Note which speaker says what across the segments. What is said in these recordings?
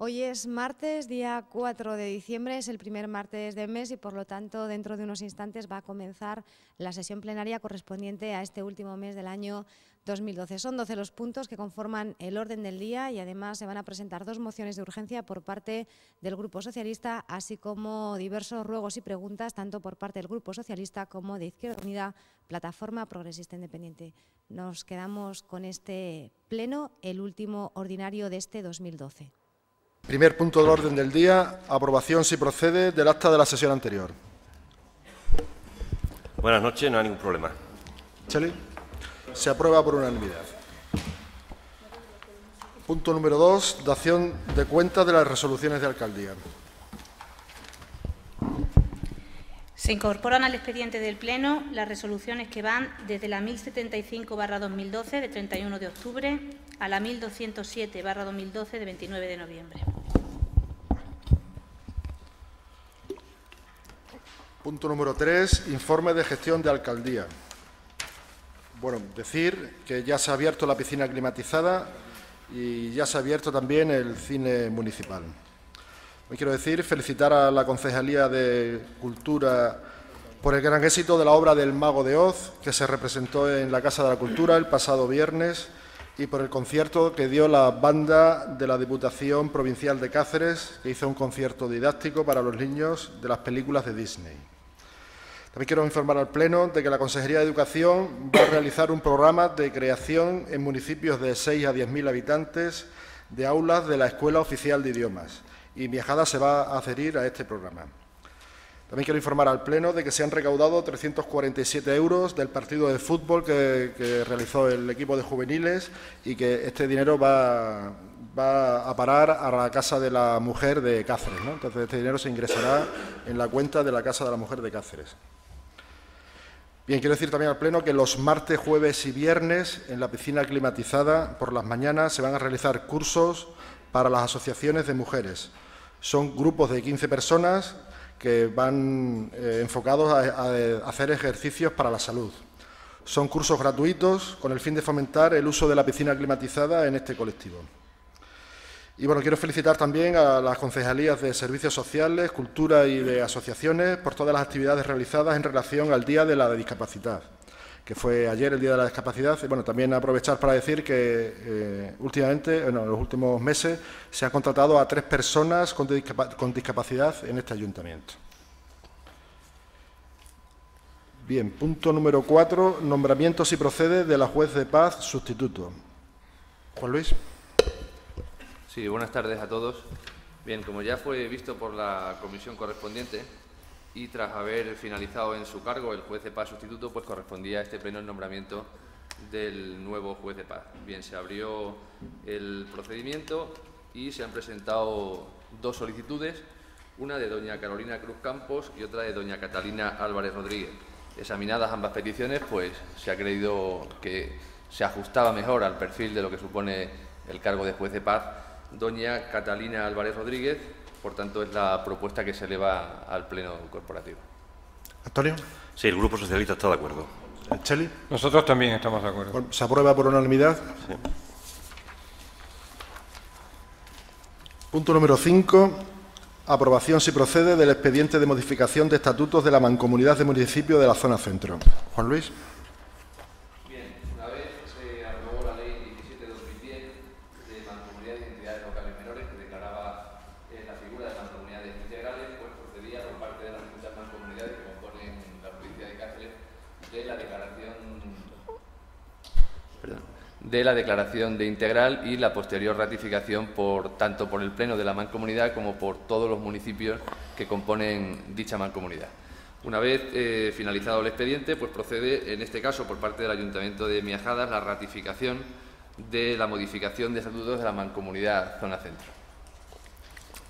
Speaker 1: Hoy es martes, día 4 de diciembre, es el primer martes del mes y, por lo tanto, dentro de unos instantes va a comenzar la sesión plenaria correspondiente a este último mes del año 2012. Son 12 los puntos que conforman el orden del día y, además, se van a presentar dos mociones de urgencia por parte del Grupo Socialista, así como diversos ruegos y preguntas, tanto por parte del Grupo Socialista como de Izquierda Unida, Plataforma Progresista Independiente. Nos quedamos con este pleno, el último ordinario de este 2012.
Speaker 2: Primer punto del orden del día, aprobación, si procede, del acta de la sesión anterior.
Speaker 3: Buenas noches, no hay ningún problema.
Speaker 2: Cheli. Se aprueba por unanimidad. Punto número 2, dación de cuenta de las resoluciones de alcaldía.
Speaker 4: Se incorporan al expediente del Pleno las resoluciones que van desde la 1075/2012 de 31 de octubre a la 1207/2012 de 29 de noviembre.
Speaker 2: Punto número 3, informe de gestión de alcaldía. Bueno, decir que ya se ha abierto la piscina climatizada y ya se ha abierto también el cine municipal. Hoy quiero felicitar a la Concejalía de Cultura por el gran éxito de la obra del Mago de Oz, que se representó en la Casa de la Cultura el pasado viernes, y por el concierto que dio la banda de la Diputación Provincial de Cáceres, que hizo un concierto didáctico para los niños de las películas de Disney. También quiero informar al Pleno de que la Consejería de Educación va a realizar un programa de creación en municipios de 6 a 10.000 habitantes de aulas de la Escuela Oficial de Idiomas, y Miajada se va a adherir a este programa. También quiero informar al Pleno de que se han recaudado 347 euros del partido de fútbol que realizó el equipo de juveniles y que este dinero va a parar a la Casa de la Mujer de Cáceres, ¿no? Entonces, este dinero se ingresará en la cuenta de la Casa de la Mujer de Cáceres. Bien, quiero decir también al Pleno que los martes, jueves y viernes en la piscina climatizada por las mañanas se van a realizar cursos para las asociaciones de mujeres. Son grupos de 15 personas que van enfocados a hacer ejercicios para la salud. Son cursos gratuitos con el fin de fomentar el uso de la piscina climatizada en este colectivo. Y bueno, quiero felicitar también a las concejalías de Servicios Sociales, Cultura y de Asociaciones por todas las actividades realizadas en relación al Día de la Discapacidad, que fue ayer el Día de la Discapacidad. Y bueno, también aprovechar para decir que últimamente, en los últimos meses, se han contratado a 3 personas con discapacidad en este ayuntamiento. Bien, punto número 4, nombramiento si procede de la juez de paz sustituto. Juan Luis.
Speaker 5: Sí, buenas tardes a todos. Bien, como ya fue visto por la comisión correspondiente y tras haber finalizado en su cargo el juez de paz sustituto, pues correspondía a este pleno el nombramiento del nuevo juez de paz. Bien, se abrió el procedimiento y se han presentado 2 solicitudes, una de doña Carolina Cruz Campos y otra de doña Catalina Álvarez Rodríguez. Examinadas ambas peticiones, pues se ha creído que se ajustaba mejor al perfil de lo que supone el cargo de juez de paz doña Catalina Álvarez Rodríguez, por tanto es la propuesta que se eleva al Pleno Corporativo.
Speaker 2: Antonio.
Speaker 3: Sí, el Grupo Socialista está de acuerdo.
Speaker 2: Cheli.
Speaker 6: Nosotros también estamos de acuerdo.
Speaker 2: Bueno, se aprueba por unanimidad.
Speaker 3: Sí.
Speaker 2: Punto número 5. Aprobación, si procede, del expediente de modificación de estatutos de la Mancomunidad de Municipios de la Zona Centro. Juan Luis.
Speaker 5: Bien, una vez se aprobó la Ley 17/2010 de Mancomunidades y Entidades Locales Menores, que declaraba la figura de mancomunidades integrales, pues procedía por parte de las muchas mancomunidades que componen la provincia de Cáceres de la declaración de integral y la posterior ratificación tanto por el Pleno de la Mancomunidad como por todos los municipios que componen dicha mancomunidad. Una vez finalizado el expediente, pues procede, en este caso, por parte del Ayuntamiento de Miajadas, la ratificación de la modificación de estatutos de la Mancomunidad Zona Centro.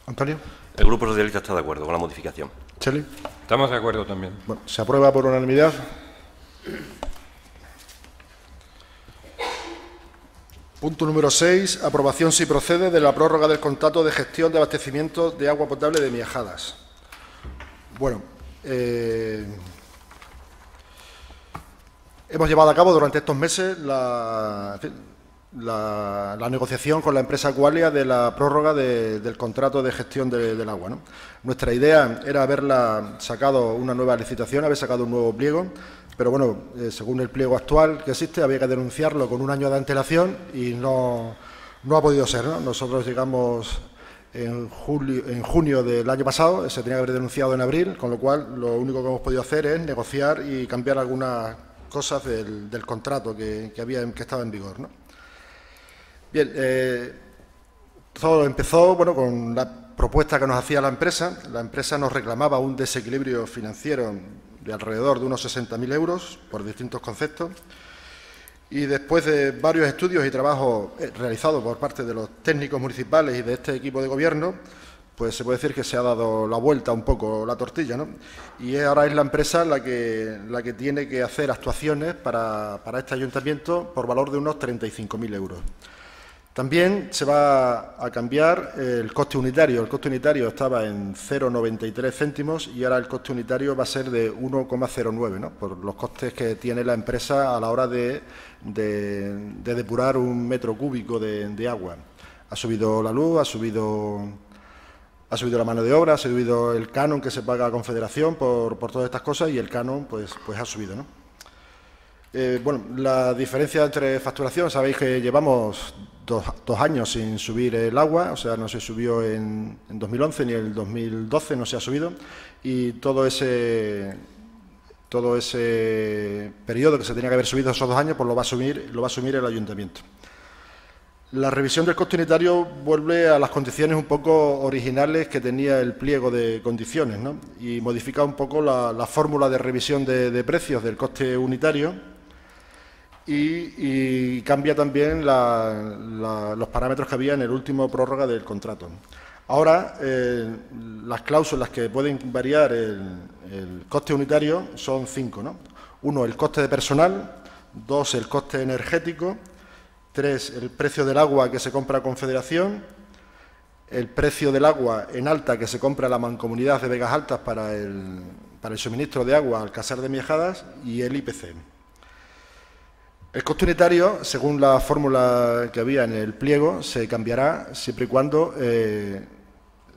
Speaker 2: Antonio.
Speaker 3: El Grupo Socialista está de acuerdo con la modificación.
Speaker 2: Cheli.
Speaker 6: Estamos de acuerdo también.
Speaker 2: Bueno, se aprueba por unanimidad. Punto número 6. Aprobación, si procede, de la prórroga del contrato de gestión de abastecimiento de agua potable de Miajadas. Bueno, hemos llevado a cabo durante estos meses la negociación con la empresa Qualia de la prórroga del contrato de gestión del agua, ¿no? Nuestra idea era haberla sacado una nueva licitación, haber sacado un nuevo pliego, pero bueno, según el pliego actual que existe, había que denunciarlo con un año de antelación y no ha podido ser, ¿no? Nosotros llegamos en junio del año pasado, se tenía que haber denunciado en abril, con lo cual lo único que hemos podido hacer es negociar y cambiar algunas cosas del contrato que estaba en vigor, ¿no? Bien, todo empezó con la propuesta que nos hacía la empresa. La empresa nos reclamaba un desequilibrio financiero de alrededor de unos 60.000 euros por distintos conceptos. Y después de varios estudios y trabajos realizados por parte de los técnicos municipales y de este equipo de gobierno, pues se puede decir que se ha dado la vuelta un poco la tortilla, ¿no? Y ahora es la empresa la que tiene que hacer actuaciones para este ayuntamiento por valor de unos 35.000 euros. También se va a cambiar el coste unitario. El coste unitario estaba en 0,93 céntimos y ahora el coste unitario va a ser de 1,09, ¿no? Por los costes que tiene la empresa a la hora de depurar un metro cúbico de agua. Ha subido la luz, ha subido la mano de obra, ha subido el canon que se paga a Confederación por todas estas cosas y el canon pues ha subido, ¿no? La diferencia entre facturación, sabéis que llevamos dos años sin subir el agua, o sea, no se subió en 2011 ni en el 2012 no se ha subido, y todo ese periodo que se tenía que haber subido esos 2 años, pues lo va a asumir el ayuntamiento. La revisión del coste unitario vuelve a las condiciones un poco originales que tenía el pliego de condiciones, ¿no? Y modifica un poco la fórmula de revisión de precios del coste unitario. Y cambia también los parámetros que había en el último prórroga del contrato. Ahora, las cláusulas que pueden variar el coste unitario son 5, ¿no? 1, el coste de personal; 2, el coste energético; 3, el precio del agua que se compra a Confederación; el precio del agua en alta que se compra a la Mancomunidad de Vegas Altas para el suministro de agua al Casar de Miejadas; y el IPC. El coste unitario, según la fórmula que había en el pliego, se cambiará siempre y cuando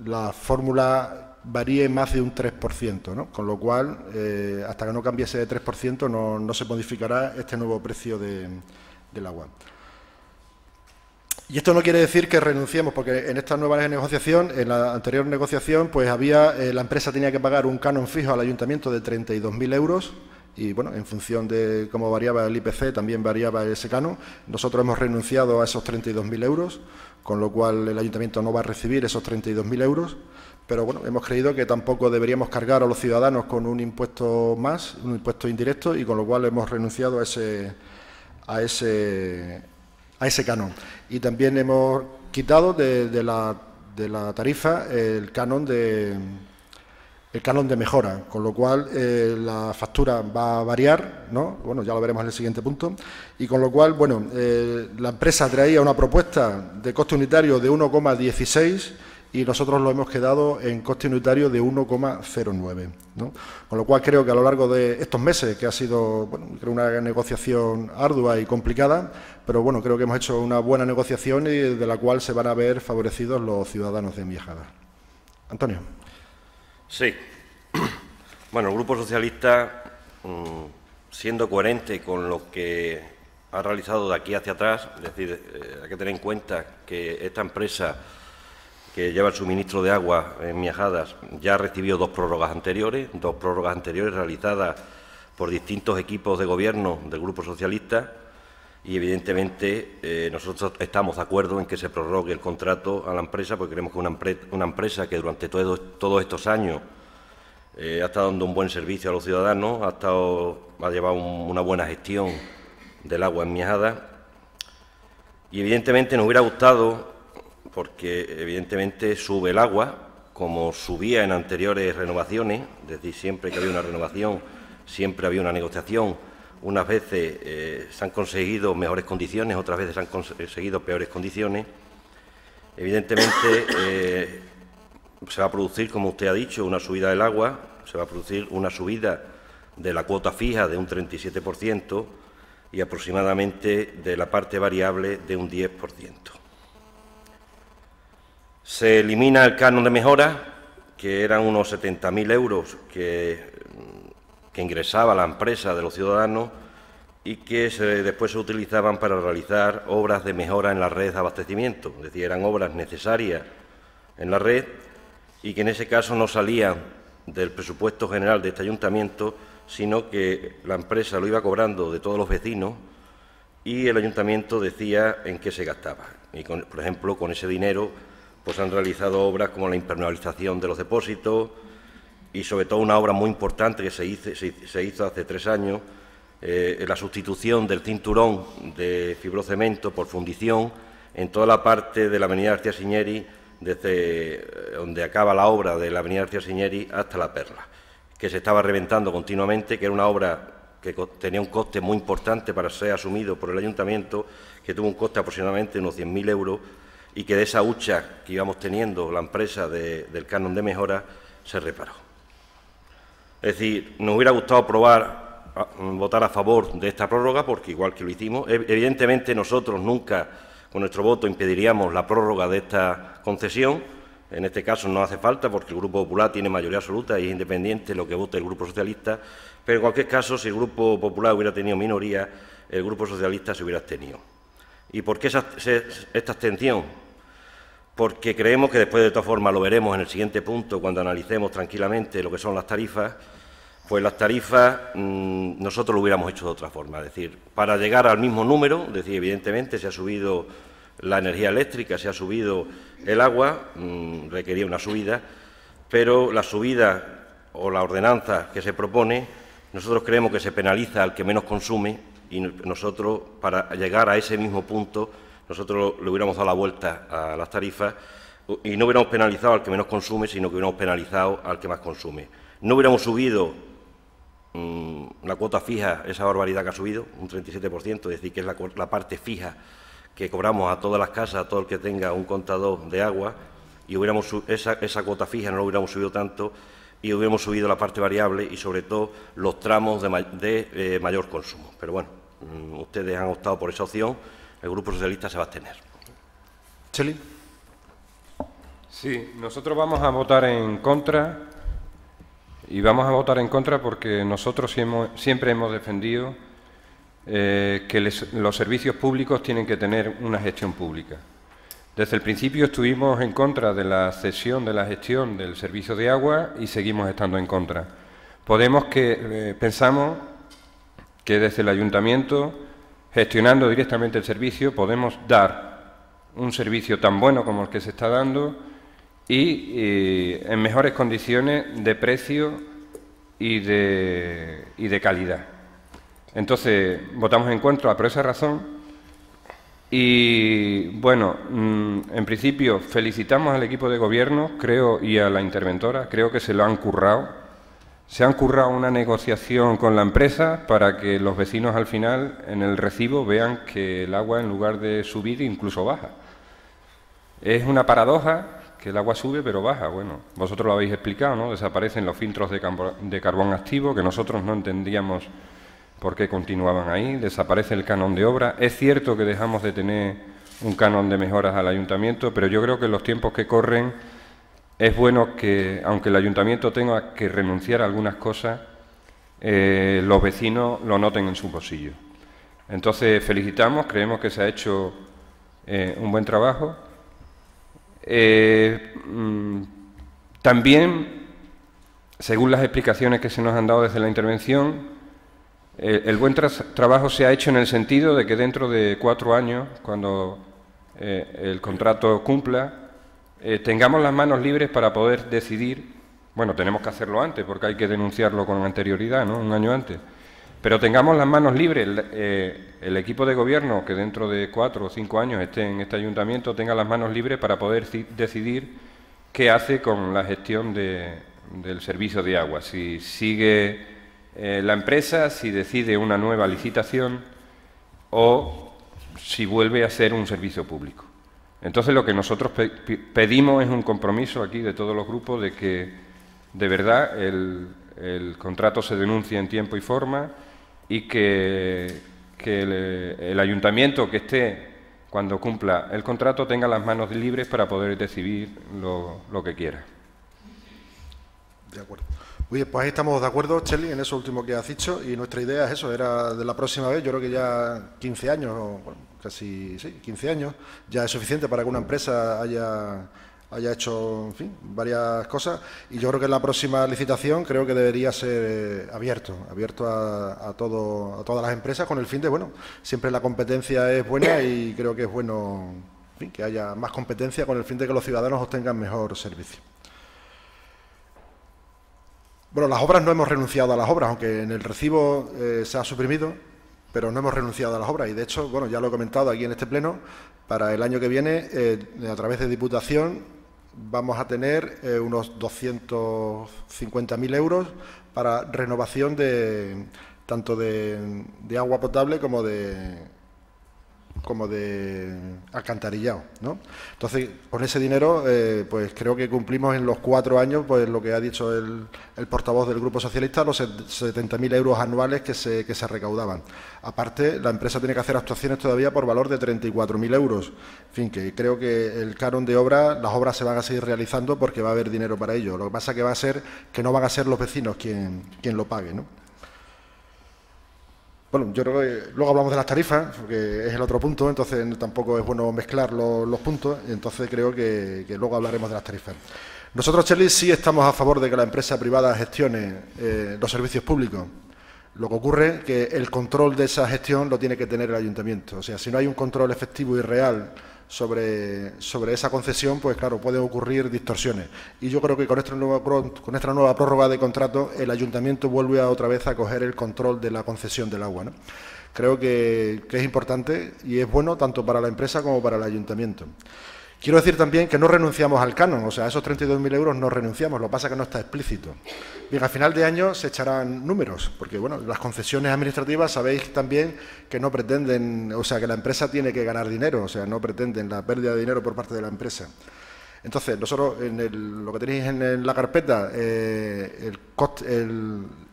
Speaker 2: la fórmula varíe más de un 3%, ¿no? Con lo cual, hasta que no cambie ese 3%, no se modificará este nuevo precio del agua. Y esto no quiere decir que renunciemos, porque en esta nueva negociación, en la anterior negociación, pues la empresa tenía que pagar un canon fijo al ayuntamiento de 32.000 euros, y bueno, en función de cómo variaba el IPC también variaba ese canon. Nosotros hemos renunciado a esos 32.000 euros, con lo cual el ayuntamiento no va a recibir esos 32.000 euros, pero bueno, hemos creído que tampoco deberíamos cargar a los ciudadanos con un impuesto más, un impuesto indirecto, y con lo cual hemos renunciado a ese canon. Y también hemos quitado de la tarifa el canon de mejora, con lo cual la factura va a variar, ¿no? Bueno, ya lo veremos en el siguiente punto. Y con lo cual, bueno, la empresa traía una propuesta de coste unitario de 1,16 y nosotros lo hemos quedado en coste unitario de 1,09, ¿no? Con lo cual creo que a lo largo de estos meses, que ha sido, bueno, creo una negociación ardua y complicada, pero bueno, creo que hemos hecho una buena negociación y de la cual se van a ver favorecidos los ciudadanos de Miejadas. Antonio.
Speaker 3: Sí. Bueno, el Grupo Socialista, siendo coherente con lo que ha realizado de aquí hacia atrás, es decir, hay que tener en cuenta que esta empresa que lleva el suministro de agua en Miejadas ya recibió dos prórrogas anteriores realizadas por distintos equipos de gobierno del Grupo Socialista, y evidentemente nosotros estamos de acuerdo en que se prorrogue el contrato a la empresa, porque creemos que una empresa que durante todos estos años ha estado dando un buen servicio a los ciudadanos, ha llevado una buena gestión del agua en Miejadas, y evidentemente nos hubiera gustado, porque evidentemente sube el agua, como subía en anteriores renovaciones, es decir, siempre que había una renovación, siempre había una negociación. Unas veces se han conseguido mejores condiciones, otras veces se han conseguido peores condiciones. Evidentemente se va a producir, como usted ha dicho, una subida del agua, se va a producir una subida de la cuota fija de un 37%, y aproximadamente de la parte variable de un 10%. Se elimina el canon de mejora, que eran unos 70.000 euros que ingresaba la empresa de los ciudadanos y que después se utilizaban para realizar obras de mejora en la red de abastecimiento, es decir, eran obras necesarias en la red y que en ese caso no salían del presupuesto general de este ayuntamiento, sino que la empresa lo iba cobrando de todos los vecinos y el ayuntamiento decía en qué se gastaba. Y por ejemplo, con ese dinero pues han realizado obras como la impermeabilización de los depósitos y sobre todo una obra muy importante que se hizo hace 3 años, la sustitución del cinturón de fibrocemento por fundición en toda la parte de la avenida García Siñeri, desde donde acaba la obra de la avenida García Siñeri hasta La Perla, que se estaba reventando continuamente, que era una obra que tenía un coste muy importante para ser asumido por el ayuntamiento, que tuvo un coste aproximadamente de unos 100.000 euros, y que de esa hucha que íbamos teniendo la empresa del canon de mejora se reparó. Es decir, nos hubiera gustado votar a favor de esta prórroga, porque igual que lo hicimos, evidentemente nosotros nunca con nuestro voto impediríamos la prórroga de esta concesión. En este caso no hace falta porque el Grupo Popular tiene mayoría absoluta y es independiente lo que vote el Grupo Socialista, pero en cualquier caso, si el Grupo Popular hubiera tenido minoría, el Grupo Socialista se hubiera abstenido. ¿Y por qué esta abstención? Porque creemos que después, de todas formas, lo veremos en el siguiente punto, cuando analicemos tranquilamente lo que son las tarifas, pues las tarifas nosotros lo hubiéramos hecho de otra forma. Es decir, para llegar al mismo número, es decir, evidentemente se ha subido la energía eléctrica, se ha subido el agua, requería una subida, pero la subida o la ordenanza que se propone, nosotros creemos que se penaliza al que menos consume y nosotros, para llegar a ese mismo punto, nosotros le hubiéramos dado la vuelta a las tarifas y no hubiéramos penalizado al que menos consume, sino que hubiéramos penalizado al que más consume. No hubiéramos subido la cuota fija, esa barbaridad que ha subido, un 37%, es decir, que es la parte fija que cobramos a todas las casas, a todo el que tenga un contador de agua, y hubiéramos esa cuota fija no la hubiéramos subido tanto y hubiéramos subido la parte variable y, sobre todo, los tramos de mayor consumo. Pero bueno, ustedes han optado por esa opción. El Grupo Socialista se va a abstener.
Speaker 2: Cheli.
Speaker 6: Sí, nosotros vamos a votar en contra, y vamos a votar en contra porque nosotros siempre hemos defendido que los servicios públicos tienen que tener una gestión pública. Desde el principio estuvimos en contra de la cesión de la gestión del servicio de agua y seguimos estando en contra. Pensamos que desde el Ayuntamiento, gestionando directamente el servicio, podemos dar un servicio tan bueno como el que se está dando y en mejores condiciones de precio y de calidad. Entonces, votamos en contra por esa razón. Y, bueno, en principio felicitamos al equipo de gobierno, creo, y a la interventora, creo que se lo han currado. Se han currado una negociación con la empresa para que los vecinos al final, en el recibo, vean que el agua, en lugar de subir, incluso baja. Es una paradoja que el agua sube pero baja. Bueno, vosotros lo habéis explicado, ¿no? Desaparecen los filtros de carbón activo, que nosotros no entendíamos por qué continuaban ahí, desaparece el canon de obra. Es cierto que dejamos de tener un canon de mejoras al ayuntamiento, pero yo creo que en los tiempos que corren es bueno que, aunque el ayuntamiento tenga que renunciar a algunas cosas, los vecinos lo noten en su bolsillo. Entonces, felicitamos, creemos que se ha hecho un buen trabajo. También, según las explicaciones que se nos han dado desde la intervención, el buen trabajo se ha hecho en el sentido de que dentro de 4 años, cuando el contrato cumpla, tengamos las manos libres para poder decidir. Bueno, tenemos que hacerlo antes porque hay que denunciarlo con anterioridad, ¿no? Un año antes. Pero tengamos las manos libres, el equipo de gobierno que dentro de 4 o 5 años esté en este ayuntamiento tenga las manos libres para poder decidir qué hace con la gestión del servicio de agua. Si sigue la empresa, si decide una nueva licitación o si vuelve a ser un servicio público. Entonces, lo que nosotros pedimos es un compromiso aquí de todos los grupos de que, de verdad, el contrato se denuncie en tiempo y forma y que el ayuntamiento que esté, cuando cumpla el contrato, tenga las manos libres para poder decidir lo que quiera.
Speaker 2: De acuerdo. Muy bien, pues ahí estamos de acuerdo, Cheli, en eso último que has dicho, y nuestra idea es eso, era de la próxima vez, yo creo que ya 15 años, o bueno, casi, sí, 15 años, ya es suficiente para que una empresa haya hecho, en fin, varias cosas, y yo creo que en la próxima licitación creo que debería ser abierto a todas las empresas, con el fin de, bueno, siempre la competencia es buena y creo que es bueno, en fin, que haya más competencia con el fin de que los ciudadanos obtengan mejor servicio. Bueno, las obras no hemos renunciado a las obras, aunque en el recibo se ha suprimido, pero no hemos renunciado a las obras. Y, de hecho, bueno, ya lo he comentado aquí en este pleno, para el año que viene, a través de Diputación, vamos a tener unos 250.000 euros para renovación tanto de agua potable como de alcantarillado, ¿no? Entonces, con ese dinero, pues creo que cumplimos en los 4 años, pues lo que ha dicho el portavoz del Grupo Socialista, los 70.000 euros anuales que se recaudaban. Aparte, la empresa tiene que hacer actuaciones todavía por valor de 34.000 euros. En fin, que creo que el canon de obra, las obras se van a seguir realizando porque va a haber dinero para ello. Lo que pasa que no van a ser los vecinos quien lo pague, ¿no? Bueno, yo creo que luego hablamos de las tarifas, porque es el otro punto, entonces tampoco es bueno mezclar los puntos, entonces creo que luego hablaremos de las tarifas. Nosotros, Cheli, sí estamos a favor de que la empresa privada gestione los servicios públicos. Lo que ocurre es que el control de esa gestión lo tiene que tener el ayuntamiento. O sea, si no hay un control efectivo y real sobre esa concesión, pues claro, pueden ocurrir distorsiones. Y yo creo que con esta nueva prórroga de contrato, el ayuntamiento vuelve otra vez a coger el control de la concesión del agua, ¿no? Creo que es importante y es bueno tanto para la empresa como para el ayuntamiento. Quiero decir también que no renunciamos al canon, o sea, a esos 32.000 euros no renunciamos, lo que pasa es que no está explícito. Bien, al final de año se echarán números, porque bueno, las concesiones administrativas sabéis también que no pretenden, o sea, que la empresa tiene que ganar dinero, o sea, no pretenden la pérdida de dinero por parte de la empresa. Entonces, nosotros, lo que tenéis en la carpeta, el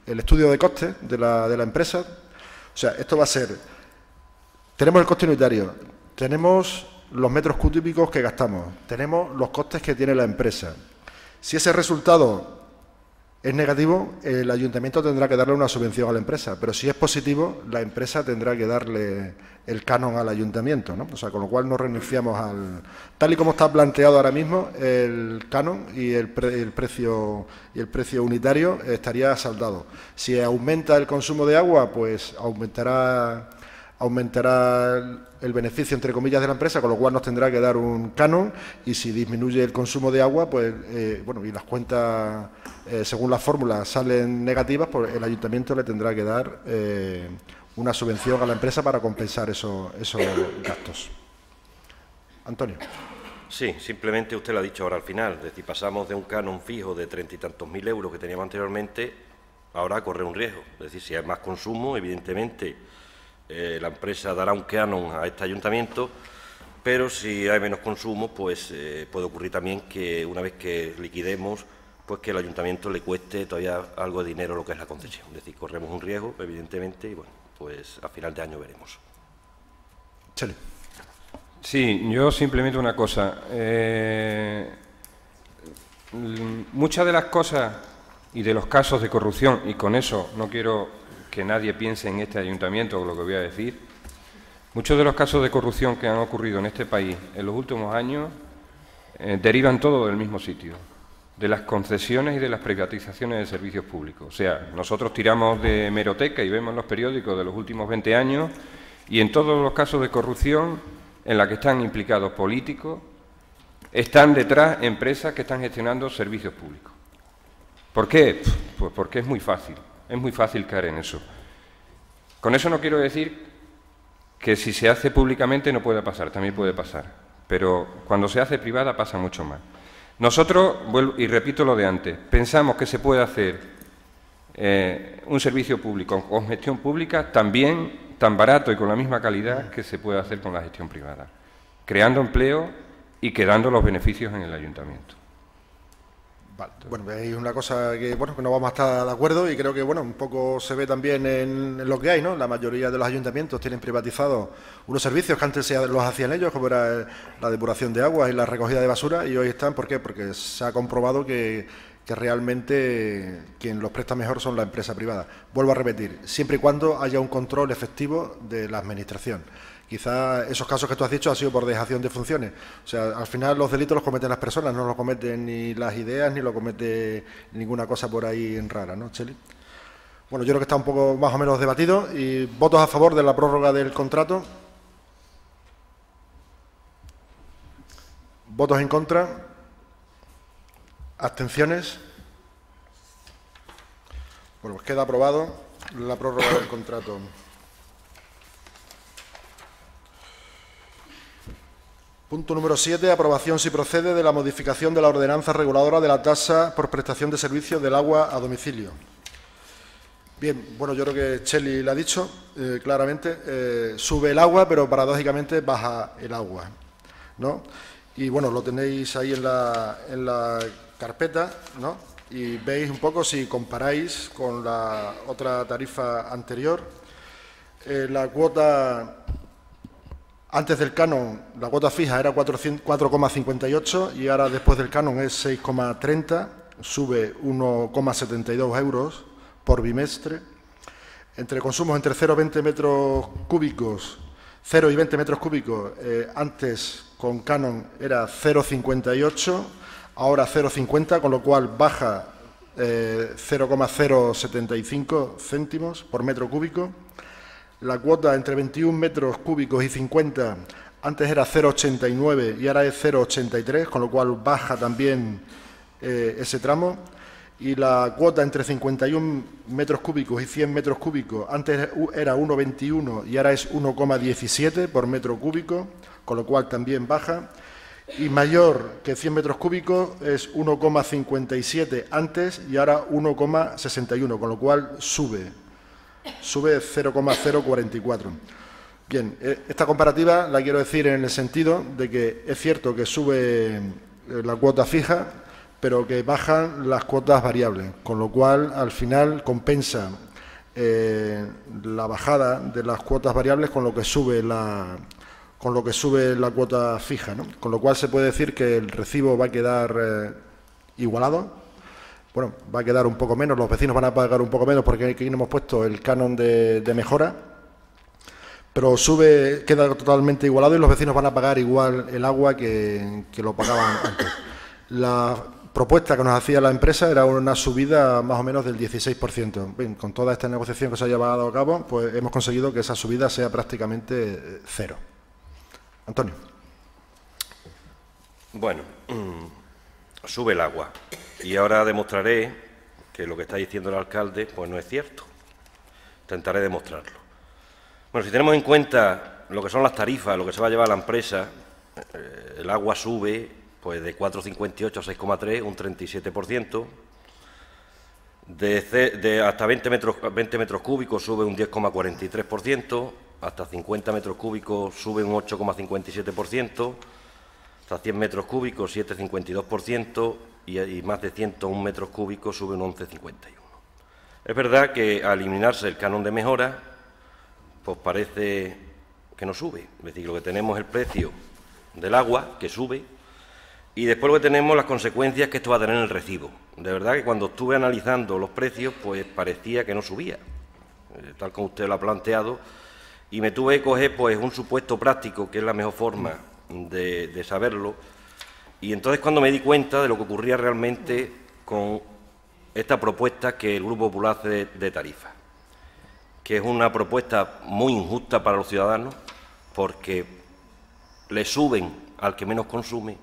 Speaker 2: estudio de costes de la empresa, o sea, esto va a ser, tenemos el coste unitario, tenemos los metros cúbicos que gastamos, tenemos los costes que tiene la empresa. Si ese resultado es negativo, el ayuntamiento tendrá que darle una subvención a la empresa, pero si es positivo, la empresa tendrá que darle el canon al ayuntamiento, ¿no? O sea, con lo cual no renunciamos tal y como está planteado ahora mismo, el canon y el precio unitario estaría saldado. Si aumenta el consumo de agua, pues aumentará el beneficio, entre comillas, de la empresa, con lo cual nos tendrá que dar un canon, y si disminuye el consumo de agua, pues, bueno, y las cuentas, según las fórmulas, salen negativas, pues el ayuntamiento le tendrá que dar una subvención a la empresa para compensar esos gastos. Antonio.
Speaker 3: Sí, simplemente usted lo ha dicho ahora al final, es decir, pasamos de un canon fijo de 30 y tantos mil euros que teníamos anteriormente, ahora a correr un riesgo. Es decir, si hay más consumo, evidentemente, la empresa dará un canon a este ayuntamiento, pero si hay menos consumo, pues puede ocurrir también que una vez que liquidemos, pues que el ayuntamiento le cueste todavía algo de dinero lo que es la concesión. Es decir, corremos un riesgo, evidentemente, y bueno, pues a final de año veremos.
Speaker 2: Chale.
Speaker 6: Sí, yo simplemente una cosa. Muchas de las cosas y de los casos de corrupción, y con eso no quiero que nadie piense en este ayuntamiento o lo que voy a decir, muchos de los casos de corrupción que han ocurrido en este país en los últimos años derivan todo del mismo sitio, de las concesiones y de las privatizaciones de servicios públicos. O sea, nosotros tiramos de hemeroteca y vemos los periódicos de los últimos 20 años y en todos los casos de corrupción en la que están implicados políticos, están detrás empresas que están gestionando servicios públicos. ¿Por qué? Pues porque es muy fácil caer en eso. Con eso no quiero decir que si se hace públicamente no pueda pasar, también puede pasar, pero cuando se hace privada pasa mucho más. Nosotros, vuelvo y repito lo de antes, pensamos que se puede hacer un servicio público con gestión pública también tan barato y con la misma calidad que se puede hacer con la gestión privada, creando empleo y quedando los beneficios en el ayuntamiento.
Speaker 2: Vale. Bueno, hay una cosa que, bueno, que no vamos a estar de acuerdo y creo que, bueno, un poco se ve también en lo que hay, ¿no? La mayoría de los ayuntamientos tienen privatizados unos servicios que antes los hacían ellos, como era la depuración de aguas y la recogida de basura, y hoy están, ¿por qué? Porque se ha comprobado que realmente quien los presta mejor son la empresa privada. Vuelvo a repetir, siempre y cuando haya un control efectivo de la Administración. Quizá esos casos que tú has dicho han sido por dejación de funciones. O sea, al final los delitos los cometen las personas, no los cometen ni las ideas, ni lo comete ninguna cosa por ahí rara, ¿no, Cheli? Bueno, yo creo que está un poco más o menos debatido. ¿Y votos a favor de la prórroga del contrato? ¿Votos en contra? ¿Abstenciones? Bueno, pues queda aprobado la prórroga del contrato. Punto número 7. Aprobación, si procede, de la modificación de la ordenanza reguladora de la tasa por prestación de servicios del agua a domicilio. Bien, bueno, yo creo que Cheli lo ha dicho claramente. Sube el agua, pero paradójicamente baja el agua, ¿no? Y bueno, lo tenéis ahí en la carpeta, ¿no? Y veis un poco, si comparáis con la otra tarifa anterior, la cuota... Antes del canon, la cuota fija era 4,58 y ahora después del canon es 6,30, sube 1,72 euros por bimestre. Entre consumos entre 0 y 20 metros cúbicos, antes con canon era 0,58, ahora 0,50, con lo cual baja 0,075 céntimos por metro cúbico. La cuota entre 21 metros cúbicos y 50 antes era 0,89 y ahora es 0,83, con lo cual baja también ese tramo. Y la cuota entre 51 metros cúbicos y 100 metros cúbicos antes era 1,21 y ahora es 1,17 por metro cúbico, con lo cual también baja. Y mayor que 100 metros cúbicos es 1,57 antes y ahora 1,61, con lo cual sube 0,044. Bien, esta comparativa la quiero decir en el sentido de que es cierto que sube la cuota fija, pero que bajan las cuotas variables, con lo cual al final compensa la bajada de las cuotas variables con lo que sube la cuota fija, ¿no? Con lo cual se puede decir que el recibo va a quedar igualado. Bueno, va a quedar un poco menos, los vecinos van a pagar un poco menos porque aquí hemos puesto el canon de mejora, pero queda totalmente igualado y los vecinos van a pagar igual el agua que lo pagaban antes. La propuesta que nos hacía la empresa era una subida más o menos del 16%. Bien, con toda esta negociación que se ha llevado a cabo, pues hemos conseguido que esa subida sea prácticamente cero. Antonio.
Speaker 3: Bueno, sube el agua. Y ahora demostraré que lo que está diciendo el alcalde pues no es cierto. Intentaré demostrarlo. Bueno, si tenemos en cuenta lo que son las tarifas, lo que se va a llevar a la empresa, el agua sube pues de 4,58 a 6,3, un 37%. Hasta 20 metros cúbicos sube un 10,43%, hasta 50 metros cúbicos sube un 8,57%, hasta 100 metros cúbicos 7,52%, y más de 101 metros cúbicos sube un 11,51. Es verdad que al eliminarse el canon de mejora, pues parece que no sube. Es decir, lo que tenemos es el precio del agua, que sube, y después lo que tenemos las consecuencias que esto va a tener en el recibo. De verdad que cuando estuve analizando los precios, pues parecía que no subía, tal como usted lo ha planteado, y me tuve que coger pues un supuesto práctico, que es la mejor forma de saberlo. Y entonces cuando me di cuenta de lo que ocurría realmente con esta propuesta que el Grupo Popular hace de tarifa, que es una propuesta muy injusta para los ciudadanos porque le suben al que menos consume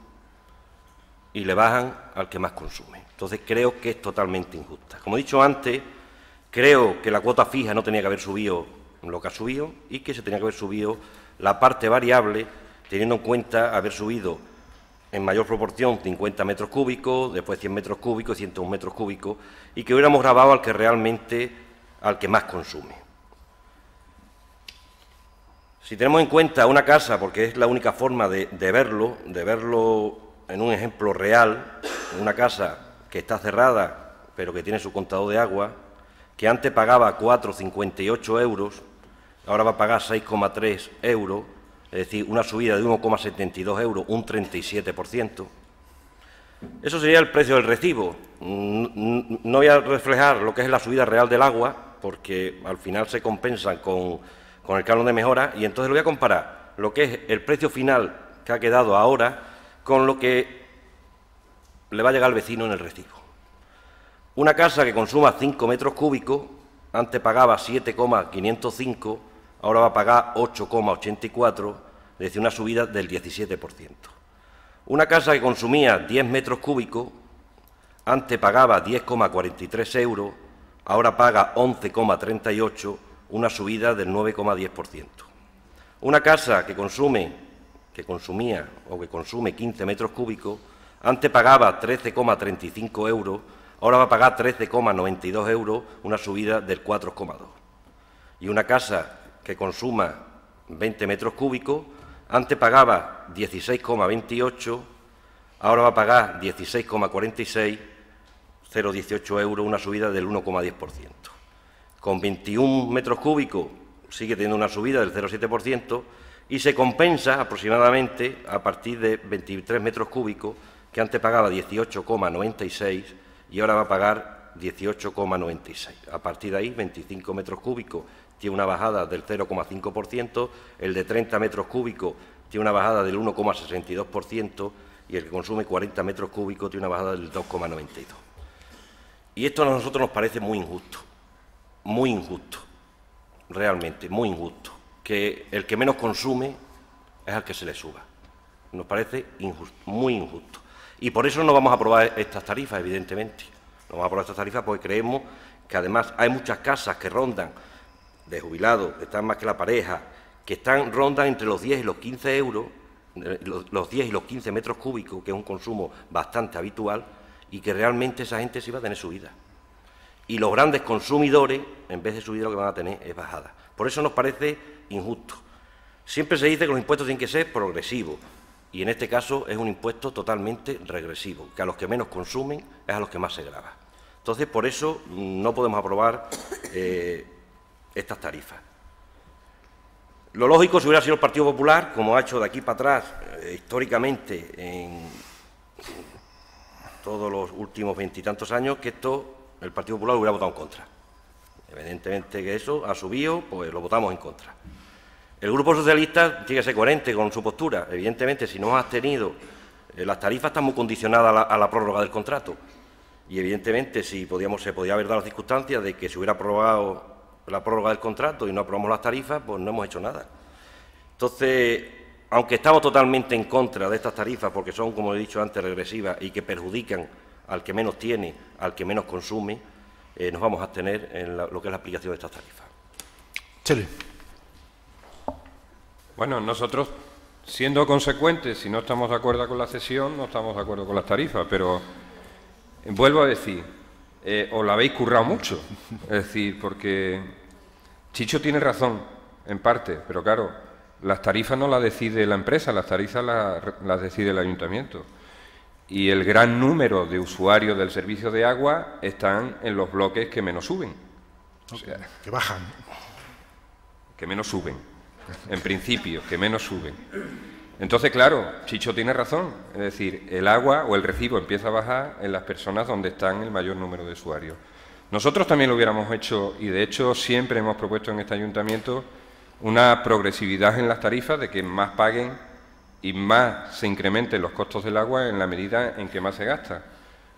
Speaker 3: y le bajan al que más consume. Entonces creo que es totalmente injusta. Como he dicho antes, creo que la cuota fija no tenía que haber subido lo que ha subido y que se tenía que haber subido la parte variable, teniendo en cuenta haber subido en mayor proporción 50 metros cúbicos, después 100 metros cúbicos, 101 metros cúbicos, y que hubiéramos grabado al que más consume. Si tenemos en cuenta una casa, porque es la única forma de verlo en un ejemplo real, una casa que está cerrada, pero que tiene su contador de agua, que antes pagaba 4,58 euros, ahora va a pagar 6,3 euros, es decir, una subida de 1,72 euros, un 37%. Eso sería el precio del recibo. No voy a reflejar lo que es la subida real del agua, porque al final se compensan con el canon de mejora, y entonces lo voy a comparar lo que es el precio final que ha quedado ahora con lo que le va a llegar al vecino en el recibo. Una casa que consuma 5 metros cúbicos, antes pagaba 7,505, ahora va a pagar 8,84, es decir, una subida del 17%. Una casa que consumía 10 metros cúbicos, antes pagaba 10,43 euros, ahora paga 11,38, una subida del 9,10%. Una casa que consume 15 metros cúbicos, antes pagaba 13,35 euros, ahora va a pagar 13,92 euros, una subida del 4,2. Y una casa que consuma 20 metros cúbicos, antes pagaba 16,28, ahora va a pagar 16,46, 0,18 euros, una subida del 1,10%. Con 21 metros cúbicos sigue teniendo una subida del 0,7% y se compensa aproximadamente a partir de 23 metros cúbicos, que antes pagaba 18,96 y ahora va a pagar 18,96. A partir de ahí, 25 metros cúbicos tiene una bajada del 0,5%, el de 30 metros cúbicos tiene una bajada del 1,62% y el que consume 40 metros cúbicos tiene una bajada del 2,92%. Y esto a nosotros nos parece muy injusto, realmente muy injusto, que el que menos consume es al que se le suba. Nos parece injusto, muy injusto. Y por eso no vamos a aprobar estas tarifas, evidentemente. No vamos a aprobar estas tarifas porque creemos que además hay muchas casas que rondan de jubilados, que están más que la pareja, que rondan entre los 10 y los 15 euros, los 10 y los 15 metros cúbicos, que es un consumo bastante habitual, y que realmente esa gente sí va a tener subida. Y los grandes consumidores, en vez de subida, lo que van a tener es bajada. Por eso nos parece injusto. Siempre se dice que los impuestos tienen que ser progresivos, y en este caso es un impuesto totalmente regresivo, que a los que menos consumen es a los que más se grava. Entonces, por eso no podemos aprobar estas tarifas. Lo lógico, si hubiera sido el Partido Popular, como ha hecho de aquí para atrás, históricamente, en todos los últimos 20 y tantos años, que el Partido Popular hubiera votado en contra. Evidentemente que eso ha subido, pues lo votamos en contra. El Grupo Socialista tiene que ser coherente con su postura. Evidentemente, si no has tenido las tarifas están muy condicionadas a la prórroga del contrato. Y evidentemente, si se podía haber dado la circunstancia de que se hubiera aprobado la prórroga del contrato y no aprobamos las tarifas, pues no hemos hecho nada. Entonces, aunque estamos totalmente en contra de estas tarifas, porque son, como he dicho antes, regresivas y que perjudican al que menos tiene, al que menos consume, nos vamos a abstener en lo que es la aplicación de estas tarifas.
Speaker 2: Chile.
Speaker 6: Bueno, nosotros, siendo consecuentes, si no estamos de acuerdo con la cesión, no estamos de acuerdo con las tarifas, pero vuelvo a decir, os la habéis currado mucho, es decir, porque Chicho tiene razón, en parte, pero claro, las tarifas no las decide la empresa, las tarifas las decide el ayuntamiento. Y el gran número de usuarios del servicio de agua están en los bloques que menos suben. O sea,
Speaker 2: que bajan.
Speaker 6: Que menos suben. En principio, que menos suben. Entonces, claro, Chicho tiene razón. Es decir, el agua o el recibo empieza a bajar en las personas donde están el mayor número de usuarios. Nosotros también lo hubiéramos hecho, y de hecho siempre hemos propuesto en este ayuntamiento una progresividad en las tarifas de que más paguen y más se incrementen los costos del agua en la medida en que más se gasta.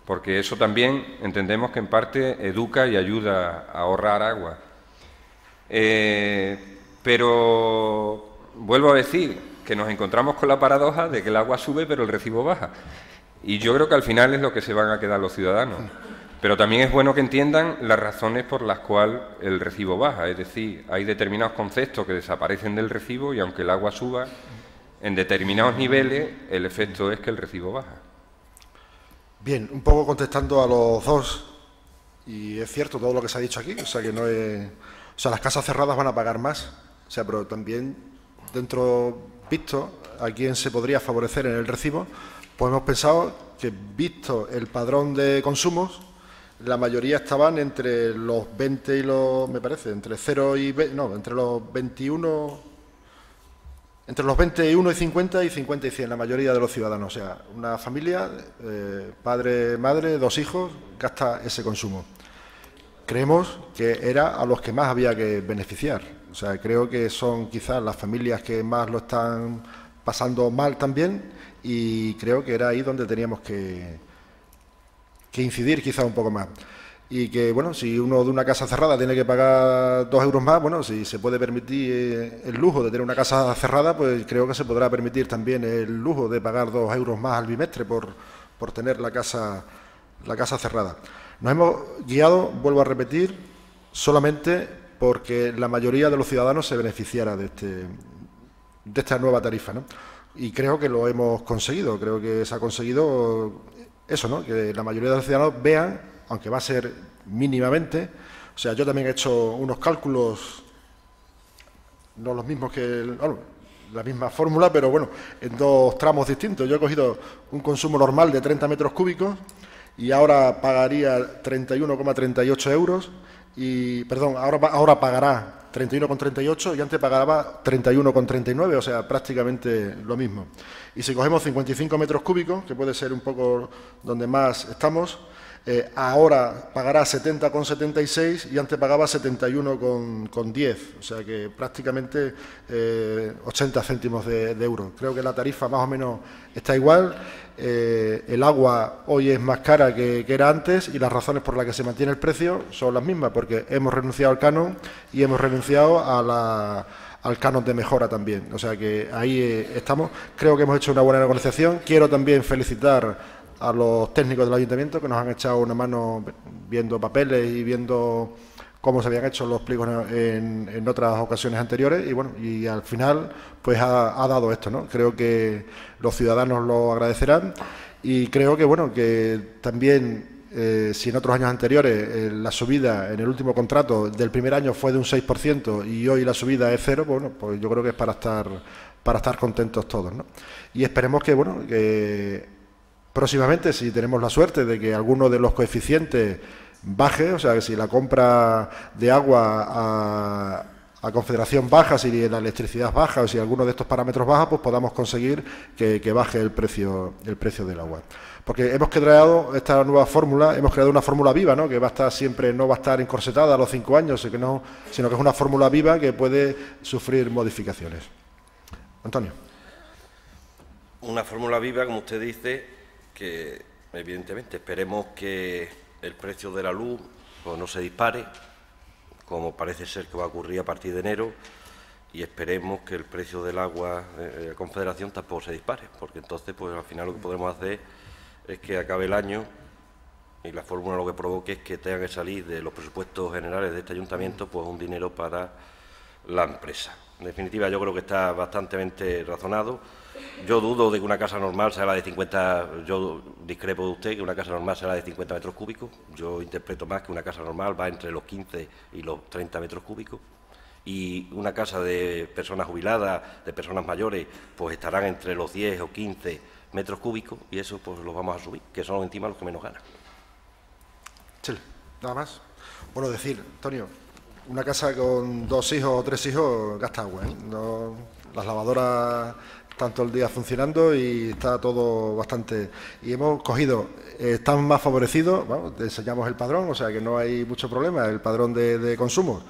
Speaker 6: Porque eso también entendemos que en parte educa y ayuda a ahorrar agua. Pero vuelvo a decir que nos encontramos con la paradoja de que el agua sube pero el recibo baja. Y yo creo que al final es lo que se van a quedar los ciudadanos. Pero también es bueno que entiendan las razones por las cuales el recibo baja. Es decir, hay determinados conceptos que desaparecen del recibo y aunque el agua suba, en determinados niveles el efecto es que el recibo baja.
Speaker 2: Bien, un poco contestando a los dos, y es cierto todo lo que se ha dicho aquí, o sea que no es... O sea, las casas cerradas van a pagar más, o sea, pero también dentro visto a quién se podría favorecer en el recibo, Pues hemos pensado que, visto el padrón de consumos, la mayoría estaban entre los 20 y los, me parece, entre 0 y 20, no, entre los 21, entre los 21 y 50 y 50 y 100, la mayoría de los ciudadanos. O sea, una familia, padre, madre, 2 hijos, gasta ese consumo. Creemos que era a los que más había que beneficiar. O sea, creo que son quizás las familias que más lo están pasando mal también, y creo que era ahí donde teníamos que incidir quizás un poco más. Y que, bueno, si uno de una casa cerrada tiene que pagar 2 euros más, bueno, si se puede permitir el lujo de tener una casa cerrada, pues creo que se podrá permitir también el lujo de pagar 2 euros más al bimestre por tener la casa cerrada. Nos hemos guiado, vuelvo a repetir, solamente porque la mayoría de los ciudadanos se beneficiara de esta nueva tarifa, ¿no? Y creo que lo hemos conseguido, creo que se ha conseguido eso, ¿no? Que la mayoría de los ciudadanos vean, aunque va a ser mínimamente, o sea, yo también he hecho unos cálculos, no los mismos que la misma fórmula, pero bueno, en 2 tramos distintos. Yo he cogido un consumo normal de 30 metros cúbicos y ahora pagaría 31,38 euros, y, perdón, ahora pagará 31,38 y antes pagaba 31,39, o sea, prácticamente lo mismo. Y si cogemos 55 metros cúbicos, que puede ser un poco donde más estamos, ahora pagará 70,76 y antes pagaba 71,10, o sea que prácticamente 80 céntimos de euro. Creo que la tarifa más o menos está igual. El agua hoy es más cara que era antes, y las razones por las que se mantiene el precio son las mismas, porque hemos renunciado al canon y hemos renunciado al canon de mejora también. O sea que ahí estamos. Creo que hemos hecho una buena negociación. Quiero también felicitar a los técnicos del ayuntamiento, que nos han echado una mano viendo papeles y viendo cómo se habían hecho los pliegos en otras ocasiones anteriores, y bueno, y al final pues ha dado esto, ¿no? Creo que los ciudadanos lo agradecerán, y creo que bueno, que también si en otros años anteriores la subida en el último contrato del primer año fue de un 6% y hoy la subida es 0, bueno, pues yo creo que es para estar contentos todos, ¿no? Y esperemos que bueno, que próximamente, si tenemos la suerte de que alguno de los coeficientes baje, o sea, que si la compra de agua a Confederación baja, si la electricidad baja, o si alguno de estos parámetros baja, pues podamos conseguir que baje el precio del agua. Porque hemos creado esta nueva fórmula, hemos creado una fórmula viva, ¿no? Que va a estar siempre, no va a estar encorsetada a los 5 años, sino que es una fórmula viva que puede sufrir modificaciones. Antonio.
Speaker 3: Una fórmula viva, como usted dice, que evidentemente esperemos que el precio de la luz pues, no se dispare, como parece ser que va a ocurrir a partir de enero, y esperemos que el precio del agua de Confederación tampoco se dispare, porque entonces pues al final lo que podremos hacer es que acabe el año y la fórmula lo que provoque es que tenga que salir de los presupuestos generales de este ayuntamiento pues un dinero para la empresa. En definitiva, yo creo que está bastante razonado. Yo dudo de que una casa normal sea la de 50, yo discrepo de usted que una casa normal sea la de 50 metros cúbicos. Yo interpreto más que una casa normal va entre los 15 y los 30 metros cúbicos. Y una casa de personas jubiladas, de personas mayores, pues estarán entre los 10 o 15 metros cúbicos, y eso pues los vamos a subir, que son encima los que menos ganan.
Speaker 2: Sí, nada más. Bueno, decir, Antonio, una casa con 2 hijos o 3 hijos gasta agua, ¿eh? No, las lavadoras están todo el día funcionando y está todo bastante... Y hemos cogido, están más favorecidos, bueno, te enseñamos el padrón, o sea que no hay mucho problema, el padrón de consumo.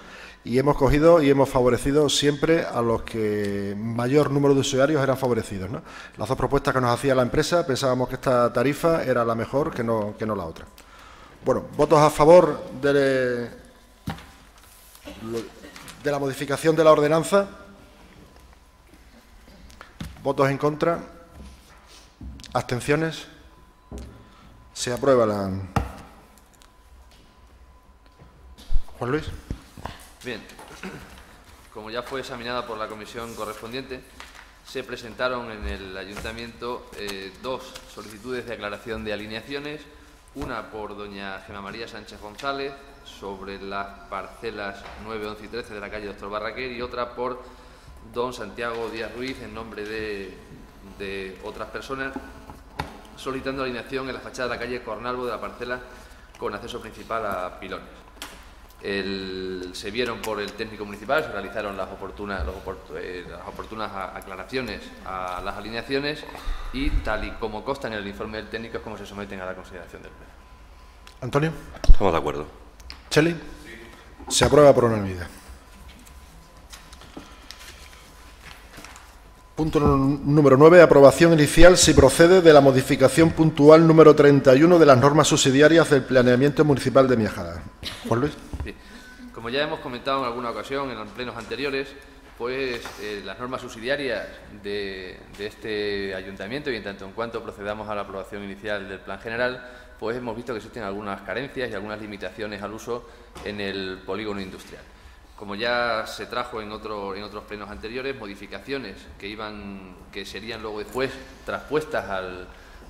Speaker 2: Y hemos cogido y hemos favorecido siempre a los que mayor número de usuarios eran favorecidos, ¿no? Las 2 propuestas que nos hacía la empresa, pensábamos que esta tarifa era la mejor que no la otra. Bueno, votos a favor de la modificación de la ordenanza. Votos en contra. Abstenciones. Se aprueba la... Juan Luis.
Speaker 5: Bien, como ya fue examinada por la comisión correspondiente, se presentaron en el ayuntamiento 2 solicitudes de aclaración de alineaciones, una por doña Gemma María Sánchez González sobre las parcelas 9, 11 y 13 de la calle Doctor Barraquer, y otra por don Santiago Díaz Ruiz en nombre de otras personas solicitando alineación en la fachada de la calle Cornalvo de la parcela con acceso principal a pilones. Se vieron por el técnico municipal, se realizaron las oportunas aclaraciones a las alineaciones y, tal y como consta en el informe del técnico, es como se someten a la consideración del Pleno.
Speaker 2: Antonio.
Speaker 3: Estamos de acuerdo.
Speaker 2: Cheli. Se aprueba por unanimidad. Punto número 9. Aprobación inicial, si procede, de la modificación puntual número 31 de las normas subsidiarias del planeamiento municipal de Miajada. Juan Luis.
Speaker 5: Sí. Como ya hemos comentado en alguna ocasión en los plenos anteriores, pues las normas subsidiarias de este ayuntamiento, y en tanto en cuanto procedamos a la aprobación inicial del plan general, pues hemos visto que existen algunas carencias y algunas limitaciones al uso en el polígono industrial. Como ya se trajo en otros plenos anteriores, modificaciones que serían luego después traspuestas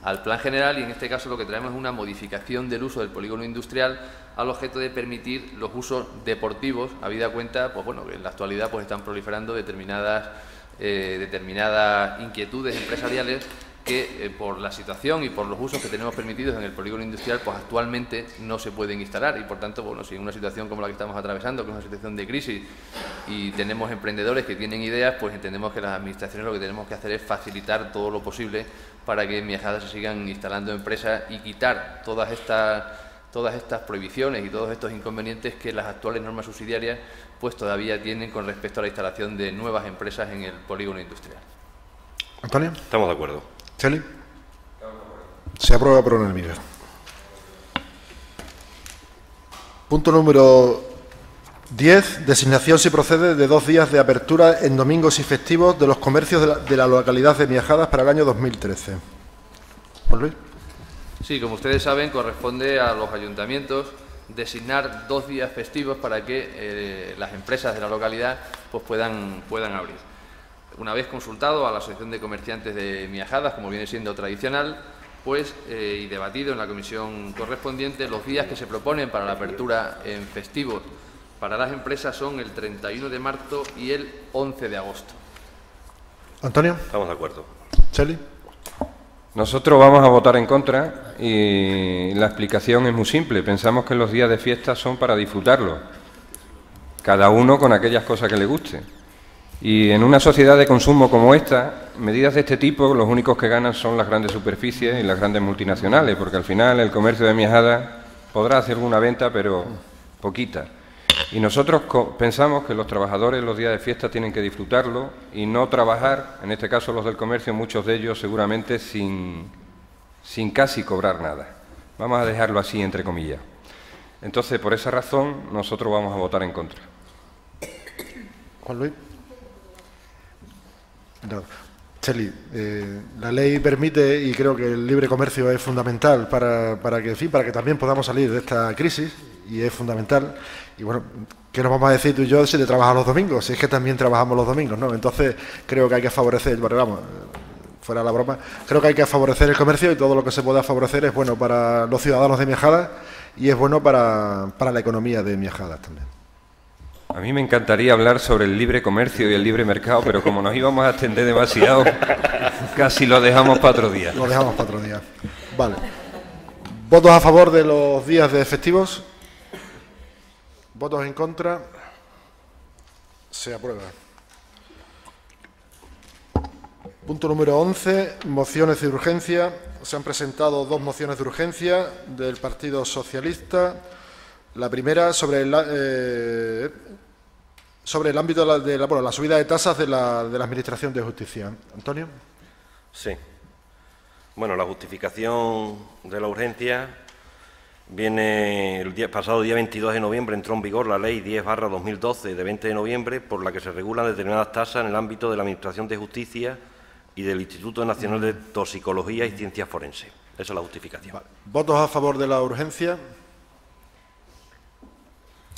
Speaker 5: al plan general, y en este caso lo que traemos es una modificación del uso del polígono industrial al objeto de permitir los usos deportivos, habida cuenta, pues bueno, que en la actualidad pues están proliferando determinadas inquietudes empresariales que por la situación y por los usos que tenemos permitidos en el polígono industrial, pues actualmente no se pueden instalar, y por tanto, bueno, si en una situación como la que estamos atravesando, que es una situación de crisis, y tenemos emprendedores que tienen ideas, pues entendemos que las administraciones lo que tenemos que hacer es facilitar todo lo posible para que en Miajada se sigan instalando empresas y quitar todas estas prohibiciones y todos estos inconvenientes que las actuales normas subsidiarias pues todavía tienen con respecto a la instalación de nuevas empresas en el polígono industrial.
Speaker 2: Antonio.
Speaker 3: Estamos de acuerdo.
Speaker 2: Cheli. Se aprueba por unanimidad. Punto número 10. Designación, si procede, de 2 días de apertura en domingos y festivos de los comercios de la localidad de Miajadas para el año 2013. Juan Luis.
Speaker 5: Sí, como ustedes saben, corresponde a los ayuntamientos designar 2 días festivos para que las empresas de la localidad pues puedan abrir. Una vez consultado a la Asociación de Comerciantes de Miajadas, como viene siendo tradicional, pues y debatido en la comisión correspondiente, los días que se proponen para la apertura en festivos para las empresas son el 31 de marzo y el 11 de agosto.
Speaker 2: Antonio.
Speaker 3: Estamos de acuerdo.
Speaker 2: Cheli.
Speaker 6: Nosotros vamos a votar en contra y la explicación es muy simple. Pensamos que los días de fiesta son para disfrutarlos, cada uno con aquellas cosas que le guste. Y en una sociedad de consumo como esta, medidas de este tipo, los únicos que ganan son las grandes superficies y las grandes multinacionales, porque al final el comercio de Miajada podrá hacer alguna venta, pero poquita. Y nosotros pensamos que los trabajadores los días de fiesta tienen que disfrutarlo y no trabajar, en este caso los del comercio, muchos de ellos seguramente sin casi cobrar nada. Vamos a dejarlo así, entre comillas. Entonces, por esa razón, nosotros vamos a votar en contra.
Speaker 2: Juan Luis. No. Cheli, la ley permite, y creo que el libre comercio es fundamental para que también podamos salir de esta crisis, y es fundamental. Y bueno, ¿qué nos vamos a decir tú y yo si te trabajas los domingos? Si es que también trabajamos los domingos, ¿no? Entonces creo que hay que favorecer, bueno, vamos, fuera la broma, creo que hay que favorecer el comercio, y todo lo que se pueda favorecer es bueno para los ciudadanos de Miajadas y es bueno para la economía de Miajadas también.
Speaker 6: A mí me encantaría hablar sobre el libre comercio y el libre mercado, pero como nos íbamos a extender demasiado, casi lo dejamos para otro día.
Speaker 2: Lo dejamos para otro día. Vale. ¿Votos a favor de los días de festivos? ¿Votos en contra? Se aprueba. Punto número 11. Mociones de urgencia. Se han presentado 2 mociones de urgencia del Partido Socialista. La primera sobre el ámbito de la subida de tasas de la Administración de Justicia. Antonio.
Speaker 3: Sí. Bueno, la justificación de la urgencia viene pasado día 22 de noviembre, entró en vigor la Ley 10/2012 de 20 de noviembre, por la que se regulan determinadas tasas en el ámbito de la Administración de Justicia y del Instituto Nacional de Toxicología y Ciencias Forenses. Esa es la justificación. Vale.
Speaker 2: ¿Votos a favor de la urgencia?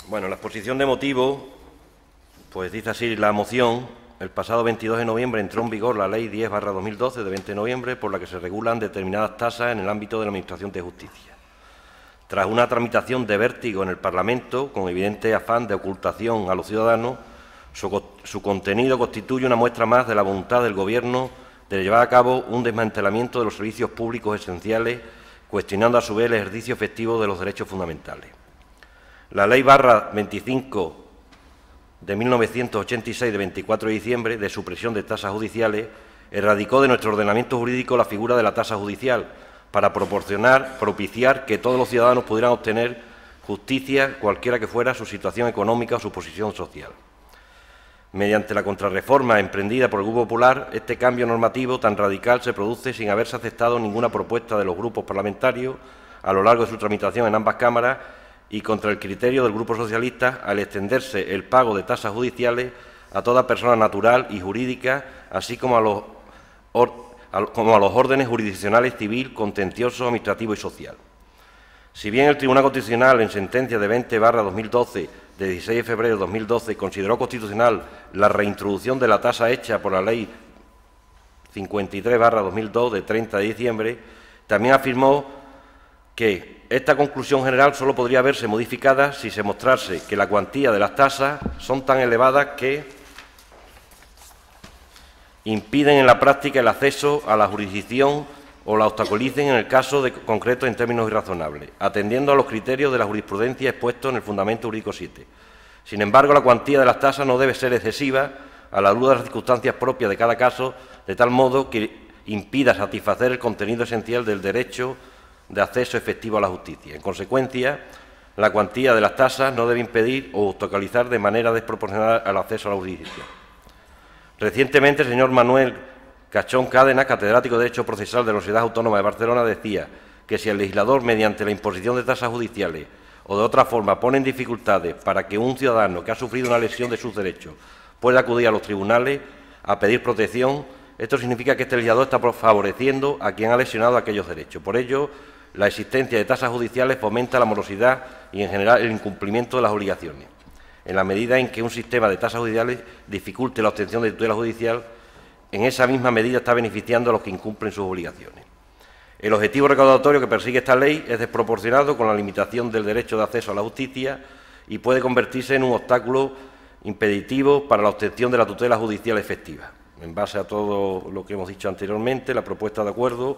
Speaker 3: Bueno, la exposición de motivos, pues dice así la moción: el pasado 22 de noviembre entró en vigor la Ley 10/2012 de 20 de noviembre, por la que se regulan determinadas tasas en el ámbito de la Administración de Justicia. Tras una tramitación de vértigo en el Parlamento, con evidente afán de ocultación a los ciudadanos, su contenido constituye una muestra más de la voluntad del Gobierno de llevar a cabo un desmantelamiento de los servicios públicos esenciales, cuestionando a su vez el ejercicio efectivo de los derechos fundamentales. La Ley /25 de 1986, de 24 de diciembre, de supresión de tasas judiciales, erradicó de nuestro ordenamiento jurídico la figura de la tasa judicial para propiciar que todos los ciudadanos pudieran obtener justicia, cualquiera que fuera su situación económica o su posición social. Mediante la contrarreforma emprendida por el Grupo Popular, este cambio normativo tan radical se produce sin haberse aceptado ninguna propuesta de los grupos parlamentarios a lo largo de su tramitación en ambas cámaras y contra el criterio del Grupo Socialista al extenderse el pago de tasas judiciales a toda persona natural y jurídica, así como a los órdenes jurisdiccionales civil, contencioso, administrativo y social. Si bien el Tribunal Constitucional, en sentencia de 20/2012, de 16 de febrero de 2012, consideró constitucional la reintroducción de la tasa hecha por la Ley 53/2002, de 30 de diciembre, también afirmó que esta conclusión general solo podría verse modificada si se mostrase que la cuantía de las tasas son tan elevadas que impiden en la práctica el acceso a la jurisdicción o la obstaculicen en el caso concreto en términos irrazonables, atendiendo a los criterios de la jurisprudencia expuestos en el Fundamento Jurídico 7. Sin embargo, la cuantía de las tasas no debe ser excesiva a la luz de las circunstancias propias de cada caso, de tal modo que impida satisfacer el contenido esencial del derecho de acceso efectivo a la justicia. En consecuencia, la cuantía de las tasas no debe impedir o obstaculizar de manera desproporcionada el acceso a la jurisdicción. Recientemente, el señor Manuel Cachón Cádenas, catedrático de Derecho Procesal de la Universidad Autónoma de Barcelona, decía que si el legislador, mediante la imposición de tasas judiciales o de otra forma, pone en dificultades para que un ciudadano que ha sufrido una lesión de sus derechos pueda acudir a los tribunales a pedir protección, esto significa que este legislador está favoreciendo a quien ha lesionado aquellos derechos. Por ello, la existencia de tasas judiciales fomenta la morosidad y, en general, el incumplimiento de las obligaciones. En la medida en que un sistema de tasas judiciales dificulte la obtención de tutela judicial, en esa misma medida está beneficiando a los que incumplen sus obligaciones. El objetivo recaudatorio que persigue esta ley es desproporcionado con la limitación del derecho de acceso a la justicia y puede convertirse en un obstáculo impeditivo para la obtención de la tutela judicial efectiva. En base a todo lo que hemos dicho anteriormente, la propuesta de acuerdo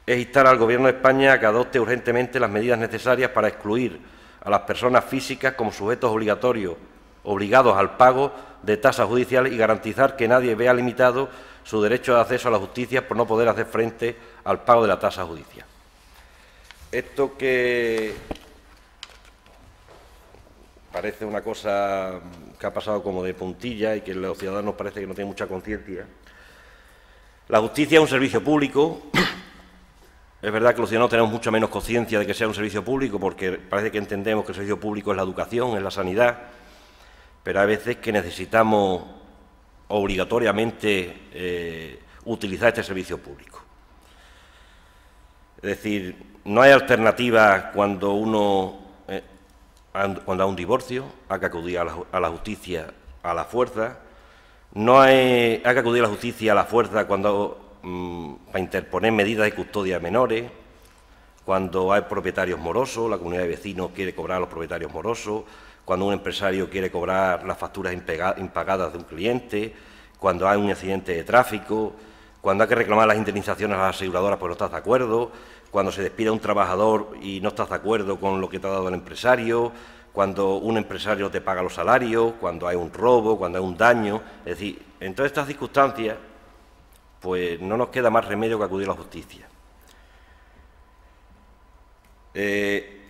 Speaker 3: es instar al Gobierno de España a que adopte urgentemente las medidas necesarias para excluir a las personas físicas como sujetos obligados al pago de tasas judiciales y garantizar que nadie vea limitado su derecho de acceso a la justicia por no poder hacer frente al pago de la tasa judicial. Esto que parece una cosa que ha pasado como de puntilla y que los ciudadanos parece que no tienen mucha conciencia. La justicia es un servicio público. Es verdad que los ciudadanos tenemos mucha menos conciencia de que sea un servicio público porque parece que entendemos que el servicio público es la educación, es la sanidad, pero hay veces que necesitamos obligatoriamente utilizar este servicio público. Es decir, no hay alternativa cuando cuando hay un divorcio, hay que acudir a la justicia a la fuerza, hay que acudir a la justicia a la fuerza cuando para interponer medidas de custodia de menores, cuando hay propietarios morosos, la comunidad de vecinos quiere cobrar a los propietarios morosos, cuando un empresario quiere cobrar las facturas impagadas de un cliente, cuando hay un accidente de tráfico, cuando hay que reclamar las indemnizaciones a las aseguradoras porque no estás de acuerdo, cuando se despide a un trabajador y no estás de acuerdo con lo que te ha dado el empresario, cuando un empresario te paga los salarios, cuando hay un robo, cuando hay un daño. Es decir, en todas estas circunstancias, pues no nos queda más remedio que acudir a la justicia.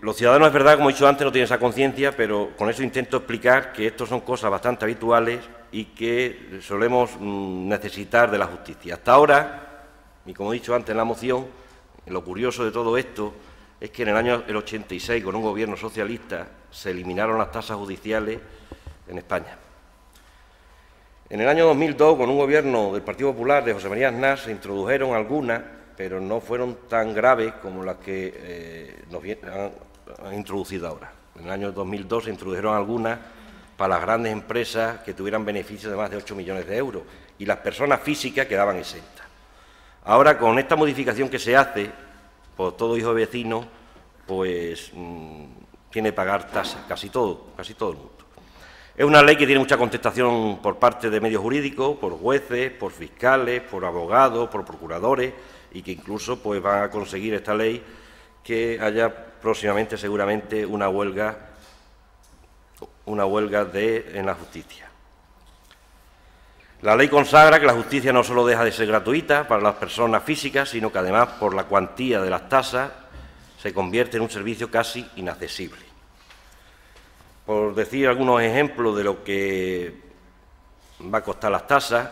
Speaker 3: Los ciudadanos, es verdad, como he dicho antes, no tienen esa conciencia, pero con eso intento explicar que esto son cosas bastante habituales y que solemos necesitar de la justicia. Hasta ahora, y como he dicho antes en la moción, lo curioso de todo esto es que en el año 86, con un gobierno socialista, se eliminaron las tasas judiciales en España. En el año 2002, con un gobierno del Partido Popular de José María Aznar, se introdujeron algunas, pero no fueron tan graves como las que nos han introducido ahora. En el año 2002 se introdujeron algunas para las grandes empresas que tuvieran beneficios de más de 8 millones de euros y las personas físicas quedaban exentas. Ahora, con esta modificación que se hace, por todo hijo de vecino, pues tiene que pagar tasas, casi todo el mundo. Es una ley que tiene mucha contestación por parte de medios jurídicos, por jueces, por fiscales, por abogados, por procuradores, y que incluso pues van a conseguir esta ley que haya próximamente seguramente una huelga en la justicia. La ley consagra que la justicia no solo deja de ser gratuita para las personas físicas, sino que además por la cuantía de las tasas se convierte en un servicio casi inaccesible. Por decir algunos ejemplos de lo que va a costar las tasas,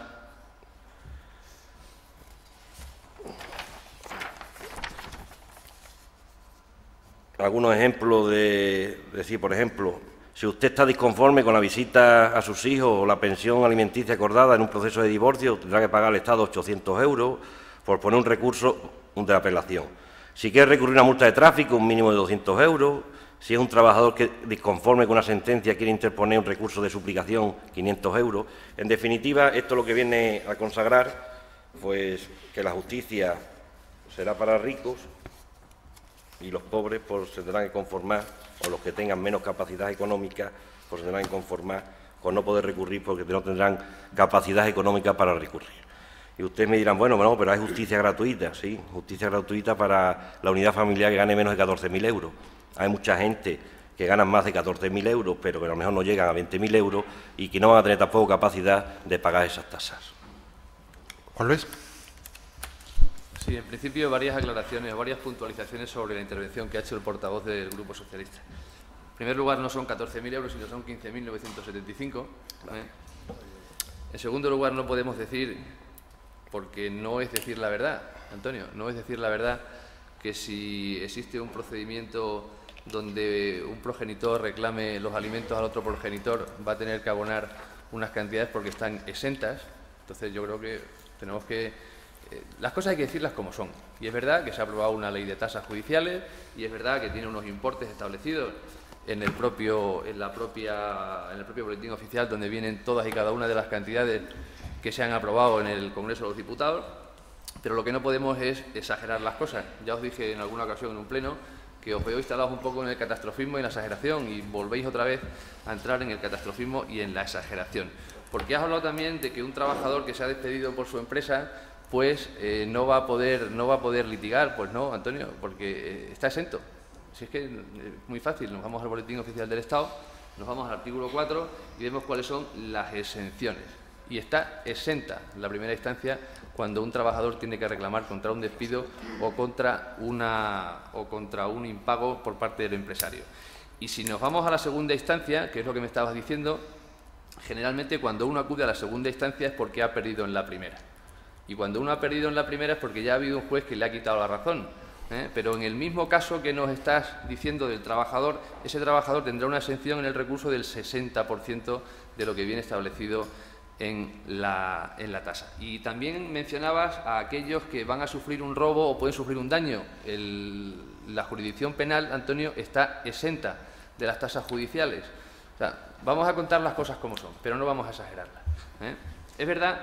Speaker 3: algunos ejemplos de decir, por ejemplo, si usted está disconforme con la visita a sus hijos o la pensión alimenticia acordada en un proceso de divorcio, tendrá que pagar al Estado 800 euros por poner un recurso de apelación. Si quiere recurrir a una multa de tráfico, un mínimo de 200 euros. Si es un trabajador que, disconforme con una sentencia, quiere interponer un recurso de suplicación, 500 euros. En definitiva, esto lo que viene a consagrar, pues, que la justicia será para ricos y los pobres pues, se tendrán que conformar, o los que tengan menos capacidad económica, pues se tendrán que conformar con no poder recurrir porque no tendrán capacidad económica para recurrir. Y ustedes me dirán, bueno, no, pero hay justicia gratuita, sí, justicia gratuita para la unidad familiar que gane menos de 14.000 euros. Hay mucha gente que gana más de 14.000 euros, pero que a lo mejor no llegan a 20.000 euros y que no van a tener tampoco capacidad de pagar esas tasas.
Speaker 2: Juan Luis.
Speaker 5: Sí, en principio varias aclaraciones o varias puntualizaciones sobre la intervención que ha hecho el portavoz del Grupo Socialista. En primer lugar, no son 14.000 euros, sino son 15.975. En segundo lugar, no podemos decir, porque no es decir la verdad, Antonio, no es decir la verdad que si existe un procedimiento donde un progenitor reclame los alimentos al otro progenitor va a tener que abonar unas cantidades porque están exentas. Entonces yo creo que tenemos que... las cosas hay que decirlas como son. Y es verdad que se ha aprobado una ley de tasas judiciales y es verdad que tiene unos importes establecidos en el propio boletín oficial donde vienen todas y cada una de las cantidades que se han aprobado en el Congreso de los Diputados, pero lo que no podemos es exagerar las cosas. Ya os dije en alguna ocasión en un pleno que os veo instalados un poco en el catastrofismo y en la exageración y volvéis otra vez a entrar en el catastrofismo y en la exageración. Porque has hablado también de que un trabajador que se ha despedido por su empresa pues no va a poder litigar. Pues no, Antonio, porque está exento. Si es que es muy fácil, nos vamos al Boletín Oficial del Estado, nos vamos al artículo 4 y vemos cuáles son las exenciones. Y está exenta la primera instancia cuando un trabajador tiene que reclamar contra un despido o contra un impago por parte del empresario. Y si nos vamos a la segunda instancia, que es lo que me estabas diciendo, generalmente cuando uno acude a la segunda instancia es porque ha perdido en la primera. Y cuando uno ha perdido en la primera es porque ya ha habido un juez que le ha quitado la razón. Pero en el mismo caso que nos estás diciendo del trabajador, ese trabajador tendrá una exención en el recurso del 60% de lo que viene establecido en la tasa. Y también mencionabas a aquellos que van a sufrir un robo o pueden sufrir un daño. La jurisdicción penal, Antonio, está exenta de las tasas judiciales. O sea, vamos a contar las cosas como son, pero no vamos a exagerarlas. Es verdad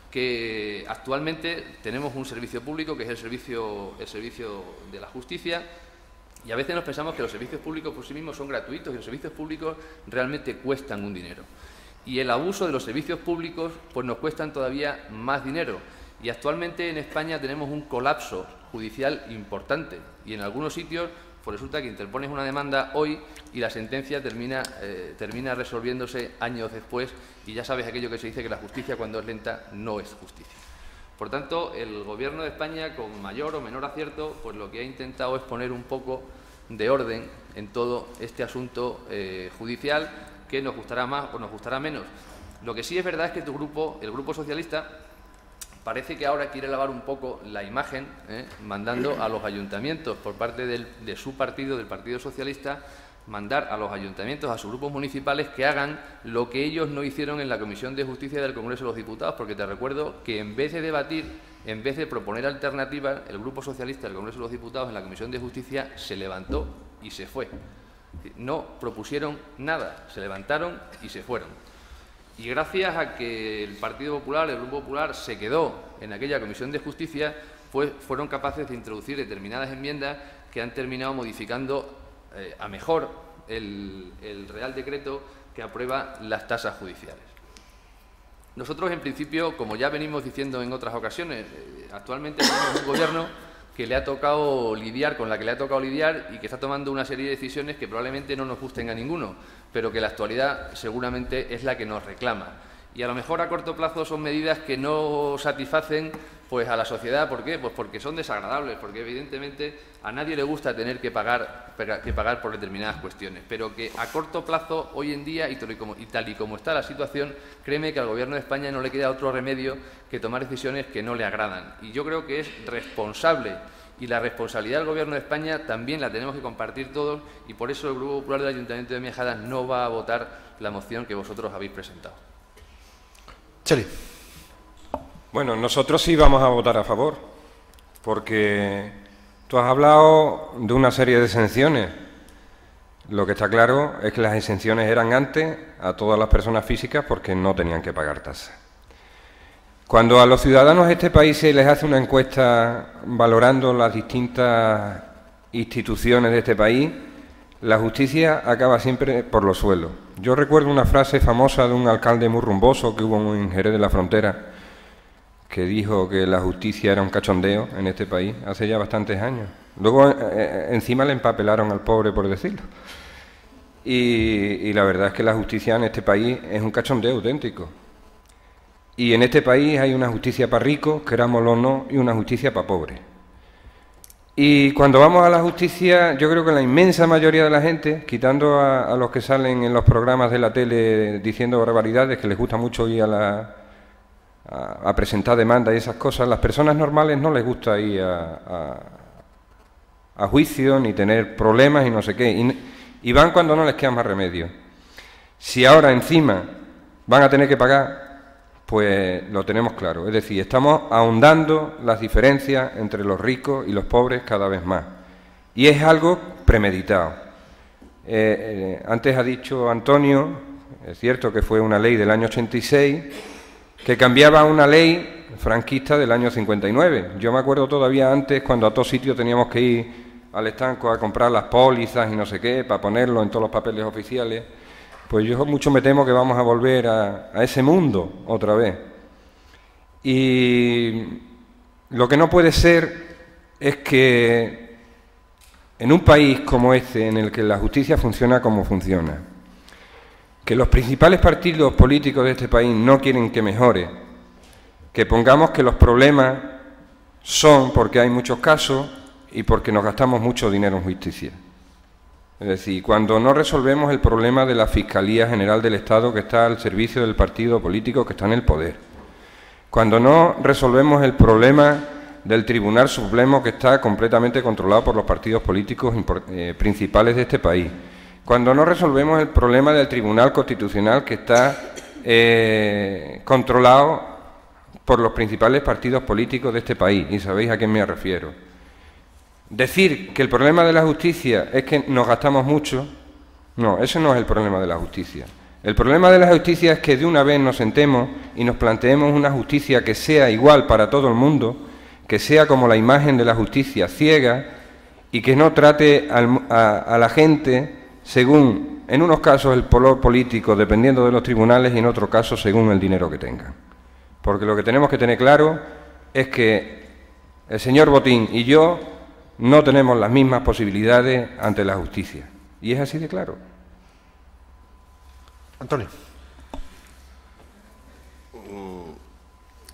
Speaker 5: que actualmente tenemos un servicio público que es el servicio de la justicia y a veces nos pensamos que los servicios públicos por sí mismos son gratuitos y los servicios públicos realmente cuestan un dinero. Y el abuso de los servicios públicos pues nos cuestan todavía más dinero. Y actualmente en España tenemos un colapso judicial importante y en algunos sitios pues resulta que interpones una demanda hoy y la sentencia termina resolviéndose años después y ya sabes aquello que se dice que la justicia cuando es lenta no es justicia. Por tanto, el Gobierno de España, con mayor o menor acierto, pues lo que ha intentado es poner un poco de orden en todo este asunto judicial, que nos gustará más o nos gustará menos. Lo que sí es verdad es que tu grupo, el Grupo Socialista, parece que ahora quiere lavar un poco la imagen, mandando a los ayuntamientos, por parte de su partido, del Partido Socialista, mandar a los ayuntamientos, a sus grupos municipales, que hagan lo que ellos no hicieron en la Comisión de Justicia del Congreso de los Diputados, porque te recuerdo que en vez de debatir, en vez de proponer alternativas, el Grupo Socialista del Congreso de los Diputados en la Comisión de Justicia se levantó y se fue. No propusieron nada, se levantaron y se fueron. Y gracias a que el Partido Popular, el Grupo Popular, se quedó en aquella Comisión de Justicia, pues fueron capaces de introducir determinadas enmiendas que han terminado modificando a mejor el Real Decreto que aprueba las tasas judiciales. Nosotros, en principio, como ya venimos diciendo en otras ocasiones, actualmente tenemos un Gobierno que le ha tocado lidiar con la que le ha tocado lidiar y que está tomando una serie de decisiones que probablemente no nos gusten a ninguno, pero que la actualidad seguramente es la que nos reclama. Y a lo mejor a corto plazo son medidas que no satisfacen pues a la sociedad. ¿Por qué? Pues porque son desagradables, porque evidentemente a nadie le gusta tener que pagar por determinadas cuestiones, pero que a corto plazo, hoy en día, y tal y como está la situación, créeme que al Gobierno de España no le queda otro remedio que tomar decisiones que no le agradan. Y yo creo que es responsable, y la responsabilidad del Gobierno de España también la tenemos que compartir todos, y por eso el Grupo Popular del Ayuntamiento de Miajadas no va a votar la moción que vosotros habéis presentado.
Speaker 2: Cheli.
Speaker 6: Bueno, nosotros sí vamos a votar a favor, porque tú has hablado de una serie de exenciones. Lo que está claro es que las exenciones eran antes a todas las personas físicas porque no tenían que pagar tasas. Cuando a los ciudadanos de este país se les hace una encuesta valorando las distintas instituciones de este país, la justicia acaba siempre por los suelos. Yo recuerdo una frase famosa de un alcalde muy rumboso que hubo en Jerez de la Frontera, que dijo que la justicia era un cachondeo en este país hace ya bastantes años. Luego encima le empapelaron al pobre por decirlo. Y la verdad es que la justicia en este país es un cachondeo auténtico. Y en este país hay una justicia para ricos, querámoslo o no, y una justicia para pobres. Y cuando vamos a la justicia, yo creo que la inmensa mayoría de la gente, quitando a los que salen en los programas de la tele diciendo barbaridades, que les gusta mucho ir a presentar demandas y esas cosas, las personas normales no les gusta ir a juicio ni tener problemas y no sé qué, y van cuando no les queda más remedio. Si ahora encima van a tener que pagar, pues lo tenemos claro, es decir, estamos ahondando las diferencias entre los ricos y los pobres cada vez más, y es algo premeditado. Antes ha dicho Antonio, es cierto que fue una ley del año 86, que cambiaba una ley franquista del año 59. Yo me acuerdo todavía antes, cuando a todos sitios teníamos que ir al estanco a comprar las pólizas y no sé qué, para ponerlo en todos los papeles oficiales, pues yo mucho me temo que vamos a volver a ese mundo otra vez. Y lo que no puede ser es que en un país como este, en el que la justicia funciona como funciona, que los principales partidos políticos de este país no quieren que mejore, que pongamos que los problemas son porque hay muchos casos y porque nos gastamos mucho dinero en justicia. Es decir, cuando no resolvemos el problema de la Fiscalía General del Estado que está al servicio del partido político que está en el poder, cuando no resolvemos el problema del Tribunal Supremo que está completamente controlado por los partidos políticos principales de este país, cuando no resolvemos el problema del Tribunal Constitucional que está controlado por los principales partidos políticos de este país, y sabéis a quién me refiero. Decir que el problema de la justicia es que nos gastamos mucho, no, ese no es el problema de la justicia. El problema de la justicia es que de una vez nos sentemos y nos planteemos una justicia que sea igual para todo el mundo, que sea como la imagen de la justicia ciega y que no trate a la gente según, en unos casos, el color político, dependiendo de los tribunales, y en otros casos, según el dinero que tengan. Porque lo que tenemos que tener claro es que el señor Botín y yo no tenemos las mismas posibilidades ante la justicia. Y es así de claro.
Speaker 2: Antonio.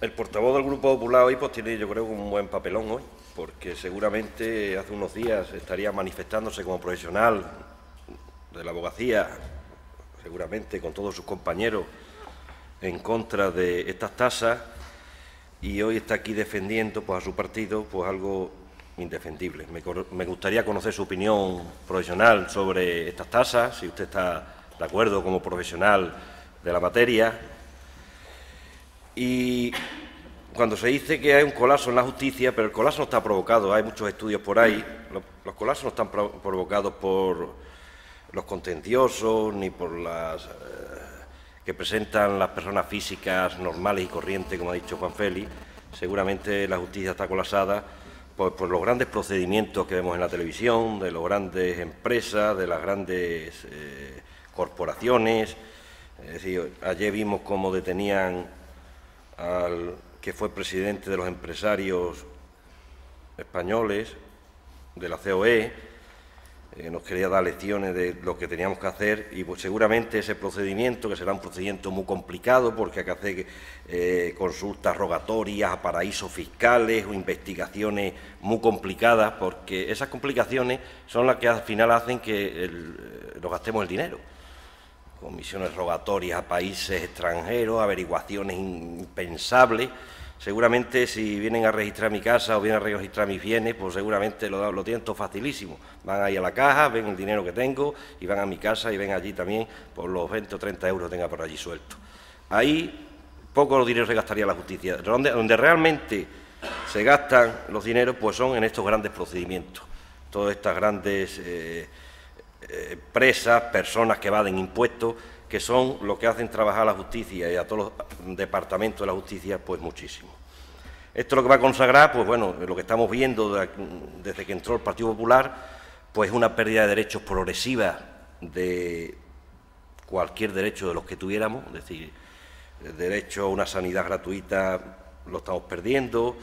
Speaker 3: El portavoz del Grupo Popular hoy pues tiene, yo creo, un buen papelón hoy, porque seguramente hace unos días estaría manifestándose como profesional de la abogacía, seguramente con todos sus compañeros, en contra de estas tasas, y hoy está aquí defendiendo pues, a su partido pues algo indefendible. Me gustaría conocer su opinión profesional sobre estas tasas, si usted está de acuerdo como profesional de la materia. Y cuando se dice que hay un colapso en la justicia, pero el colapso no está provocado, hay muchos estudios por ahí, los colapsos no están provocados por los contenciosos ni por las que presentan las personas físicas normales y corrientes, como ha dicho Juan Félix. Seguramente la justicia está colapsada por los grandes procedimientos que vemos en la televisión, de las grandes empresas, de las grandes corporaciones, Es decir, ayer vimos cómo detenían al que fue presidente de los empresarios españoles, de la COE, nos quería dar lecciones de lo que teníamos que hacer y pues seguramente ese procedimiento, que será un procedimiento muy complicado porque hay que hacer consultas rogatorias a paraísos fiscales o investigaciones muy complicadas, porque esas complicaciones son las que al final hacen que nos gastemos el dinero. Comisiones rogatorias a países extranjeros, averiguaciones impensables. Seguramente si vienen a registrar mi casa o vienen a registrar mis bienes, pues seguramente lo tienen todo facilísimo. Van ahí a la caja, ven el dinero que tengo y van a mi casa y ven allí también por los 20 o 30 euros que tenga por allí suelto. Ahí poco dinero se gastaría la justicia. Donde realmente se gastan los dineros pues son en estos grandes procedimientos. Todas estas grandes empresas, personas que evaden impuestos, que son lo que hacen trabajar a la justicia y a todos los departamentos de la justicia, pues muchísimo. Esto lo que va a consagrar, pues bueno, lo que estamos viendo desde que entró el Partido Popular, pues una pérdida de derechos progresiva de cualquier derecho de los que tuviéramos, es decir, el derecho a una sanidad gratuita lo estamos perdiendo,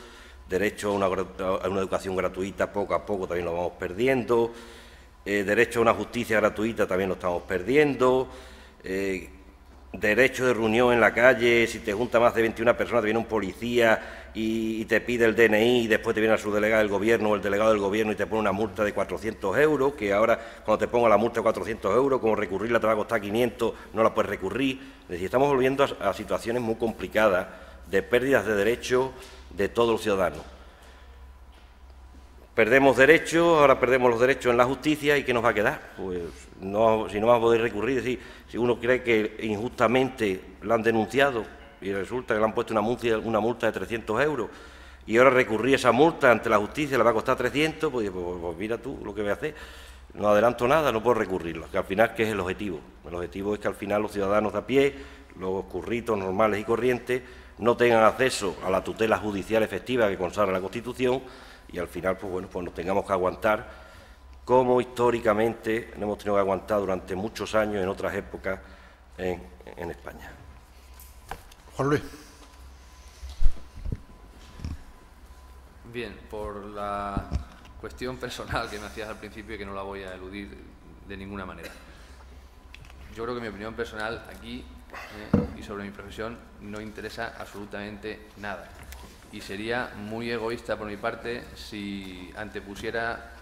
Speaker 3: derecho a una educación gratuita poco a poco también lo vamos perdiendo, derecho a una justicia gratuita también lo estamos perdiendo, derecho de reunión en la calle, si te junta más de 21 personas, te viene un policía y te pide el DNI y después te viene a su delegado del gobierno o el delegado del gobierno y te pone una multa de 400 euros, que ahora cuando te ponga la multa de 400 euros, como recurrirla te va a costar 500, no la puedes recurrir. Es decir, estamos volviendo a situaciones muy complicadas de pérdidas de derechos de todos los ciudadanos. Perdemos derechos, ahora perdemos los derechos en la justicia y ¿qué nos va a quedar? Pues no, si no vamos a poder recurrir, es decir, si uno cree que injustamente lo han denunciado y resulta que le han puesto una multa de 300 euros y ahora recurrir esa multa ante la justicia le va a costar 300, pues mira tú lo que voy a hacer, no adelanto nada, no puedo recurrirlo, que al final ¿qué es el objetivo? El objetivo es que al final los ciudadanos de a pie, los curritos normales y corrientes, no tengan acceso a la tutela judicial efectiva que consagra la Constitución y al final, pues bueno, pues nos tengamos que aguantar como históricamente nos hemos tenido que aguantar durante muchos años en otras épocas en España.
Speaker 2: Juan Luis.
Speaker 5: Bien, por la cuestión personal que me hacías al principio y que no la voy a eludir de ninguna manera. Yo creo que mi opinión personal aquí y sobre mi profesión no interesa absolutamente nada. Y sería muy egoísta por mi parte si antepusiera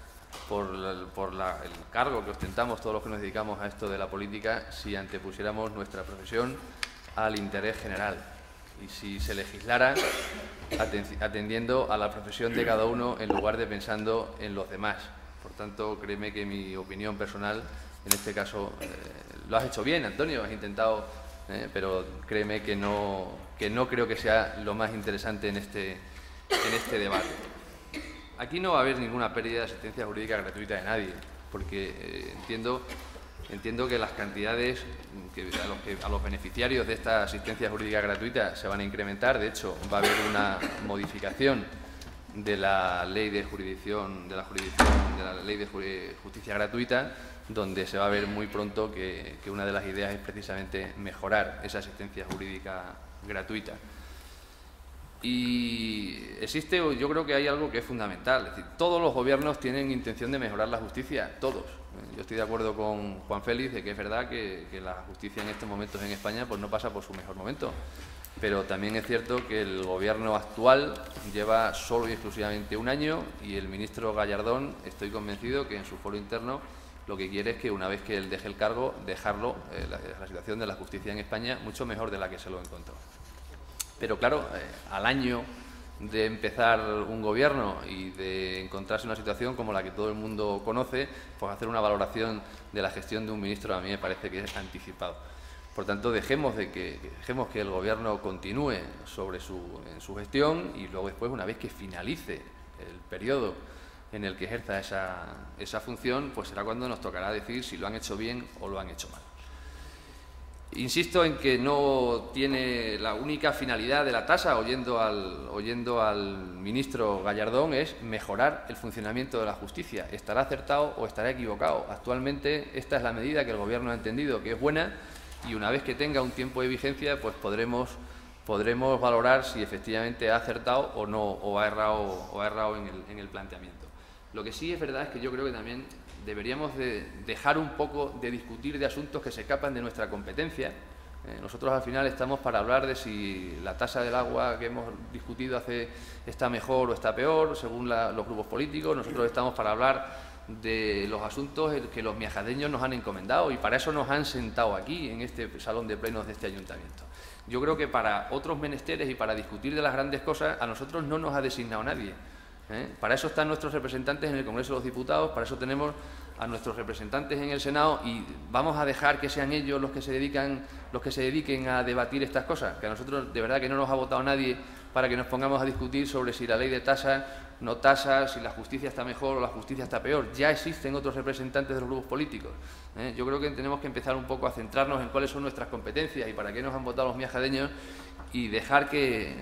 Speaker 5: por el cargo que ostentamos todos los que nos dedicamos a esto de la política, si antepusiéramos nuestra profesión al interés general y si se legislara atendiendo a la profesión de cada uno en lugar de pensando en los demás. Por tanto, créeme que mi opinión personal, en este caso, lo has hecho bien, Antonio, has intentado, pero créeme que no creo que sea lo más interesante en este debate. Aquí no va a haber ninguna pérdida de asistencia jurídica gratuita de nadie, porque entiendo que las cantidades a los beneficiarios de esta asistencia jurídica gratuita se van a incrementar. De hecho, va a haber una modificación de la ley de ley de justicia gratuita, donde se va a ver muy pronto que una de las ideas es precisamente mejorar esa asistencia jurídica gratuita. Y yo creo que hay algo que es fundamental, es decir, todos los gobiernos tienen intención de mejorar la justicia, todos. Yo estoy de acuerdo con Juan Félix de que es verdad que la justicia en estos momentos en España pues no pasa por su mejor momento, pero también es cierto que el gobierno actual lleva solo y exclusivamente un año y el ministro Gallardón, estoy convencido que en su foro interno lo que quiere es que una vez que él deje el cargo, dejarlo, la situación de la justicia en España mucho mejor de la que se lo encontró. Pero claro, al año de empezar un gobierno y de encontrarse en una situación como la que todo el mundo conoce, pues hacer una valoración de la gestión de un ministro a mí me parece que es anticipado. Por tanto, dejemos que el gobierno continúe en su gestión y luego después, una vez que finalice el periodo en el que ejerza esa función, pues será cuando nos tocará decir si lo han hecho bien o lo han hecho mal. Insisto en que no tiene la única finalidad de la tasa, oyendo al ministro Gallardón, es mejorar el funcionamiento de la justicia. ¿Estará acertado o estará equivocado? Actualmente esta es la medida que el Gobierno ha entendido que es buena y una vez que tenga un tiempo de vigencia, pues podremos valorar si efectivamente ha acertado o no, o ha errado en el planteamiento. Lo que sí es verdad es que yo creo que también deberíamos de dejar un poco de discutir de asuntos que se escapan de nuestra competencia. Nosotros al final estamos para hablar de si la tasa del agua que hemos discutido está mejor o está peor, según los grupos políticos. Nosotros estamos para hablar de los asuntos que los miajadeños nos han encomendado y para eso nos han sentado aquí, en este salón de plenos de este ayuntamiento. Yo creo que para otros menesteres y para discutir de las grandes cosas, a nosotros no nos ha designado nadie. Para eso están nuestros representantes en el Congreso de los Diputados, para eso tenemos a nuestros representantes en el Senado y vamos a dejar que sean ellos los que se dediquen a debatir estas cosas, que a nosotros de verdad que no nos ha votado nadie para que nos pongamos a discutir sobre si la ley de tasas, no tasas, si la justicia está mejor o la justicia está peor. Ya existen otros representantes de los grupos políticos. Yo creo que tenemos que empezar un poco a centrarnos en cuáles son nuestras competencias y para qué nos han votado los miajadeños y dejar que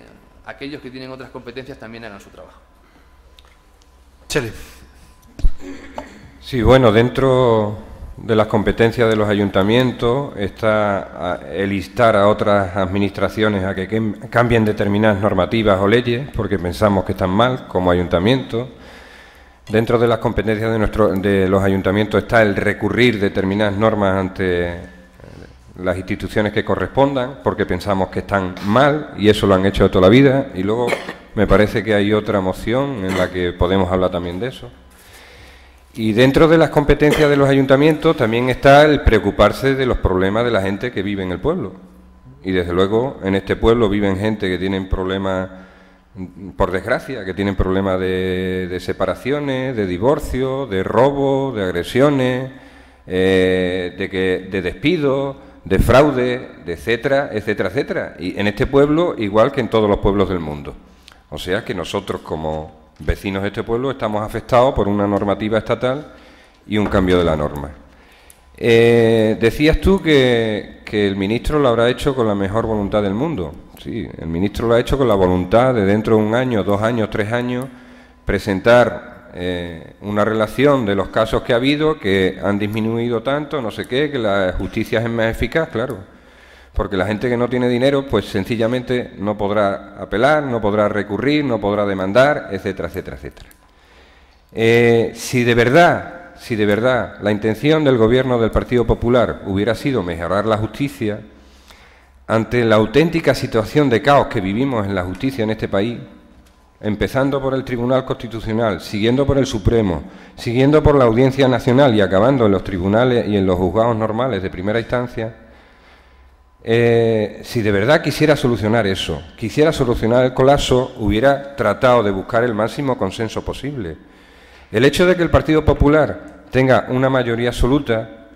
Speaker 5: aquellos que tienen otras competencias también hagan su trabajo.
Speaker 2: Cheli.
Speaker 6: Sí, bueno, dentro de las competencias de los ayuntamientos está el instar a otras administraciones a que cambien determinadas normativas o leyes, porque pensamos que están mal como ayuntamiento. Dentro de las competencias de los ayuntamientos está el recurrir determinadas normas ante las instituciones que correspondan, porque pensamos que están mal y eso lo han hecho toda la vida. Y luego me parece que hay otra moción en la que podemos hablar también de eso. Y dentro de las competencias de los ayuntamientos también está el preocuparse de los problemas de la gente que vive en el pueblo. Y desde luego en este pueblo viven gente que tienen problemas, por desgracia, que tienen problemas de separaciones, de divorcio, de robo, de agresiones, de despidos, de fraude, de etcétera, etcétera, etcétera. Y en este pueblo igual que en todos los pueblos del mundo. O sea que nosotros como vecinos de este pueblo estamos afectados por una normativa estatal y un cambio de la norma. Decías tú que el ministro lo habrá hecho con la mejor voluntad del mundo. Sí, el ministro lo ha hecho con la voluntad de dentro de 1 año, 2 años, 3 años, presentar una relación de los casos que ha habido, que han disminuido tanto, no sé qué, que la justicia es más eficaz, claro. Porque la gente que no tiene dinero, pues sencillamente no podrá apelar, no podrá recurrir, no podrá demandar, etcétera, etcétera, etcétera. Si de verdad la intención del Gobierno del Partido Popular hubiera sido mejorar la justicia, ante la auténtica situación de caos que vivimos en la justicia en este país, empezando por el Tribunal Constitucional, siguiendo por el Supremo, siguiendo por la Audiencia Nacional y acabando en los tribunales y en los juzgados normales de primera instancia, si de verdad quisiera solucionar eso, quisiera solucionar el colapso, hubiera tratado de buscar el máximo consenso posible. El hecho de que el Partido Popular tenga una mayoría absoluta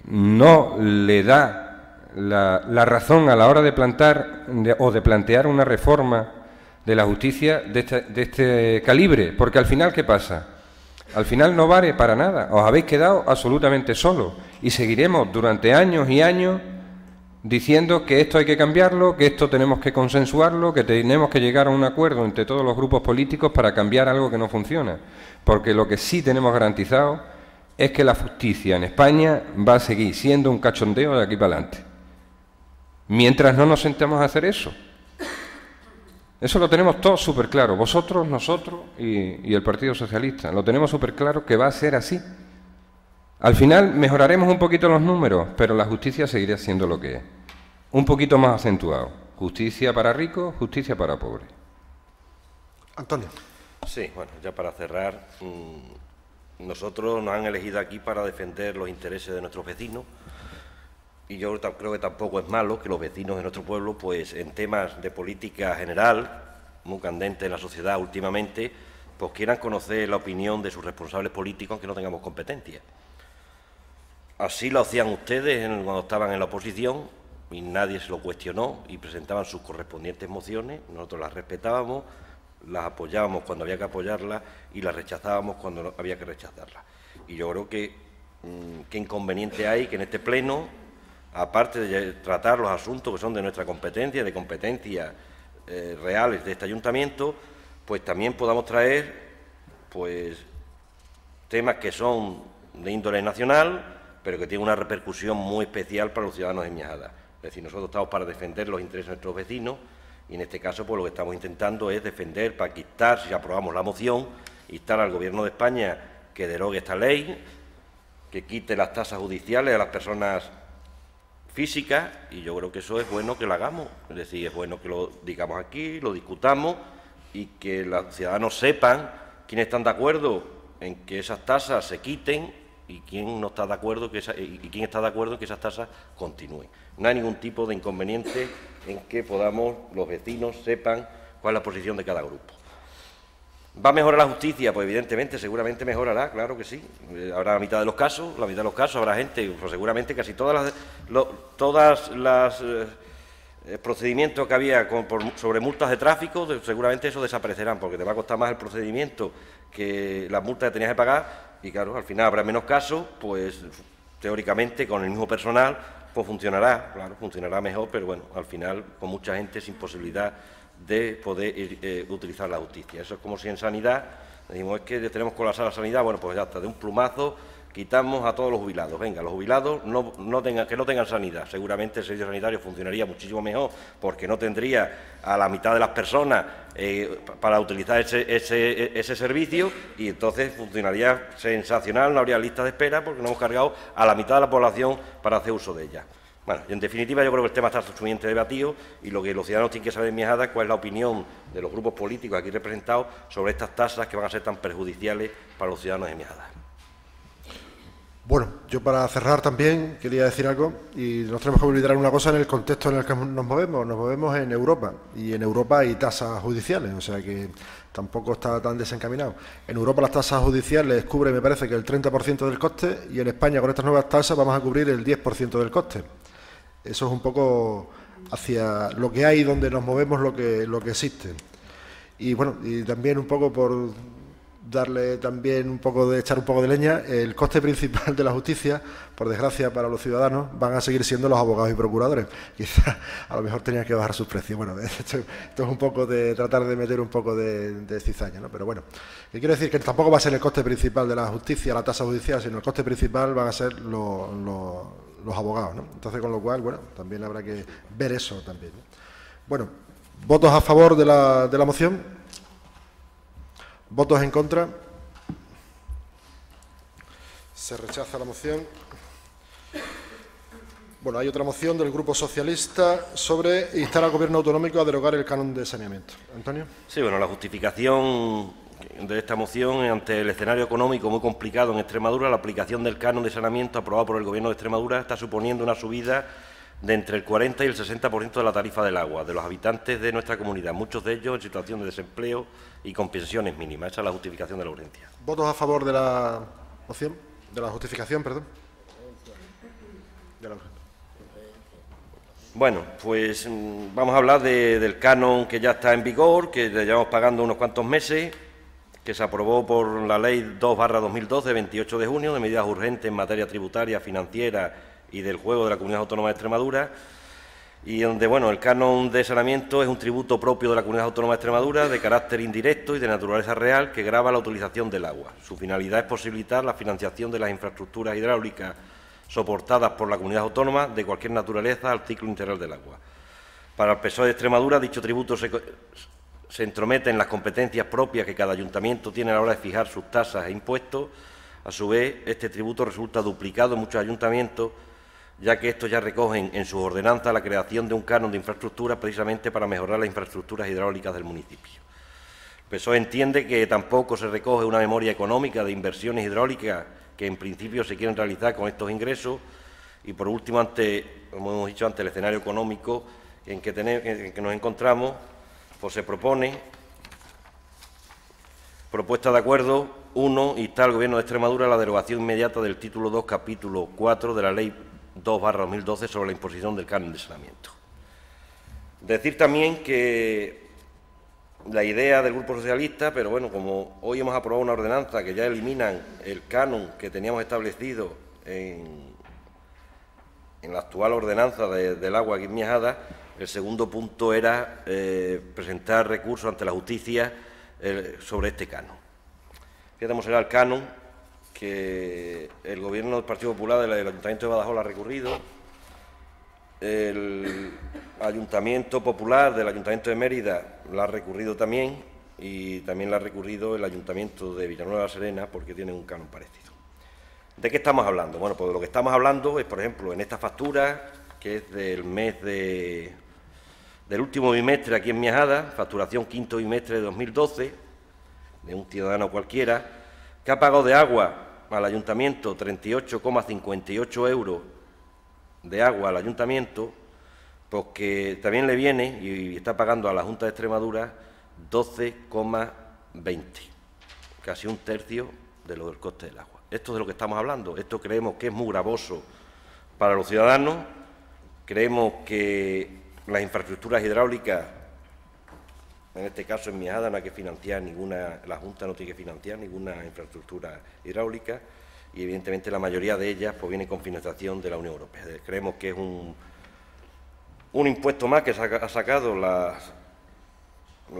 Speaker 6: no le da la razón a la hora de plantear una reforma de la justicia de este calibre, porque al final, ¿qué pasa? Al final no vale para nada, os habéis quedado absolutamente solos y seguiremos durante años y años diciendo que esto hay que cambiarlo, que esto tenemos que consensuarlo, que tenemos que llegar a un acuerdo entre todos los grupos políticos para cambiar algo que no funciona. Porque lo que sí tenemos garantizado es que la justicia en España va a seguir siendo un cachondeo de aquí para adelante. Mientras no nos sentemos a hacer eso. Eso lo tenemos todos súper claro, vosotros, nosotros y el Partido Socialista. Lo tenemos súper claro que va a ser así. Al final mejoraremos un poquito los números, pero la justicia seguirá siendo lo que es. Un poquito más acentuado. Justicia para ricos, justicia para pobres.
Speaker 2: Antonio.
Speaker 3: Sí, bueno, ya para cerrar, nosotros nos han elegido aquí para defender los intereses de nuestros vecinos y yo creo que tampoco es malo que los vecinos de nuestro pueblo, pues en temas de política general, muy candente en la sociedad últimamente, pues quieran conocer la opinión de sus responsables políticos aunque no tengamos competencia. Así lo hacían ustedes cuando estaban en la oposición y nadie se lo cuestionó y presentaban sus correspondientes mociones, nosotros las respetábamos, las apoyábamos cuando había que apoyarlas y las rechazábamos cuando había que rechazarlas. Y yo creo que qué inconveniente hay que en este pleno, aparte de tratar los asuntos que son de nuestra competencia, de competencias reales de este ayuntamiento, pues también podamos traer pues temas que son de índole nacional, pero que tiene una repercusión muy especial para los ciudadanos de Miajada. Es decir, nosotros estamos para defender los intereses de nuestros vecinos y en este caso pues lo que estamos intentando es defender, para quitar, si aprobamos la moción, instar al Gobierno de España que derogue esta ley, que quite las tasas judiciales a las personas físicas, y yo creo que eso es bueno que lo hagamos. Es decir, es bueno que lo digamos aquí, lo discutamos y que los ciudadanos sepan quiénes están de acuerdo en que esas tasas se quiten y quién no está de acuerdo y quién está de acuerdo en que esas tasas continúen. No hay ningún tipo de inconveniente en que podamos, los vecinos sepan cuál es la posición de cada grupo. ¿Va a mejorar la justicia? Pues evidentemente, seguramente mejorará, claro que sí. Habrá la mitad de los casos, habrá gente, pues seguramente casi todas las procedimientos que había sobre multas de tráfico, seguramente eso desaparecerán, porque te va a costar más el procedimiento que las multas que tenías que pagar, y claro, al final habrá menos casos, pues teóricamente con el mismo personal, pues funcionará, claro, funcionará mejor, pero bueno, al final con mucha gente sin posibilidad de poder utilizar la justicia. Eso es como si en sanidad decimos, es que tenemos que colapsar la sanidad, bueno, pues ya está, de un plumazo quitamos a todos los jubilados. Venga, los jubilados que no tengan sanidad. Seguramente el servicio sanitario funcionaría muchísimo mejor porque no tendría a la mitad de las personas para utilizar ese servicio, y entonces funcionaría sensacional, no habría listas de espera porque no hemos cargado a la mitad de la población para hacer uso de ella. Bueno, en definitiva, yo creo que el tema está suficientemente debatido y lo que los ciudadanos tienen que saber en Miajada es cuál es la opinión de los grupos políticos aquí representados sobre estas tasas que van a ser tan perjudiciales para los ciudadanos de Miajada.
Speaker 2: Bueno, yo para cerrar también quería decir algo, y nos tenemos que olvidar una cosa en el contexto en el que nos movemos en Europa, y en Europa hay tasas judiciales, o sea que tampoco está tan desencaminado. En Europa las tasas judiciales cubren, me parece, que el 30% del coste, y en España con estas nuevas tasas vamos a cubrir el 10% del coste. Eso es un poco hacia lo que hay, donde nos movemos, lo que existe. Y bueno, y también un poco por darle también echar un poco de leña, el coste principal de la justicia, por desgracia para los ciudadanos, van a seguir siendo los abogados y procuradores. Quizás a lo mejor tenían que bajar sus precios. Bueno, esto es un poco de tratar de meter un poco de cizaña, ¿no? Pero bueno, que quiero decir que tampoco va a ser el coste principal de la justicia, la tasa judicial, sino el coste principal van a ser los abogados, ¿no? Entonces, con lo cual, bueno, también habrá que ver eso también, ¿no? Bueno, ¿votos a favor de la moción? ¿Votos en contra? Se rechaza la moción. Bueno, hay otra moción del Grupo Socialista sobre instar al Gobierno autonómico a derogar el canon de saneamiento. ¿Antonio?
Speaker 3: Sí, bueno, la justificación de esta moción, ante el escenario económico muy complicado en Extremadura, la aplicación del canon de saneamiento aprobado por el Gobierno de Extremadura está suponiendo una subida de entre el 40 y el 60% de la tarifa del agua de los habitantes de nuestra comunidad, muchos de ellos en situación de desempleo y con pensiones mínimas. Esa es la justificación de la urgencia.
Speaker 2: ¿Votos a favor de la moción? De la justificación, perdón. De la urgencia.
Speaker 3: Bueno, pues vamos a hablar del canon que ya está en vigor, que le llevamos pagando unos cuantos meses, que se aprobó por la Ley 2/2012, 28 de junio, de medidas urgentes en materia tributaria, financiera y del juego de la Comunidad Autónoma de Extremadura, y donde, bueno, el canon de saneamiento es un tributo propio de la Comunidad Autónoma de Extremadura, de carácter indirecto y de naturaleza real, que grava la utilización del agua. Su finalidad es posibilitar la financiación de las infraestructuras hidráulicas soportadas por la Comunidad Autónoma de cualquier naturaleza al ciclo integral del agua. Para el PSOE de Extremadura, dicho tributo se entromete en las competencias propias que cada ayuntamiento tiene a la hora de fijar sus tasas e impuestos. A su vez, este tributo resulta duplicado en muchos ayuntamientos, ya que estos ya recogen en sus ordenanzas la creación de un canon de infraestructuras precisamente para mejorar las infraestructuras hidráulicas del municipio. El PSOE entiende que tampoco se recoge una memoria económica de inversiones hidráulicas que en principio se quieren realizar con estos ingresos, y por último, como hemos dicho, ante el escenario económico en que nos encontramos, pues se propone, propuesta de acuerdo, 1, instar al Gobierno de Extremadura la derogación inmediata del título 2, capítulo 4 de la Ley 2/2012 sobre la imposición del canon de saneamiento. Decir también que la idea del Grupo Socialista, pero bueno, como hoy hemos aprobado una ordenanza que ya eliminan el canon que teníamos establecido en la actual ordenanza del agua aquí en Miajada, el segundo punto era presentar recursos ante la justicia sobre este canon. Fíjate cómo será el canon que el Gobierno del Partido Popular del Ayuntamiento de Badajoz la ha recurrido, el Ayuntamiento Popular del Ayuntamiento de Mérida la ha recurrido también, y también la ha recurrido el Ayuntamiento de Villanueva de la Serena, porque tiene un canon parecido. ¿De qué estamos hablando? Bueno, pues de lo que estamos hablando es, por ejemplo, en esta factura, que es del mes del último bimestre aquí en Miajada, facturación quinto bimestre de 2012, de un ciudadano cualquiera, que ha pagado de agua al Ayuntamiento 38,58 euros de agua al Ayuntamiento, pues que también le viene y está pagando a la Junta de Extremadura 12,20, casi un tercio de lo del coste del agua. Esto es de lo que estamos hablando. Esto creemos que es muy gravoso para los ciudadanos. Creemos que las infraestructuras hidráulicas, en este caso en Miajada, no hay que financiar ninguna, la Junta no tiene que financiar ninguna infraestructura hidráulica, y evidentemente la mayoría de ellas pues viene con financiación de la Unión Europea. Creemos que es un impuesto más que ha sacado la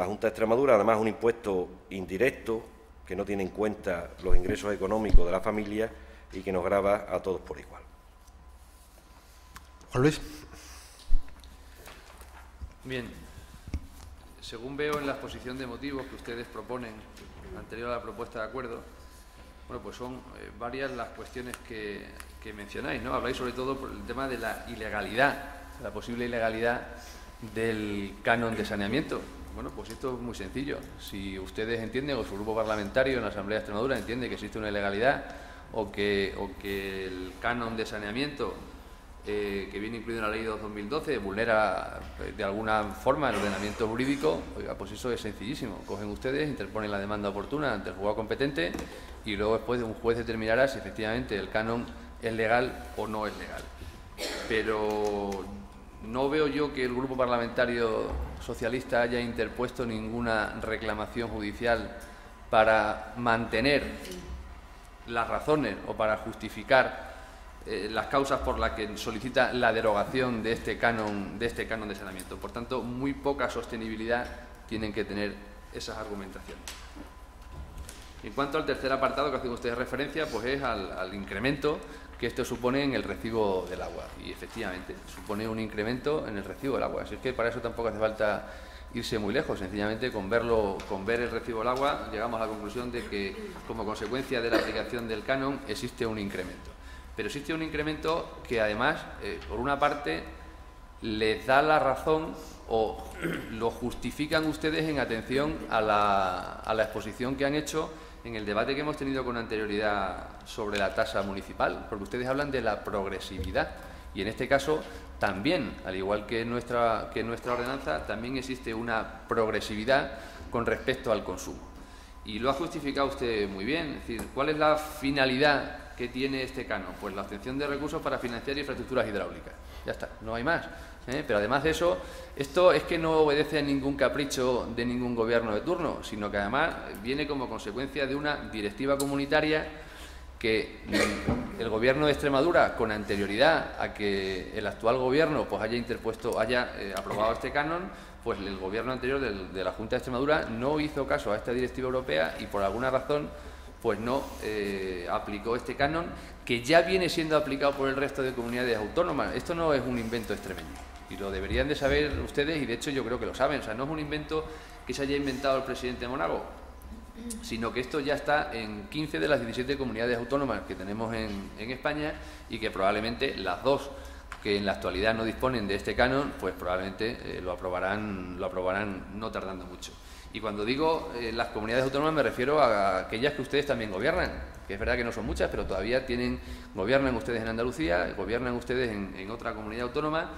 Speaker 3: Junta de Extremadura, además un impuesto indirecto que no tiene en cuenta los ingresos económicos de la familia y que nos grava a todos por igual.
Speaker 2: Juan Luis.
Speaker 5: Bien, según veo en la exposición de motivos que ustedes proponen, anterior a la propuesta de acuerdo, bueno, pues son varias las cuestiones que mencionáis, ¿no? Habláis sobre todo por el tema de la ilegalidad, la posible ilegalidad del canon de saneamiento. Bueno, pues esto es muy sencillo. Si ustedes entienden, o su grupo parlamentario en la Asamblea de Extremadura entiende que existe una ilegalidad o que el canon de saneamiento que viene incluido en la Ley de 2012 vulnera de alguna forma el ordenamiento jurídico, oiga, pues eso es sencillísimo. Cogen ustedes, interponen la demanda oportuna ante el juzgado competente y luego después un juez determinará si efectivamente el canon es legal o no es legal. Pero no veo yo que el Grupo Parlamentario Socialista haya interpuesto ninguna reclamación judicial para mantener las razones o para justificar las causas por las que solicita la derogación de este canon de saneamiento. Por tanto, muy poca sostenibilidad tienen que tener esas argumentaciones. En cuanto al tercer apartado que hacen ustedes referencia, pues es al incremento que esto supone en el recibo del agua. Y efectivamente, supone un incremento en el recibo del agua. Así es que para eso tampoco hace falta irse muy lejos. Sencillamente con ver el recibo del agua llegamos a la conclusión de que como consecuencia de la aplicación del canon existe un incremento. Pero existe un incremento que además, por una parte, les da la razón o lo justifican ustedes en atención a la exposición que han hecho en el debate que hemos tenido con anterioridad sobre la tasa municipal, porque ustedes hablan de la progresividad y en este caso también, al igual que en nuestra ordenanza, también existe una progresividad con respecto al consumo. Y lo ha justificado usted muy bien, es decir, ¿cuál es la finalidad que tiene este canon? Pues la obtención de recursos para financiar infraestructuras hidráulicas. Ya está, no hay más. Pero además de eso, esto es que no obedece a ningún capricho de ningún gobierno de turno, sino que además viene como consecuencia de una directiva comunitaria que el Gobierno de Extremadura, con anterioridad a que el actual Gobierno pues haya aprobado este canon, pues el Gobierno anterior de la Junta de Extremadura no hizo caso a esta directiva europea y por alguna razón pues no aplicó este canon, que ya viene siendo aplicado por el resto de comunidades autónomas. Esto no es un invento extremeño y lo deberían de saber ustedes, y de hecho yo creo que lo saben. O sea, no es un invento que se haya inventado el presidente Monago, sino que esto ya está en 15 de las 17 comunidades autónomas que tenemos en España, y que probablemente las dos que en la actualidad no disponen de este canon, pues probablemente lo aprobarán no tardando mucho. Y cuando digo las comunidades autónomas me refiero a aquellas que ustedes también gobiernan, que es verdad que no son muchas, pero todavía gobiernan ustedes en Andalucía, gobiernan ustedes en otra comunidad autónoma.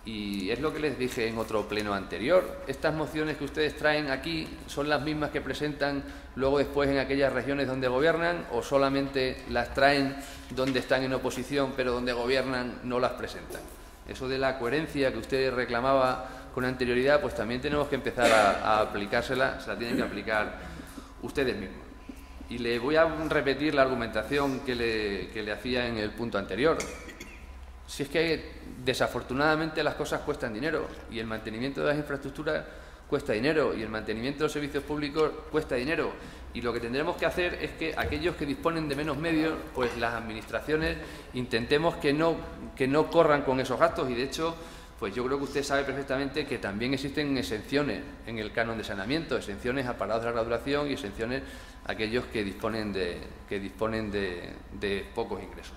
Speaker 5: Y es lo que les dije en otro pleno anterior. Estas mociones que ustedes traen aquí son las mismas que presentan luego después en aquellas regiones donde gobiernan, o solamente las traen donde están en oposición pero donde gobiernan no las presentan. Eso de la coherencia que usted reclamaba con anterioridad, pues también tenemos que empezar a aplicársela, se la tienen que aplicar ustedes mismos. Y le voy a repetir la argumentación que le hacía en el punto anterior. Si es que desafortunadamente las cosas cuestan dinero y el mantenimiento de las infraestructuras cuesta dinero y el mantenimiento de los servicios públicos cuesta dinero. Y lo que tendremos que hacer es que aquellos que disponen de menos medios, pues las administraciones intentemos que no corran con esos gastos. Y de hecho, pues yo creo que usted sabe perfectamente que también existen exenciones en el canon de saneamiento, exenciones a parados de larga duración y exenciones a aquellos que disponen de pocos ingresos.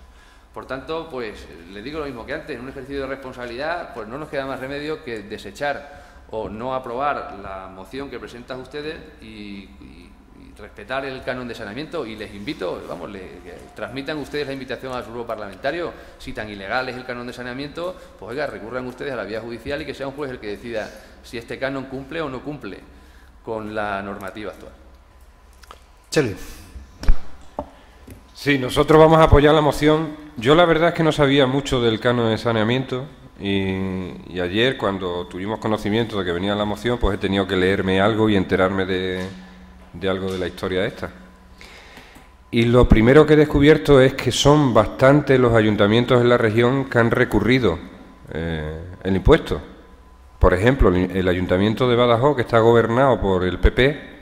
Speaker 5: Por tanto, pues le digo lo mismo que antes, en un ejercicio de responsabilidad, pues no nos queda más remedio que desechar o no aprobar la moción que presentan ustedes y respetar el canon de saneamiento. Y les invito, vamos, que transmitan ustedes la invitación a su grupo parlamentario. Si tan ilegal es el canon de saneamiento, pues oiga, recurran ustedes a la vía judicial y que sea un juez el que decida si este canon cumple o no cumple con la normativa actual.
Speaker 2: Cheli.
Speaker 6: Sí, nosotros vamos a apoyar la moción. Yo la verdad es que no sabía mucho del canon de saneamiento y ayer, cuando tuvimos conocimiento de que venía la moción, pues he tenido que leerme algo y enterarme de algo de la historia esta. Y lo primero que he descubierto es que son bastantes los ayuntamientos en la región que han recurrido el impuesto. Por ejemplo, el ayuntamiento de Badajoz, que está gobernado por el PP,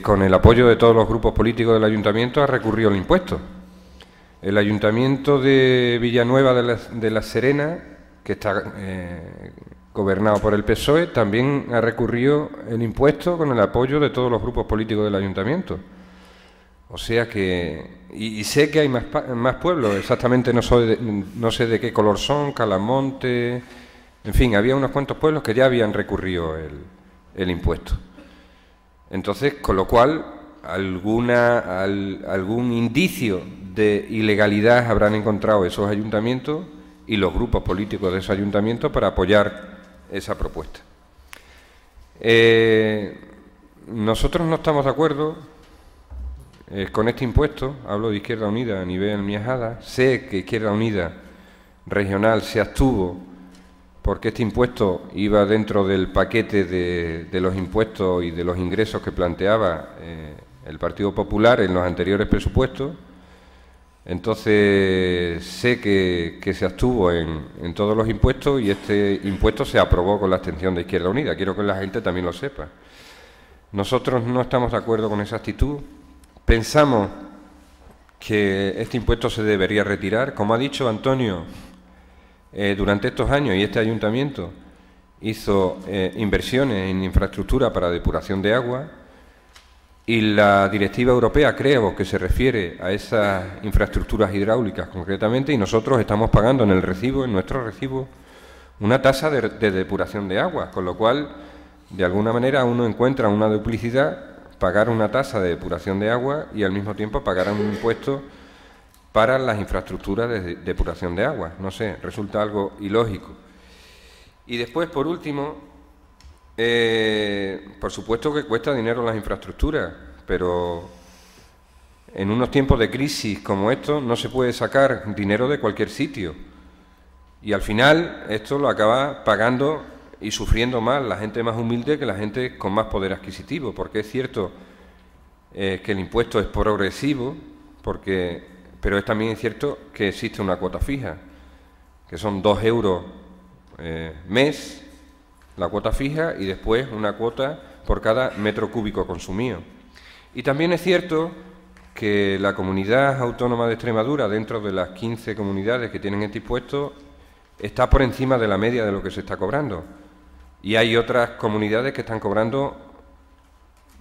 Speaker 6: con el apoyo de todos los grupos políticos del ayuntamiento, ha recurrido el impuesto. El ayuntamiento de Villanueva de la Serena, que está gobernado por el PSOE, también ha recurrido el impuesto con el apoyo de todos los grupos políticos del ayuntamiento. O sea que... Y sé que hay más pueblos, exactamente no sé de qué color son, Calamonte... En fin, había unos cuantos pueblos que ya habían recurrido el impuesto. Entonces, con lo cual, algún indicio de ilegalidad habrán encontrado esos ayuntamientos y los grupos políticos de esos ayuntamientos para apoyar esa propuesta. Nosotros no estamos de acuerdo con este impuesto. Hablo de Izquierda Unida a nivel Miajada. Sé que Izquierda Unida regional se abstuvo porque este impuesto iba dentro del paquete de los impuestos y de los ingresos que planteaba el Partido Popular en los anteriores presupuestos. Entonces sé que se abstuvo en todos los impuestos y este impuesto se aprobó con la abstención de Izquierda Unida. Quiero que la gente también lo sepa. Nosotros no estamos de acuerdo con esa actitud. Pensamos que este impuesto se debería retirar. Como ha dicho Antonio, durante estos años y este ayuntamiento hizo inversiones en infraestructura para depuración de agua. Y la directiva europea creo que se refiere a esas infraestructuras hidráulicas concretamente, y nosotros estamos pagando en nuestro recibo, una tasa de depuración de agua, con lo cual, de alguna manera, uno encuentra una duplicidad, pagar una tasa de depuración de agua y al mismo tiempo pagar un impuesto para las infraestructuras de depuración de agua. No sé, resulta algo ilógico. Y después, por último... por supuesto que cuesta dinero las infraestructuras, pero en unos tiempos de crisis como estos no se puede sacar dinero de cualquier sitio y al final esto lo acaba pagando y sufriendo más la gente más humilde que la gente con más poder adquisitivo, porque es cierto que el impuesto es progresivo, pero también es cierto que existe una cuota fija, que son 2 euros mes, la cuota fija, y después una cuota por cada metro cúbico consumido. Y también es cierto que la Comunidad Autónoma de Extremadura, dentro de las 15 comunidades que tienen este impuesto, está por encima de la media de lo que se está cobrando. Y hay otras comunidades que están cobrando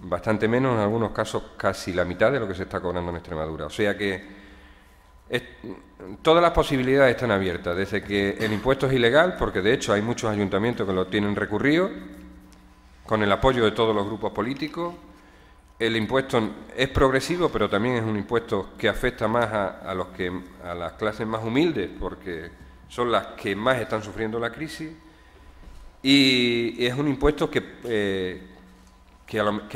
Speaker 6: bastante menos, en algunos casos casi la mitad de lo que se está cobrando en Extremadura. O sea que todas las posibilidades están abiertas, desde que el impuesto es ilegal, porque de hecho hay muchos ayuntamientos que lo tienen recurrido, con el apoyo de todos los grupos políticos. El impuesto es progresivo, pero también es un impuesto que afecta más a las clases más humildes, porque son las que más están sufriendo la crisis, y es un impuesto que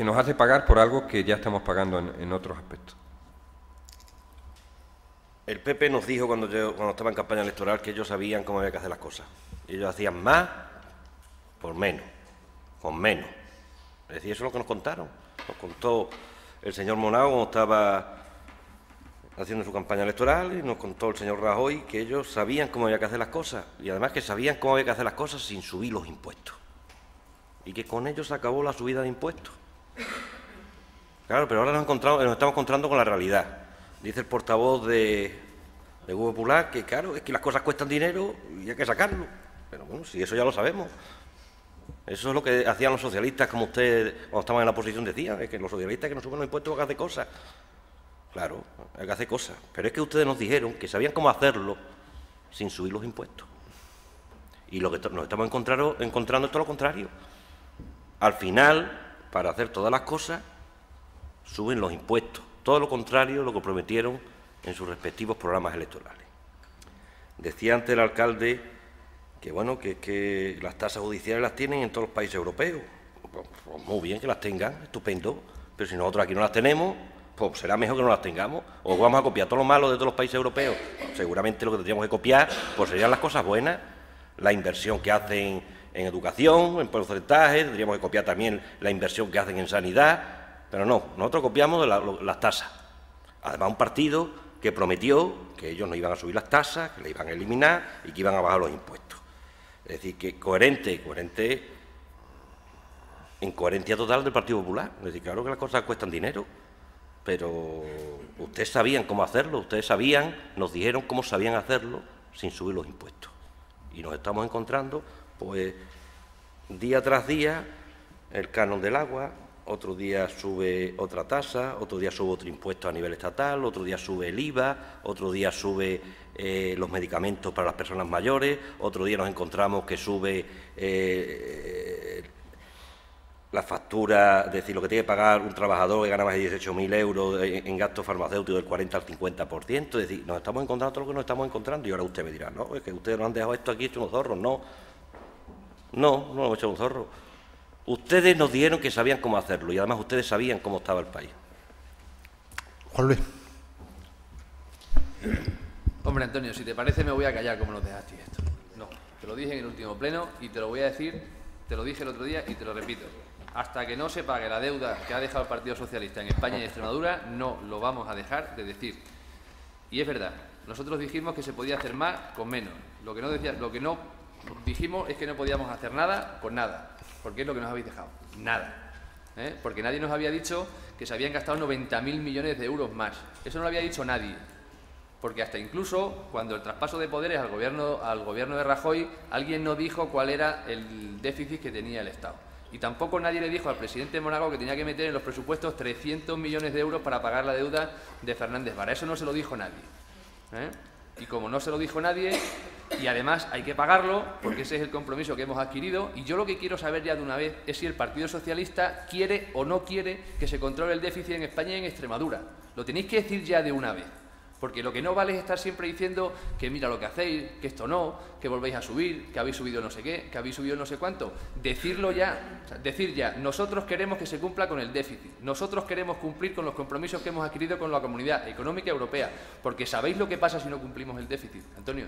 Speaker 6: nos hace pagar por algo que ya estamos pagando en otros aspectos.
Speaker 3: El PP nos dijo cuando estaba en campaña electoral que ellos sabían cómo había que hacer las cosas. Ellos hacían más por menos, con menos. Es decir, eso es lo que nos contaron. Nos contó el señor Monao cuando estaba haciendo su campaña electoral, y nos contó el señor Rajoy que ellos sabían cómo había que hacer las cosas, y además que sabían cómo había que hacer las cosas sin subir los impuestos. y que con ello se acabó la subida de impuestos. Claro, pero ahora nos estamos encontrando con la realidad. Dice el portavoz de Grupo Popular que, claro, es que las cosas cuestan dinero y hay que sacarlo. Pero bueno, si eso ya lo sabemos. Eso es lo que hacían los socialistas, como usted, cuando estaban en la oposición, decían, es que los socialistas que no suben los impuestos hay que hacer cosas. Claro, hay que hacer cosas. Pero es que ustedes nos dijeron que sabían cómo hacerlo sin subir los impuestos. Y lo que nos estamos encontrando es todo lo contrario. Al final, para hacer todas las cosas, suben los impuestos. Todo lo contrario de lo que prometieron en sus respectivos programas electorales. Decía antes el alcalde que, bueno, que las tasas judiciales las tienen en todos los países europeos. Pues muy bien que las tengan, estupendo. Pero si nosotros aquí no las tenemos, pues será mejor que no las tengamos. O vamos a copiar todo lo malo de todos los países europeos. Bueno, seguramente lo que tendríamos que copiar pues serían las cosas buenas. La inversión que hacen en educación, en porcentaje, tendríamos que copiar también la inversión que hacen en sanidad, pero no, nosotros copiamos las tasas. Además, un partido que prometió que ellos no iban a subir las tasas, que le iban a eliminar y que iban a bajar los impuestos. Es decir, que incoherencia total del Partido Popular. Es decir, claro que las cosas cuestan dinero, pero ustedes sabían cómo hacerlo, nos dijeron cómo sabían hacerlo sin subir los impuestos. Y nos estamos encontrando, pues, día tras día, el canon del agua, otro día sube otra tasa, otro día sube otro impuesto a nivel estatal, otro día sube el IVA, otro día sube los medicamentos para las personas mayores, otro día nos encontramos que sube la factura, es decir, lo que tiene que pagar un trabajador que gana más de 18.000 euros en gastos farmacéuticos del 40 al 50%, es decir, nos estamos encontrando todo lo que nos estamos encontrando y ahora usted me dirá, no, es que ustedes nos han dejado esto aquí hecho unos zorros, no lo hemos hecho un zorro. Ustedes nos dijeron que sabían cómo hacerlo y además ustedes sabían cómo estaba el país.
Speaker 2: Juan Luis.
Speaker 5: Hombre, Antonio, si te parece me voy a callar como nos dejaste esto. No, te lo dije en el último pleno y te lo voy a decir, te lo dije el otro día y te lo repito. Hasta que no se pague la deuda que ha dejado el Partido Socialista en España y Extremadura, no lo vamos a dejar de decir. Y es verdad, nosotros dijimos que se podía hacer más con menos. Lo que no dijimos es que no podíamos hacer nada con nada, porque es lo que nos habéis dejado, nada. Porque nadie nos había dicho que se habían gastado 90.000 millones de euros más. Eso no lo había dicho nadie. Porque hasta incluso cuando el traspaso de poderes al gobierno de Rajoy, alguien no dijo cuál era el déficit que tenía el Estado. Y tampoco nadie le dijo al presidente Monago que tenía que meter en los presupuestos 300 millones de euros para pagar la deuda de Fernández Vara. Eso no se lo dijo nadie. Y como no se lo dijo nadie, y además hay que pagarlo, porque ese es el compromiso que hemos adquirido, y yo lo que quiero saber ya de una vez es si el Partido Socialista quiere o no quiere que se controle el déficit en España y en Extremadura. Lo tenéis que decir ya de una vez. Porque lo que no vale es estar siempre diciendo que mira lo que hacéis, que esto no, que volvéis a subir, que habéis subido no sé qué, que habéis subido no sé cuánto. Decirlo ya, decir ya, nosotros queremos que se cumpla con el déficit, nosotros queremos cumplir con los compromisos que hemos adquirido con la Comunidad Económica Europea, porque ¿sabéis lo que pasa si no cumplimos el déficit, Antonio?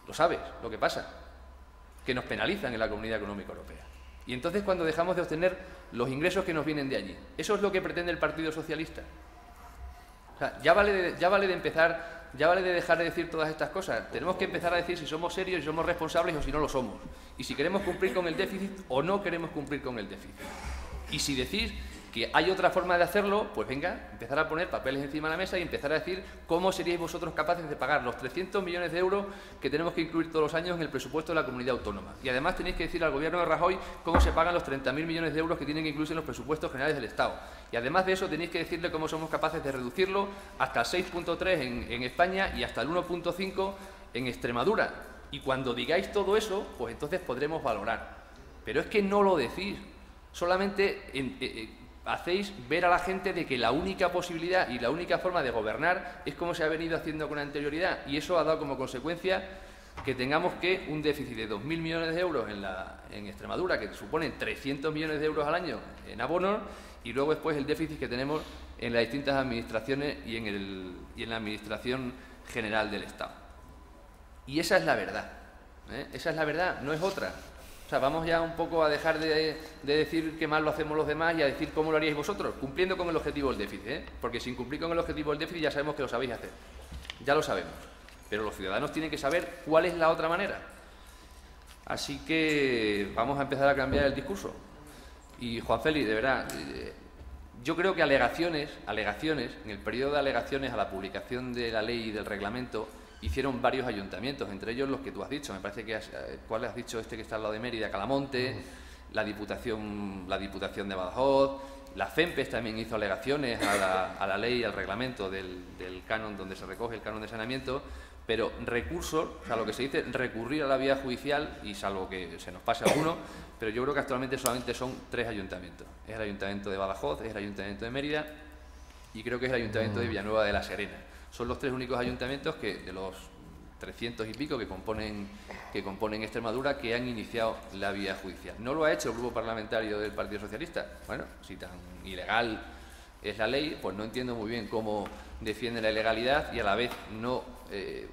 Speaker 5: Lo sabes, lo que pasa, que nos penalizan en la Comunidad Económica Europea. Y entonces cuando dejamos de obtener los ingresos que nos vienen de allí, ¿eso es lo que pretende el Partido Socialista? O sea, ya vale de dejar de decir todas estas cosas. Tenemos que empezar a decir si somos serios, si somos responsables o si no lo somos. Y si queremos cumplir con el déficit o no queremos cumplir con el déficit. Y si decís que hay otra forma de hacerlo, pues venga, empezar a poner papeles encima de la mesa y empezar a decir cómo seríais vosotros capaces de pagar los 300 millones de euros que tenemos que incluir todos los años en el presupuesto de la comunidad autónoma. Y además tenéis que decir al gobierno de Rajoy cómo se pagan los 30.000 millones de euros que tienen que incluirse en los presupuestos generales del Estado. Y además de eso tenéis que decirle cómo somos capaces de reducirlo hasta el 6,3 en España y hasta el 1,5 en Extremadura. Y cuando digáis todo eso, pues entonces podremos valorar. Pero es que no lo decís. Solamente hacéis ver a la gente de que la única posibilidad y la única forma de gobernar es como se ha venido haciendo con anterioridad. Y eso ha dado como consecuencia que tengamos que un déficit de 2.000 millones de euros en Extremadura, que suponen 300 millones de euros al año en abonos, y luego después el déficit que tenemos en las distintas administraciones y en la Administración General del Estado. Y esa es la verdad. Esa es la verdad, no es otra. O sea, vamos ya un poco a dejar de decir qué mal lo hacemos los demás y a decir cómo lo haríais vosotros, cumpliendo con el objetivo del déficit, porque sin cumplir con el objetivo del déficit ya sabemos que lo sabéis hacer. Ya lo sabemos. Pero los ciudadanos tienen que saber cuál es la otra manera. Así que vamos a empezar a cambiar el discurso. Y, Juan Félix, de verdad, yo creo que alegaciones, en el periodo de alegaciones a la publicación de la ley y del reglamento, hicieron varios ayuntamientos, entre ellos los que tú has dicho. Me parece que ¿cuál has dicho? Este que está al lado de Mérida, Calamonte, la Diputación de Badajoz, la FEMPES también hizo alegaciones a la ley y al reglamento del canon, donde se recoge el canon de saneamiento, pero recursos, o sea, lo que se dice, recurrir a la vía judicial, y salvo que se nos pase alguno, pero yo creo que actualmente solamente son 3 ayuntamientos. Es el Ayuntamiento de Badajoz, es el Ayuntamiento de Mérida y creo que es el Ayuntamiento de Villanueva de la Serena. Son los 3 únicos ayuntamientos que, de los 300 y pico que componen Extremadura, que han iniciado la vía judicial. No lo ha hecho el grupo parlamentario del Partido Socialista. Bueno, si tan ilegal es la ley, pues no entiendo muy bien cómo defiende la ilegalidad y a la vez no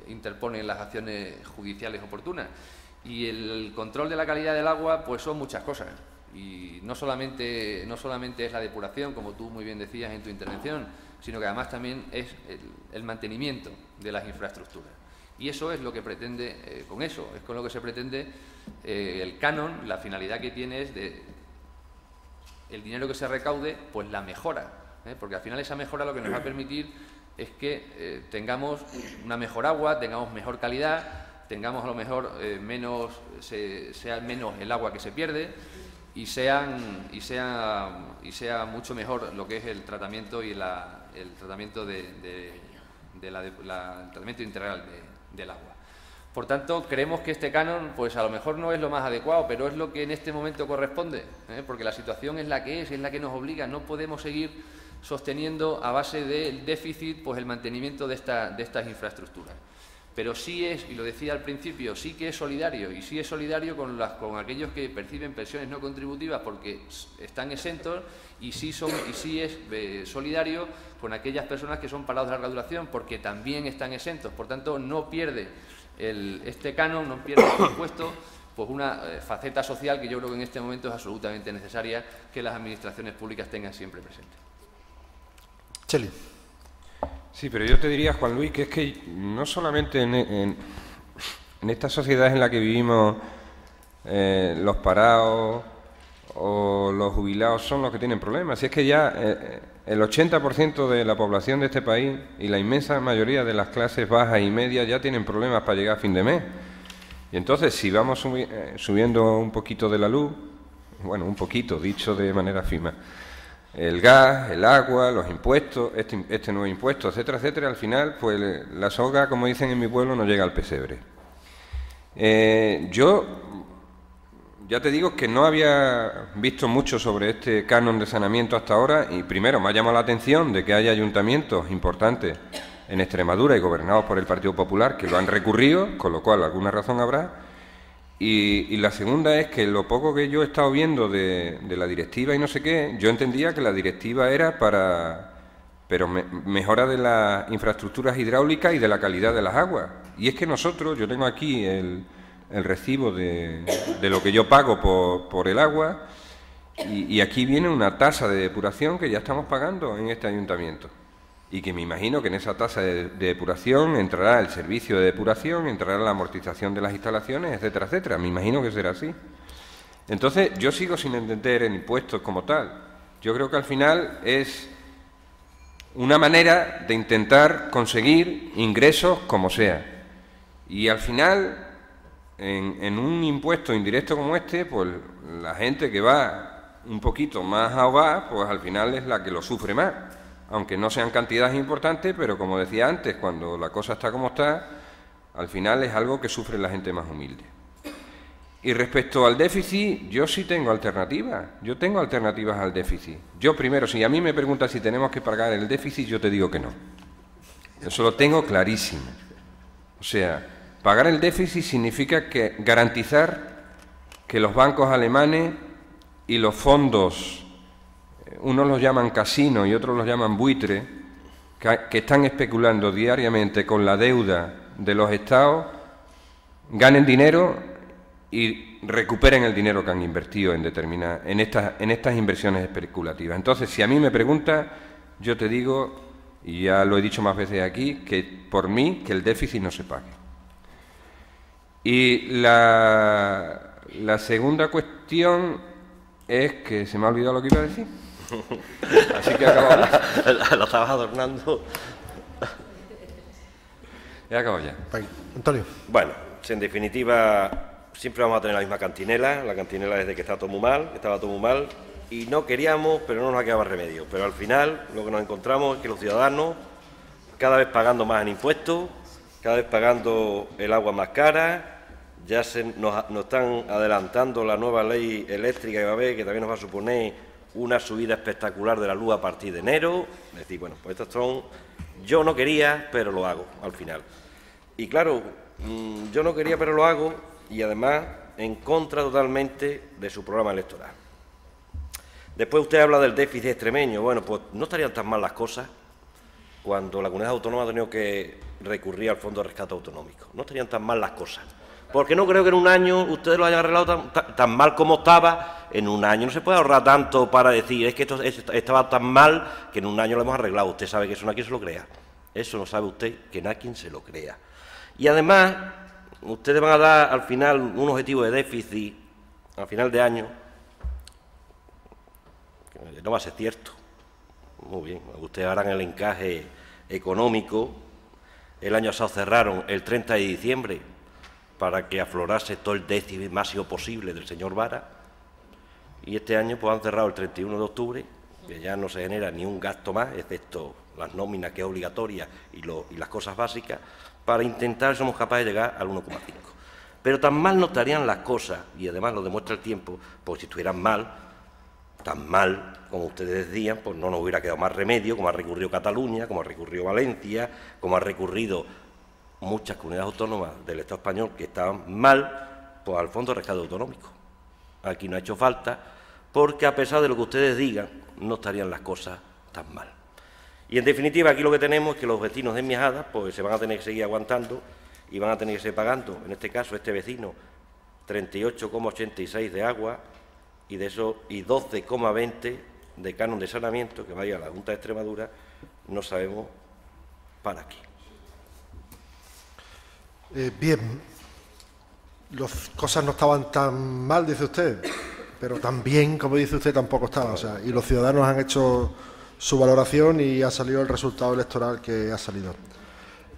Speaker 5: interponen las acciones judiciales oportunas. Y el control de la calidad del agua, pues son muchas cosas. Y no solamente es la depuración, como tú muy bien decías en tu intervención, sino que además también es el mantenimiento de las infraestructuras. Y eso es lo que pretende, con eso es con lo que se pretende el canon. La finalidad que tiene es de el dinero que se recaude, pues la mejora, porque al final esa mejora lo que nos va a permitir es que tengamos una mejor agua, tengamos mejor calidad, tengamos a lo mejor sea menos el agua que se pierde y sea mucho mejor lo que es el tratamiento y el tratamiento el tratamiento integral del agua. Por tanto, creemos que este canon, pues a lo mejor no es lo más adecuado, pero es lo que en este momento corresponde, porque la situación es la que es la que nos obliga. No podemos seguir sosteniendo a base del déficit pues el mantenimiento de estas infraestructuras. Pero sí es, y lo decía al principio, sí que es solidario, y sí es solidario con aquellos que perciben pensiones no contributivas porque están exentos, y sí es solidario con aquellas personas que son parados de larga duración porque también están exentos. Por tanto, no pierde este canon, no pierde este impuesto, pues una faceta social que yo creo que en este momento es absolutamente necesaria que las administraciones públicas tengan siempre presente.
Speaker 2: Cheli.
Speaker 6: Sí, pero yo te diría, Juan Luis, que es que no solamente en esta sociedad en la que vivimos los parados o los jubilados son los que tienen problemas. Si es que ya el 80% de la población de este país y la inmensa mayoría de las clases bajas y medias ya tienen problemas para llegar a fin de mes. Y entonces, si vamos subiendo un poquito de la luz, bueno, un poquito, dicho de manera firme, el gas, el agua, los impuestos, este nuevo impuesto, etcétera, etcétera, al final, pues la soga, como dicen en mi pueblo, no llega al pesebre. Yo ya te digo que no había visto mucho sobre este canon de saneamiento hasta ahora, y primero me ha llamado la atención de que haya ayuntamientos importantes en Extremadura y gobernados por el Partido Popular que lo han recurrido, con lo cual alguna razón habrá. Y la segunda es que lo poco que yo he estado viendo de la directiva y no sé qué, yo entendía que la directiva era para mejora de las infraestructuras hidráulicas y de la calidad de las aguas. Y es que nosotros, yo tengo aquí el recibo de lo que yo pago por el agua, y aquí viene una tasa de depuración que ya estamos pagando en este ayuntamiento. Y que me imagino que en esa tasa de depuración entrará el servicio de depuración, entrará la amortización de las instalaciones, etcétera, etcétera. Me imagino que será así. Entonces, yo sigo sin entender el impuesto como tal. Yo creo que al final es una manera de intentar conseguir ingresos como sea. Y al final, en un impuesto indirecto como este, pues la gente que va un poquito más ahogada, pues al final es la que lo sufre más. Aunque no sean cantidades importantes, pero como decía antes, cuando la cosa está como está, al final es algo que sufre la gente más humilde. Y respecto al déficit, yo sí tengo alternativas. Yo tengo alternativas al déficit. Yo primero, si a mí me preguntas si tenemos que pagar el déficit, yo te digo que no. Eso lo tengo clarísimo. O sea, pagar el déficit significa que garantizar que los bancos alemanes y los fondos, unos los llaman casino y otros los llaman buitre, que están especulando diariamente con la deuda de los estados, ganen dinero y recuperen el dinero que han invertido en estas inversiones especulativas. Entonces, si a mí me preguntas, yo te digo, y ya lo he dicho más veces aquí, que por mí que el déficit no se pague. Y la segunda cuestión es que se me ha olvidado lo que iba a decir. Así que he acabado ya.
Speaker 3: Lo estabas adornando.
Speaker 6: He acabado ya.
Speaker 2: Antonio.
Speaker 3: Bueno, en definitiva, siempre vamos a tener la misma cantinela. La cantinela es de que está todo muy mal, que estaba todo muy mal, y no queríamos, pero no nos ha quedado más remedio. Pero al final lo que nos encontramos es que los ciudadanos, cada vez pagando más en impuestos, cada vez pagando el agua más cara, ya nos están adelantando la nueva ley eléctrica que va a haber, que también nos va a suponer una subida espectacular de la luz a partir de enero. Es decir, bueno, pues estos son... Yo no quería, pero lo hago al final. Y claro, yo no quería, pero lo hago, y además en contra totalmente de su programa electoral. Después usted habla del déficit extremeño. Bueno, pues no estarían tan mal las cosas cuando la comunidad autónoma ha tenido que recurrir al Fondo de Rescate Autonómico. No estarían tan mal las cosas. Porque no creo que en un año ustedes lo hayan arreglado tan mal como estaba. En un año no se puede ahorrar tanto para decir, es que esto estaba tan mal que en un año lo hemos arreglado. Usted sabe que eso no hay quien se lo crea. Eso no sabe usted que no hay quien se lo crea. Y además, ustedes van a dar al final un objetivo de déficit al final de año, que no va a ser cierto. Muy bien, ustedes harán el encaje económico. El año pasado cerraron el 30 de diciembre para que aflorase todo el déficit máximo posible del señor Vara, y este año pues han cerrado el 31 de octubre, que ya no se genera ni un gasto más, excepto las nóminas, que es obligatoria, y las cosas básicas, para intentar, somos capaces de llegar al 1,5. Pero tan mal no estarían las cosas, y además lo demuestra el tiempo, pues si estuvieran mal, tan mal como ustedes decían, pues no nos hubiera quedado más remedio, como ha recurrido Cataluña, como ha recurrido Valencia, como ha recurrido muchas comunidades autónomas del Estado español que estaban mal, pues al Fondo de Rescate Autonómico. Aquí no ha hecho falta, porque a pesar de lo que ustedes digan, no estarían las cosas tan mal. Y en definitiva, aquí lo que tenemos es que los vecinos de Miajadas pues se van a tener que seguir aguantando y van a tener que seguir pagando, en este caso este vecino, 38,86 de agua y 12,20 de canon de saneamiento, que vaya a la Junta de Extremadura, no sabemos para qué.
Speaker 2: Bien, las cosas no estaban tan mal, dice usted, pero tan bien, como dice usted, tampoco estaban. O sea, y los ciudadanos han hecho su valoración y ha salido el resultado electoral que ha salido.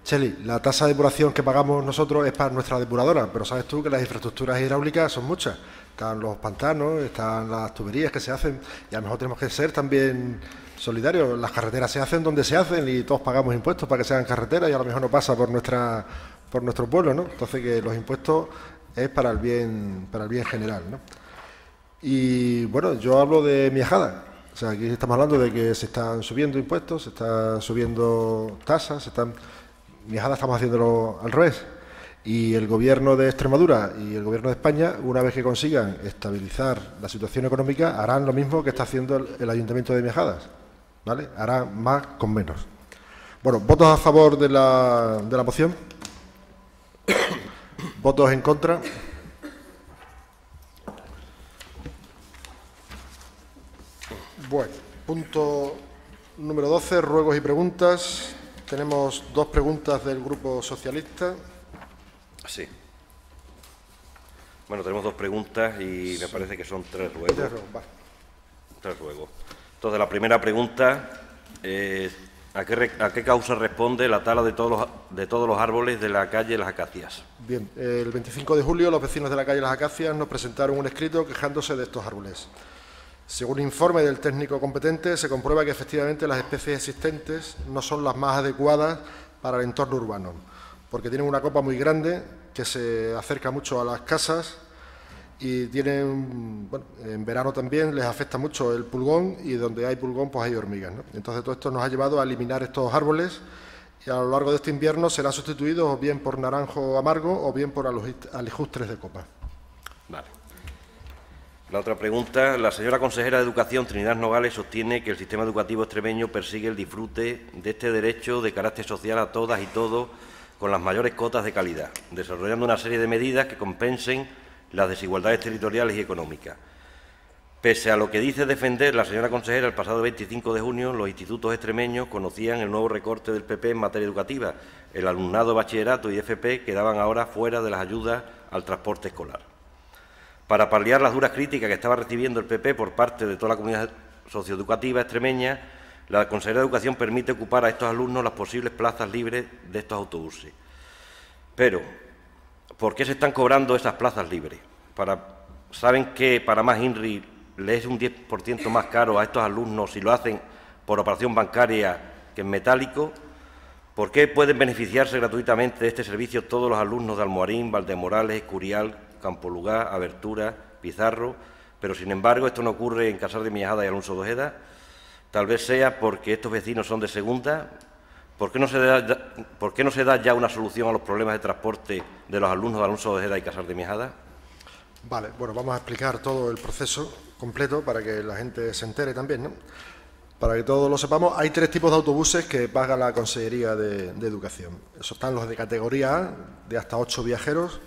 Speaker 2: Cheli, la tasa de depuración que pagamos nosotros es para nuestra depuradora, pero sabes tú que las infraestructuras hidráulicas son muchas. Están los pantanos, están las tuberías que se hacen, y a lo mejor tenemos que ser también solidarios. Las carreteras se hacen donde se hacen y todos pagamos impuestos para que sean carreteras, y a lo mejor no pasa por nuestro pueblo, ¿no? Entonces, que los impuestos es para el bien general, ¿no? Y bueno, yo hablo de Miajadas. O sea, aquí estamos hablando de que se están subiendo impuestos, se están subiendo tasas, Miajadas estamos haciéndolo al revés. Y el Gobierno de Extremadura y el Gobierno de España, una vez que consigan estabilizar la situación económica, harán lo mismo que está haciendo el Ayuntamiento de Miajadas, ¿vale? Harán más con menos. Bueno, ¿votos a favor de la moción? ¿Votos en contra? Bueno, punto número 12, ruegos y preguntas. Tenemos dos preguntas del Grupo Socialista.
Speaker 3: Sí. Bueno, tenemos dos preguntas y me parece que son tres ruegos.
Speaker 2: Vale.
Speaker 3: Tres ruegos. Entonces, la primera pregunta es ¿a qué causa responde la tala de todos los árboles de la calle Las Acacias?
Speaker 2: Bien, el 25 de julio los vecinos de la calle Las Acacias nos presentaron un escrito quejándose de estos árboles. Según informe del técnico competente, se comprueba que efectivamente las especies existentes no son las más adecuadas para el entorno urbano, porque tienen una copa muy grande que se acerca mucho a las casas y tienen, bueno, en verano también les afecta mucho el pulgón, y donde hay pulgón pues hay hormigas, ¿no? Entonces todo esto nos ha llevado a eliminar estos árboles, y a lo largo de este invierno serán sustituidos o bien por naranjo amargo o bien por alijustres de copa.
Speaker 3: Vale. La otra pregunta, la señora consejera de Educación, Trinidad Nogales, sostiene que el sistema educativo extremeño persigue el disfrute de este derecho de carácter social a todas y todos con las mayores cotas de calidad, desarrollando una serie de medidas que compensen las desigualdades territoriales y económicas. Pese a lo que dice defender la señora consejera, el pasado 25 de junio los institutos extremeños conocían el nuevo recorte del PP en materia educativa. El alumnado de bachillerato y FP quedaban ahora fuera de las ayudas al transporte escolar. Para paliar las duras críticas que estaba recibiendo el PP por parte de toda la comunidad socioeducativa extremeña, la Consejería de Educación permite ocupar a estos alumnos las posibles plazas libres de estos autobuses. Pero, ¿por qué se están cobrando esas plazas libres? ¿Saben que para más INRI le es un 10% más caro a estos alumnos si lo hacen por operación bancaria que en metálico? ¿Por qué pueden beneficiarse gratuitamente de este servicio todos los alumnos de Almoharín, Valdemorales, Escurial, Campolugar, Abertura, Pizarro, pero sin embargo esto no ocurre en Casar de Miajada y Alonso de Ojeda? Tal vez sea porque estos vecinos son de segunda. ¿Por qué no se da ya una solución a los problemas de transporte de los alumnos de Alonso de Ojeda y Casar de Miajada?
Speaker 2: Vale, bueno, vamos a explicar todo el proceso completo para que la gente se entere también, ¿no? Para que todos lo sepamos, hay 3 tipos de autobuses que paga la Consejería de Educación. Esos están los de categoría A, de hasta 8 viajeros,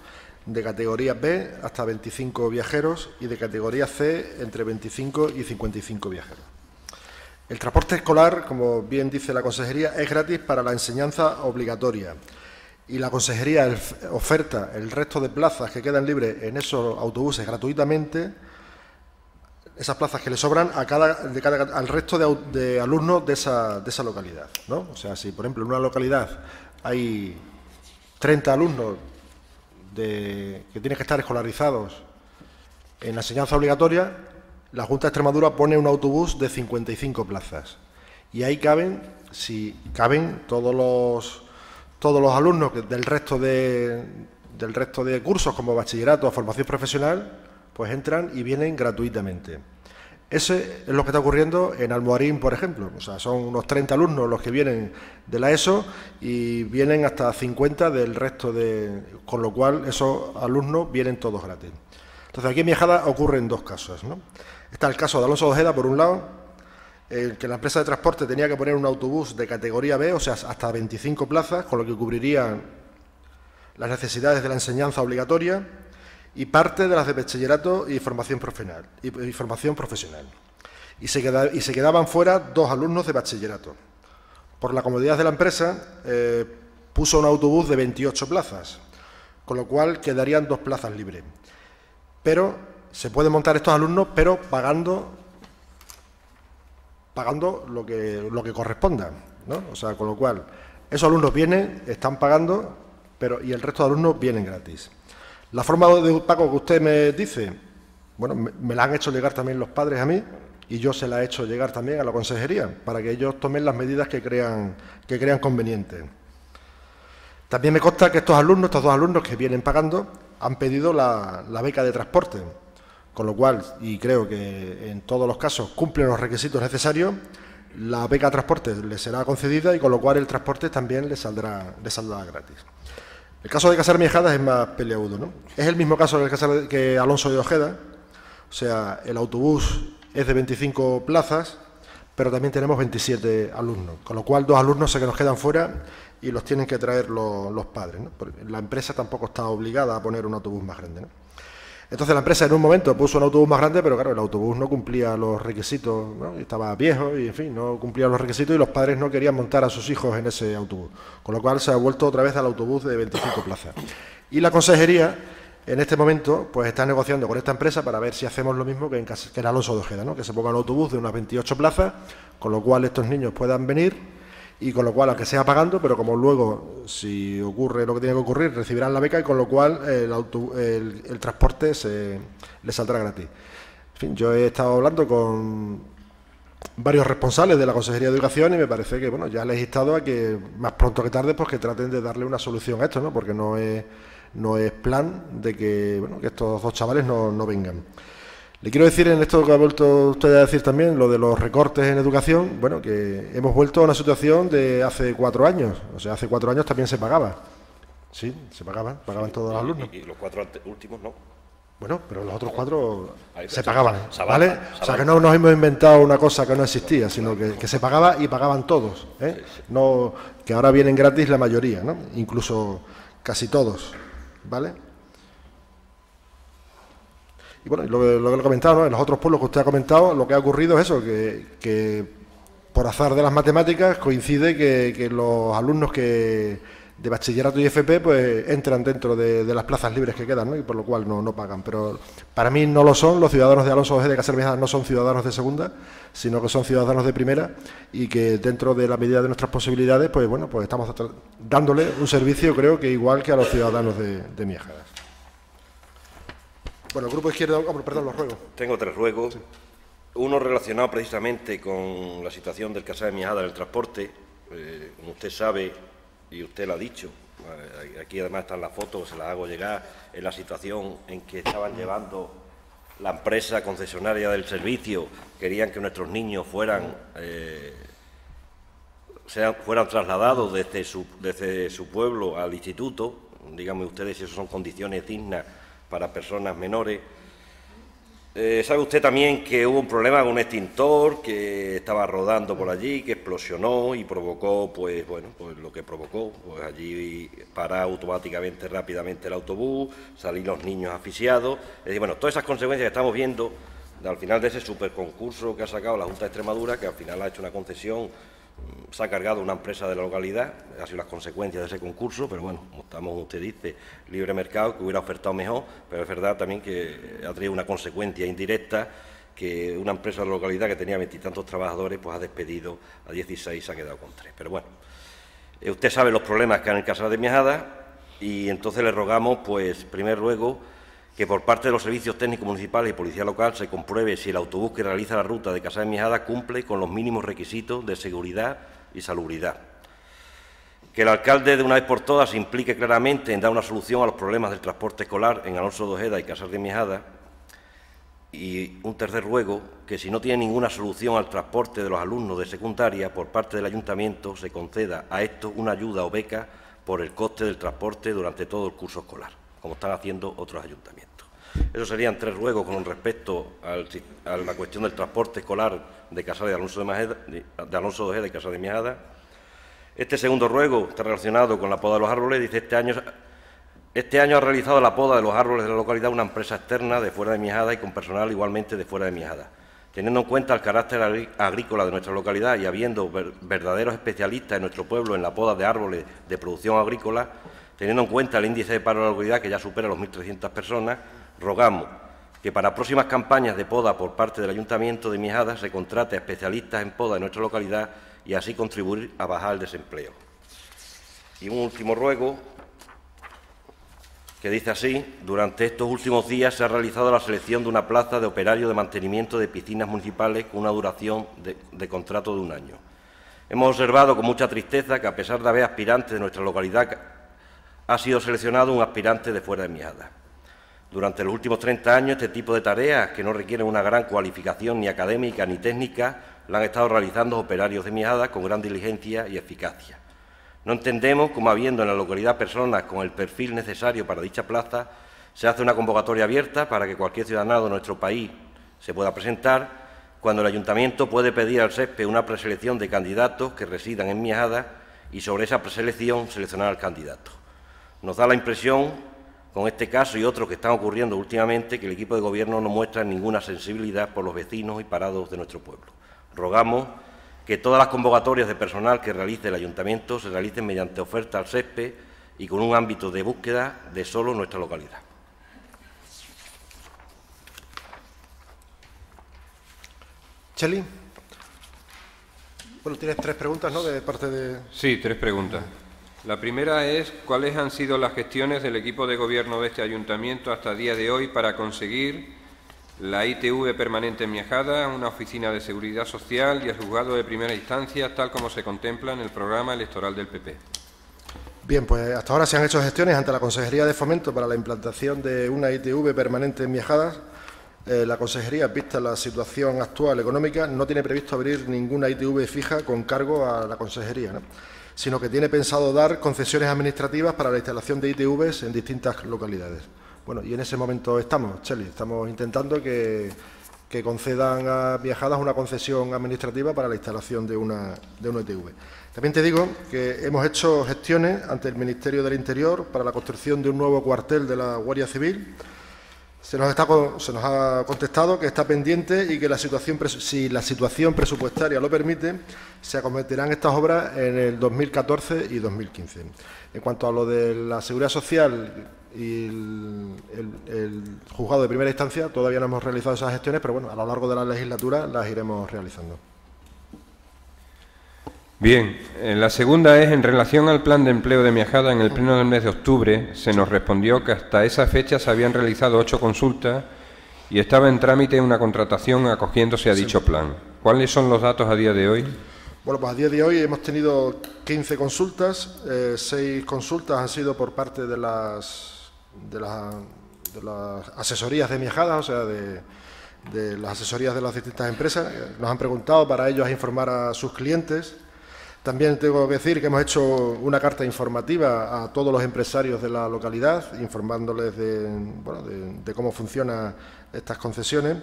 Speaker 2: de categoría B, hasta 25 viajeros, y de categoría C, entre 25 y 55 viajeros. El transporte escolar, como bien dice la Consejería, es gratis para la enseñanza obligatoria. Y la Consejería oferta el resto de plazas que quedan libres en esos autobuses gratuitamente, esas plazas que le sobran al resto de alumnos de esa localidad, ¿no? O sea, si por ejemplo en una localidad hay 30 alumnos que tienen que estar escolarizados en la enseñanza obligatoria, la Junta de Extremadura pone un autobús de 55 plazas. Y ahí caben todos los alumnos del resto de cursos, como bachillerato o formación profesional, pues entran y vienen gratuitamente. Ese es lo que está ocurriendo en Almoharín, por ejemplo. O sea, son unos 30 alumnos los que vienen de la ESO y vienen hasta 50 del resto con lo cual esos alumnos vienen todos gratis. Entonces, aquí en Miajada ocurren 2 casos, ¿no? Está el caso de Alonso de Ojeda, por un lado, que la empresa de transporte tenía que poner un autobús de categoría B, o sea, hasta 25 plazas, con lo que cubrirían las necesidades de la enseñanza obligatoria y parte de las de bachillerato y formación profesional. Y se quedaban fuera 2 alumnos de bachillerato. Por la comodidad de la empresa, puso un autobús de 28 plazas, con lo cual quedarían 2 plazas libres. Pero se pueden montar estos alumnos, pero pagando lo que corresponda, ¿no? O sea, con lo cual, esos alumnos vienen, están pagando, y el resto de alumnos vienen gratis. La forma de pago que usted me dice, bueno, me la han hecho llegar también los padres a mí, y yo se la he hecho llegar también a la Consejería, para que ellos tomen las medidas que crean convenientes. También me consta que estos 2 alumnos que vienen pagando, han pedido la beca de transporte, con lo cual, y creo que en todos los casos cumplen los requisitos necesarios, la beca de transporte les será concedida y con lo cual el transporte también les saldrá gratis. El caso de Casar Miajada es más peleagudo, ¿no? Es el mismo caso que Alonso de Ojeda, o sea, el autobús es de 25 plazas, pero también tenemos 27 alumnos, con lo cual 2 alumnos se nos quedan fuera y los tienen que traer los padres, ¿no? La empresa tampoco está obligada a poner un autobús más grande, ¿no? Entonces la empresa en un momento puso un autobús más grande, pero claro, el autobús no cumplía los requisitos, ¿no? Estaba viejo y en fin, no cumplía los requisitos y los padres no querían montar a sus hijos en ese autobús, con lo cual se ha vuelto otra vez al autobús de 25 plazas. Y la Consejería en este momento pues está negociando con esta empresa para ver si hacemos lo mismo que en Alonso de Ojeda, ¿no? Que se ponga un autobús de unas 28 plazas, con lo cual estos niños puedan venir y con lo cual, aunque sea pagando, pero como luego, si ocurre lo que tiene que ocurrir, recibirán la beca y con lo cual el transporte les saldrá gratis. En fin, yo he estado hablando con varios responsables de la Consejería de Educación y me parece que, bueno, ya les he instado a que más pronto que tarde pues que traten de darle una solución a esto, ¿no? Porque no es plan de que, bueno, que estos 2 chavales no vengan. Le quiero decir en esto que ha vuelto usted a decir también, lo de los recortes en educación, bueno, que hemos vuelto a una situación de hace 4 años. O sea, hace 4 años también se pagaba. Sí, se pagaban todos los alumnos.
Speaker 3: ¿Y los 4 últimos no?
Speaker 2: Bueno, pero los otros 4 se pagaban, ¿vale? O sea, que no nos hemos inventado una cosa que no existía, sino que se pagaba y pagaban todos, ¿eh? Sí, sí. No, que ahora vienen gratis la mayoría, ¿no? Incluso casi todos, ¿vale? Y bueno, lo que he comentado, ¿no? En los otros pueblos que usted ha comentado, lo que ha ocurrido es eso, que por azar de las matemáticas coincide que los alumnos de bachillerato y FP pues entran dentro de las plazas libres que quedan, ¿no? Y por lo cual no pagan. Pero para mí no lo son, los ciudadanos de Alonso de Casares de Mijadas no son ciudadanos de segunda, sino que son ciudadanos de primera y que dentro de la medida de nuestras posibilidades, pues bueno, pues estamos dándole un servicio, creo que igual que a los ciudadanos de Mijadas. Bueno, el Grupo Izquierda, perdón, los ruegos.
Speaker 3: Tengo 3 ruegos. Sí. Uno relacionado precisamente con la situación del Casares de Mijadas en el transporte. Como usted sabe, y usted lo ha dicho, aquí además están las fotos, se las hago llegar, en la situación en que estaban llevando la empresa concesionaria del servicio, querían que nuestros niños fueran trasladados desde su pueblo al instituto. Díganme ustedes si eso son condiciones dignas para personas menores. Sabe usted también que hubo un problema con un extintor que estaba rodando por allí, que explosionó y provocó, pues bueno, pues lo que provocó, pues allí parar automáticamente, rápidamente el autobús, salir los niños asfixiados. Es decir, bueno, todas esas consecuencias que estamos viendo al final de ese superconcurso que ha sacado la Junta de Extremadura, que al final ha hecho una concesión, se ha cargado una empresa de la localidad, ha sido las consecuencias de ese concurso, pero bueno, como estamos, usted dice, libre mercado, que hubiera ofertado mejor, pero es verdad también que ha traído una consecuencia indirecta, que una empresa de la localidad que tenía 20 y tantos trabajadores, pues ha despedido a 16 y se ha quedado con 3. Pero bueno, usted sabe los problemas que hay en el Casares de Mijadas y entonces le rogamos, pues, primer ruego, que por parte de los servicios técnicos municipales y policía local se compruebe si el autobús que realiza la ruta de Casares de Mijadas cumple con los mínimos requisitos de seguridad y salubridad. Que el alcalde de una vez por todas se implique claramente en dar una solución a los problemas del transporte escolar en Alonso de Ojeda y Casares de Mijadas. Y un tercer ruego, que si no tiene ninguna solución al transporte de los alumnos de secundaria por parte del ayuntamiento, se conceda a estos una ayuda o beca por el coste del transporte durante todo el curso escolar, como están haciendo otros ayuntamientos. Esos serían 3 ruegos con respecto a la cuestión del transporte escolar de Casares de Alonso de Ojeda y Casares de Mijadas. Este segundo ruego está relacionado con la poda de los árboles. Dice, este año ha realizado la poda de los árboles de la localidad una empresa externa de fuera de Mijadas y con personal igualmente de fuera de Mijadas. Teniendo en cuenta el carácter agrícola de nuestra localidad y habiendo verdaderos especialistas en nuestro pueblo en la poda de árboles de producción agrícola, teniendo en cuenta el índice de paro de la localidad, que ya supera los 1.300 personas, rogamos que para próximas campañas de poda por parte del Ayuntamiento de Mijadas se contrate a especialistas en poda en nuestra localidad y así contribuir a bajar el desempleo. Y un último ruego que dice así: durante estos últimos días se ha realizado la selección de una plaza de operario de mantenimiento de piscinas municipales con una duración de contrato de 1 año. Hemos observado con mucha tristeza que, a pesar de haber aspirantes de nuestra localidad, ha sido seleccionado un aspirante de fuera de Mijadas. Durante los últimos 30 años, este tipo de tareas, que no requieren una gran cualificación ni académica ni técnica, la han estado realizando operarios de Mijadas con gran diligencia y eficacia. No entendemos cómo, habiendo en la localidad personas con el perfil necesario para dicha plaza, se hace una convocatoria abierta para que cualquier ciudadano de nuestro país se pueda presentar, cuando el Ayuntamiento puede pedir al SESPE una preselección de candidatos que residan en Mijadas y sobre esa preselección seleccionar al candidato. Nos da la impresión, con este caso y otros que están ocurriendo últimamente, que el equipo de gobierno no muestra ninguna sensibilidad por los vecinos y parados de nuestro pueblo. Rogamos que todas las convocatorias de personal que realice el Ayuntamiento se realicen mediante oferta al SESPE y con un ámbito de búsqueda de solo nuestra localidad.
Speaker 2: Cheli. Bueno, tienes 3 preguntas, ¿no?, de parte de...
Speaker 6: Sí, 3 preguntas. La primera es, ¿cuáles han sido las gestiones del equipo de gobierno de este ayuntamiento hasta el día de hoy para conseguir la ITV permanente en Mijadas, una oficina de seguridad social y el juzgado de primera instancia, tal como se contempla en el programa electoral del PP?
Speaker 2: Bien, pues hasta ahora se han hecho gestiones ante la Consejería de Fomento para la implantación de una ITV permanente en Mijadas. La Consejería, vista la situación actual económica, no tiene previsto abrir ninguna ITV fija con cargo a la Consejería, ¿no?, sino que tiene pensado dar concesiones administrativas para la instalación de ITVs en distintas localidades. Bueno, y en ese momento estamos, Cheli, estamos intentando que concedan a Mijadas una concesión administrativa para la instalación de una ITV. También te digo que hemos hecho gestiones ante el Ministerio del Interior para la construcción de un nuevo cuartel de la Guardia Civil. Se nos ha contestado que está pendiente y que si la situación presupuestaria lo permite, se acometerán estas obras en el 2014 y 2015. En cuanto a lo de la Seguridad Social y el juzgado de primera instancia, todavía no hemos realizado esas gestiones, pero bueno, a lo largo de la legislatura las iremos realizando.
Speaker 6: Bien, la segunda es, en relación al plan de empleo de Miajada, en el pleno del mes de octubre se nos respondió que hasta esa fecha se habían realizado 8 consultas y estaba en trámite una contratación acogiéndose a dicho plan. ¿Cuáles son los datos a día de hoy?
Speaker 2: Bueno, pues a día de hoy hemos tenido 15 consultas, 6 consultas han sido por parte de las asesorías de Miajada, o sea, de las asesorías de las distintas empresas. Nos han preguntado para ellos informar a sus clientes. También tengo que decir que hemos hecho una carta informativa a todos los empresarios de la localidad, informándoles de cómo funcionan estas concesiones.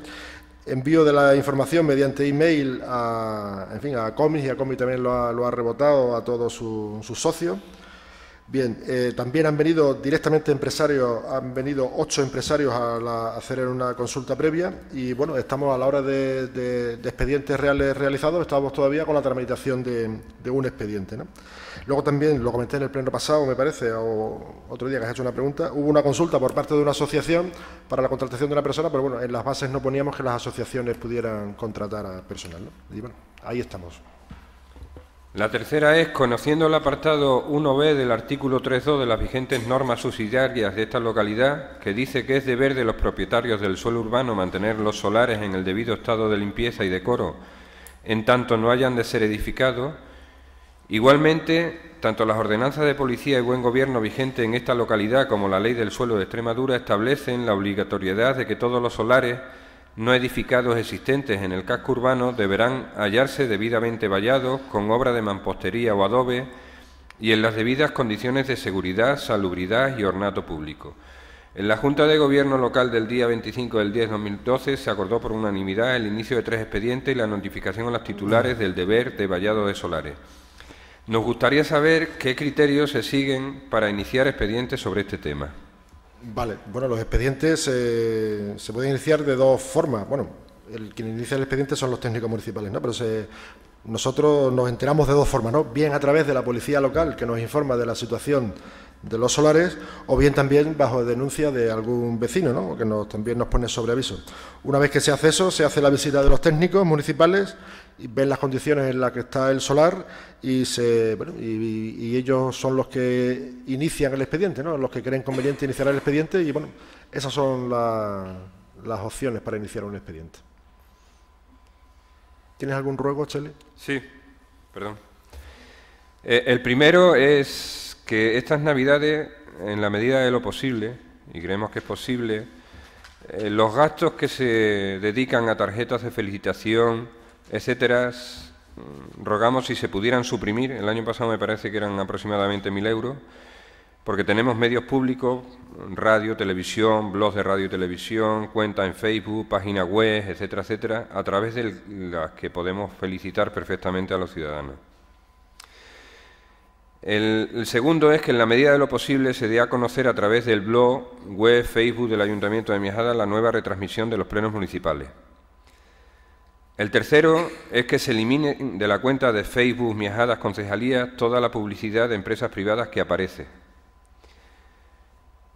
Speaker 2: Envío de la información mediante email a Comis, y a Comis también lo ha rebotado a todos sus socios. Bien, también han venido directamente empresarios, han venido 8 empresarios a hacer una consulta previa y bueno, estamos a la hora de expedientes reales realizados, estamos todavía con la tramitación de un expediente, ¿no? Luego también, lo comenté en el pleno pasado, me parece, o otro día que has hecho una pregunta, hubo una consulta por parte de una asociación para la contratación de una persona, pero bueno, en las bases no poníamos que las asociaciones pudieran contratar a personal, ¿no? Y bueno, ahí estamos.
Speaker 6: La tercera es, conociendo el apartado 1b del artículo 3.2 de las vigentes normas subsidiarias de esta localidad, que dice que es deber de los propietarios del suelo urbano mantener los solares en el debido estado de limpieza y decoro, en tanto no hayan de ser edificados, igualmente, tanto las ordenanzas de policía y buen gobierno vigentes en esta localidad como la ley del suelo de Extremadura establecen la obligatoriedad de que todos los solares no edificados existentes en el casco urbano deberán hallarse debidamente vallados con obra de mampostería o adobe y en las debidas condiciones de seguridad, salubridad y ornato público. En la Junta de Gobierno local del día 25 del 10 de 2012 se acordó por unanimidad el inicio de 3 expedientes y la notificación a los titulares del deber de vallado de solares. Nos gustaría saber qué criterios se siguen para iniciar expedientes sobre este tema.
Speaker 2: Vale, bueno, los expedientes se pueden iniciar de 2 formas. Bueno, quien inicia el expediente son los técnicos municipales, ¿no? Pero nosotros nos enteramos de 2 formas, ¿no? Bien a través de la policía local, que nos informa de la situación de los solares, o bien también bajo denuncia de algún vecino, ¿no? Que también nos pone sobre aviso. Una vez que se hace eso, se hace la visita de los técnicos municipales y ven las condiciones en las que está el solar y ellos son los que inician el expediente, ¿no? Los que creen conveniente iniciar el expediente y bueno, esas son las opciones para iniciar un expediente. ¿Tienes algún ruego, Chele?
Speaker 6: Sí, perdón. El primero es que estas Navidades, en la medida de lo posible, y creemos que es posible, los gastos que se dedican a tarjetas de felicitación, etcétera, rogamos si se pudieran suprimir. El año pasado me parece que eran aproximadamente 1.000 euros, porque tenemos medios públicos, radio, televisión, blogs de radio y televisión, cuentas en Facebook, páginas web, etcétera, etcétera, a través de las que podemos felicitar perfectamente a los ciudadanos. El segundo es que en la medida de lo posible se dé a conocer a través del blog, web, Facebook del Ayuntamiento de Miajada la nueva retransmisión de los plenos municipales. El tercero es que se elimine de la cuenta de Facebook Miajadas Concejalías toda la publicidad de empresas privadas que aparece.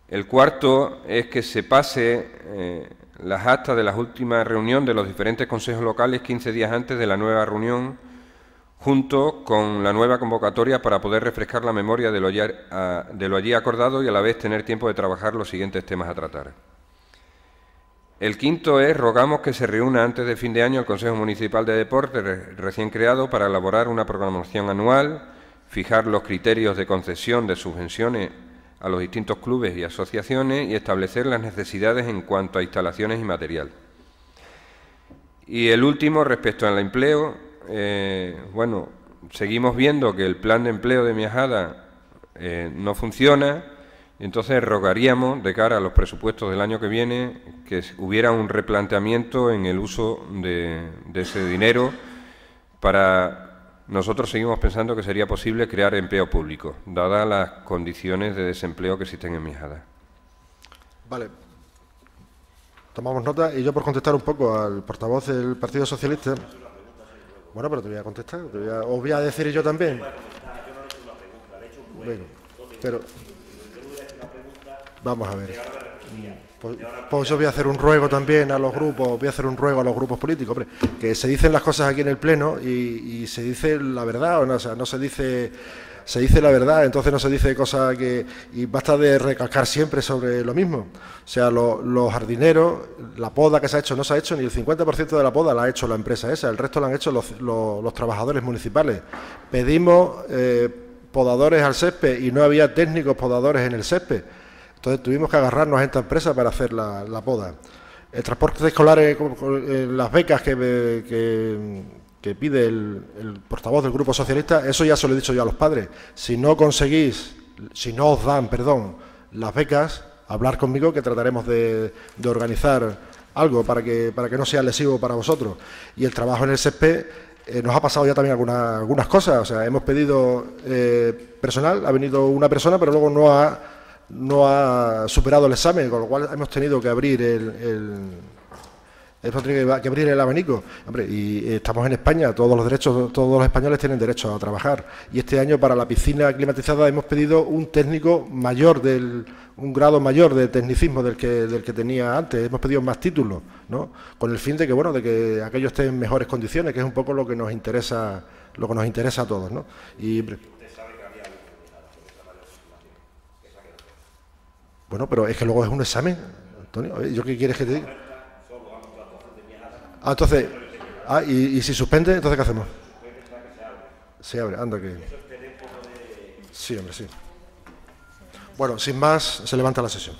Speaker 6: El cuarto es que se pase las actas de las últimas reuniones de los diferentes consejos locales 15 días antes de la nueva reunión, junto con la nueva convocatoria para poder refrescar la memoria de lo allí acordado y a la vez tener tiempo de trabajar los siguientes temas a tratar. El quinto es, rogamos que se reúna antes de fin de año el Consejo Municipal de Deportes recién creado para elaborar una programación anual, fijar los criterios de concesión de subvenciones a los distintos clubes y asociaciones y establecer las necesidades en cuanto a instalaciones y material. Y el último, respecto al empleo, bueno, seguimos viendo que el plan de empleo de Miajada no funciona. Entonces rogaríamos, de cara a los presupuestos del año que viene, que hubiera un replanteamiento en el uso de ese dinero. Nosotros seguimos pensando que sería posible crear empleo público, dadas las condiciones de desempleo que existen en Miajada.
Speaker 2: Vale. tomamos nota. Y yo, por contestar un poco al portavoz del Partido Socialista... Bueno, pero te voy a contestar. Os voy a decir yo también. Bueno, pero... Vamos a ver. Pues yo voy a hacer un ruego también a los grupos, políticos, hombre, que se dicen las cosas aquí en el Pleno y se dice la verdad, o sea, no se dice la verdad, entonces no se dice cosas que... Y basta de recalcar siempre sobre lo mismo. O sea, los jardineros, la poda que se ha hecho, no se ha hecho ni el 50% de la poda la ha hecho la empresa esa, el resto la han hecho los trabajadores municipales. Pedimos podadores al césped y no había técnicos podadores en el césped. Entonces tuvimos que agarrarnos a esta empresa para hacer la poda. El transporte escolar, las becas que pide el portavoz del Grupo Socialista, eso ya se lo he dicho yo a los padres. Si no os dan, las becas, hablar conmigo que trataremos de organizar algo para que no sea lesivo para vosotros. Y el trabajo en el césped, nos ha pasado ya también algunas cosas. O sea, hemos pedido personal, ha venido una persona, pero luego no ha superado el examen, con lo cual hemos tenido que abrir el abanico. Hombre, y estamos en España, todos los españoles tienen derecho a trabajar. Y este año para la piscina climatizada hemos pedido un técnico mayor, un grado mayor de tecnicismo del que tenía antes. Hemos pedido más títulos, ¿no? Con el fin de que aquello esté en mejores condiciones, que es un poco lo que nos interesa a todos, ¿no? Bueno, pero es que luego es un examen, Antonio. ¿Yo qué quieres que te diga? Entonces, y si suspende, entonces ¿qué hacemos? Se abre, anda que... Sí, hombre, sí. Bueno, sin más, se levanta la sesión.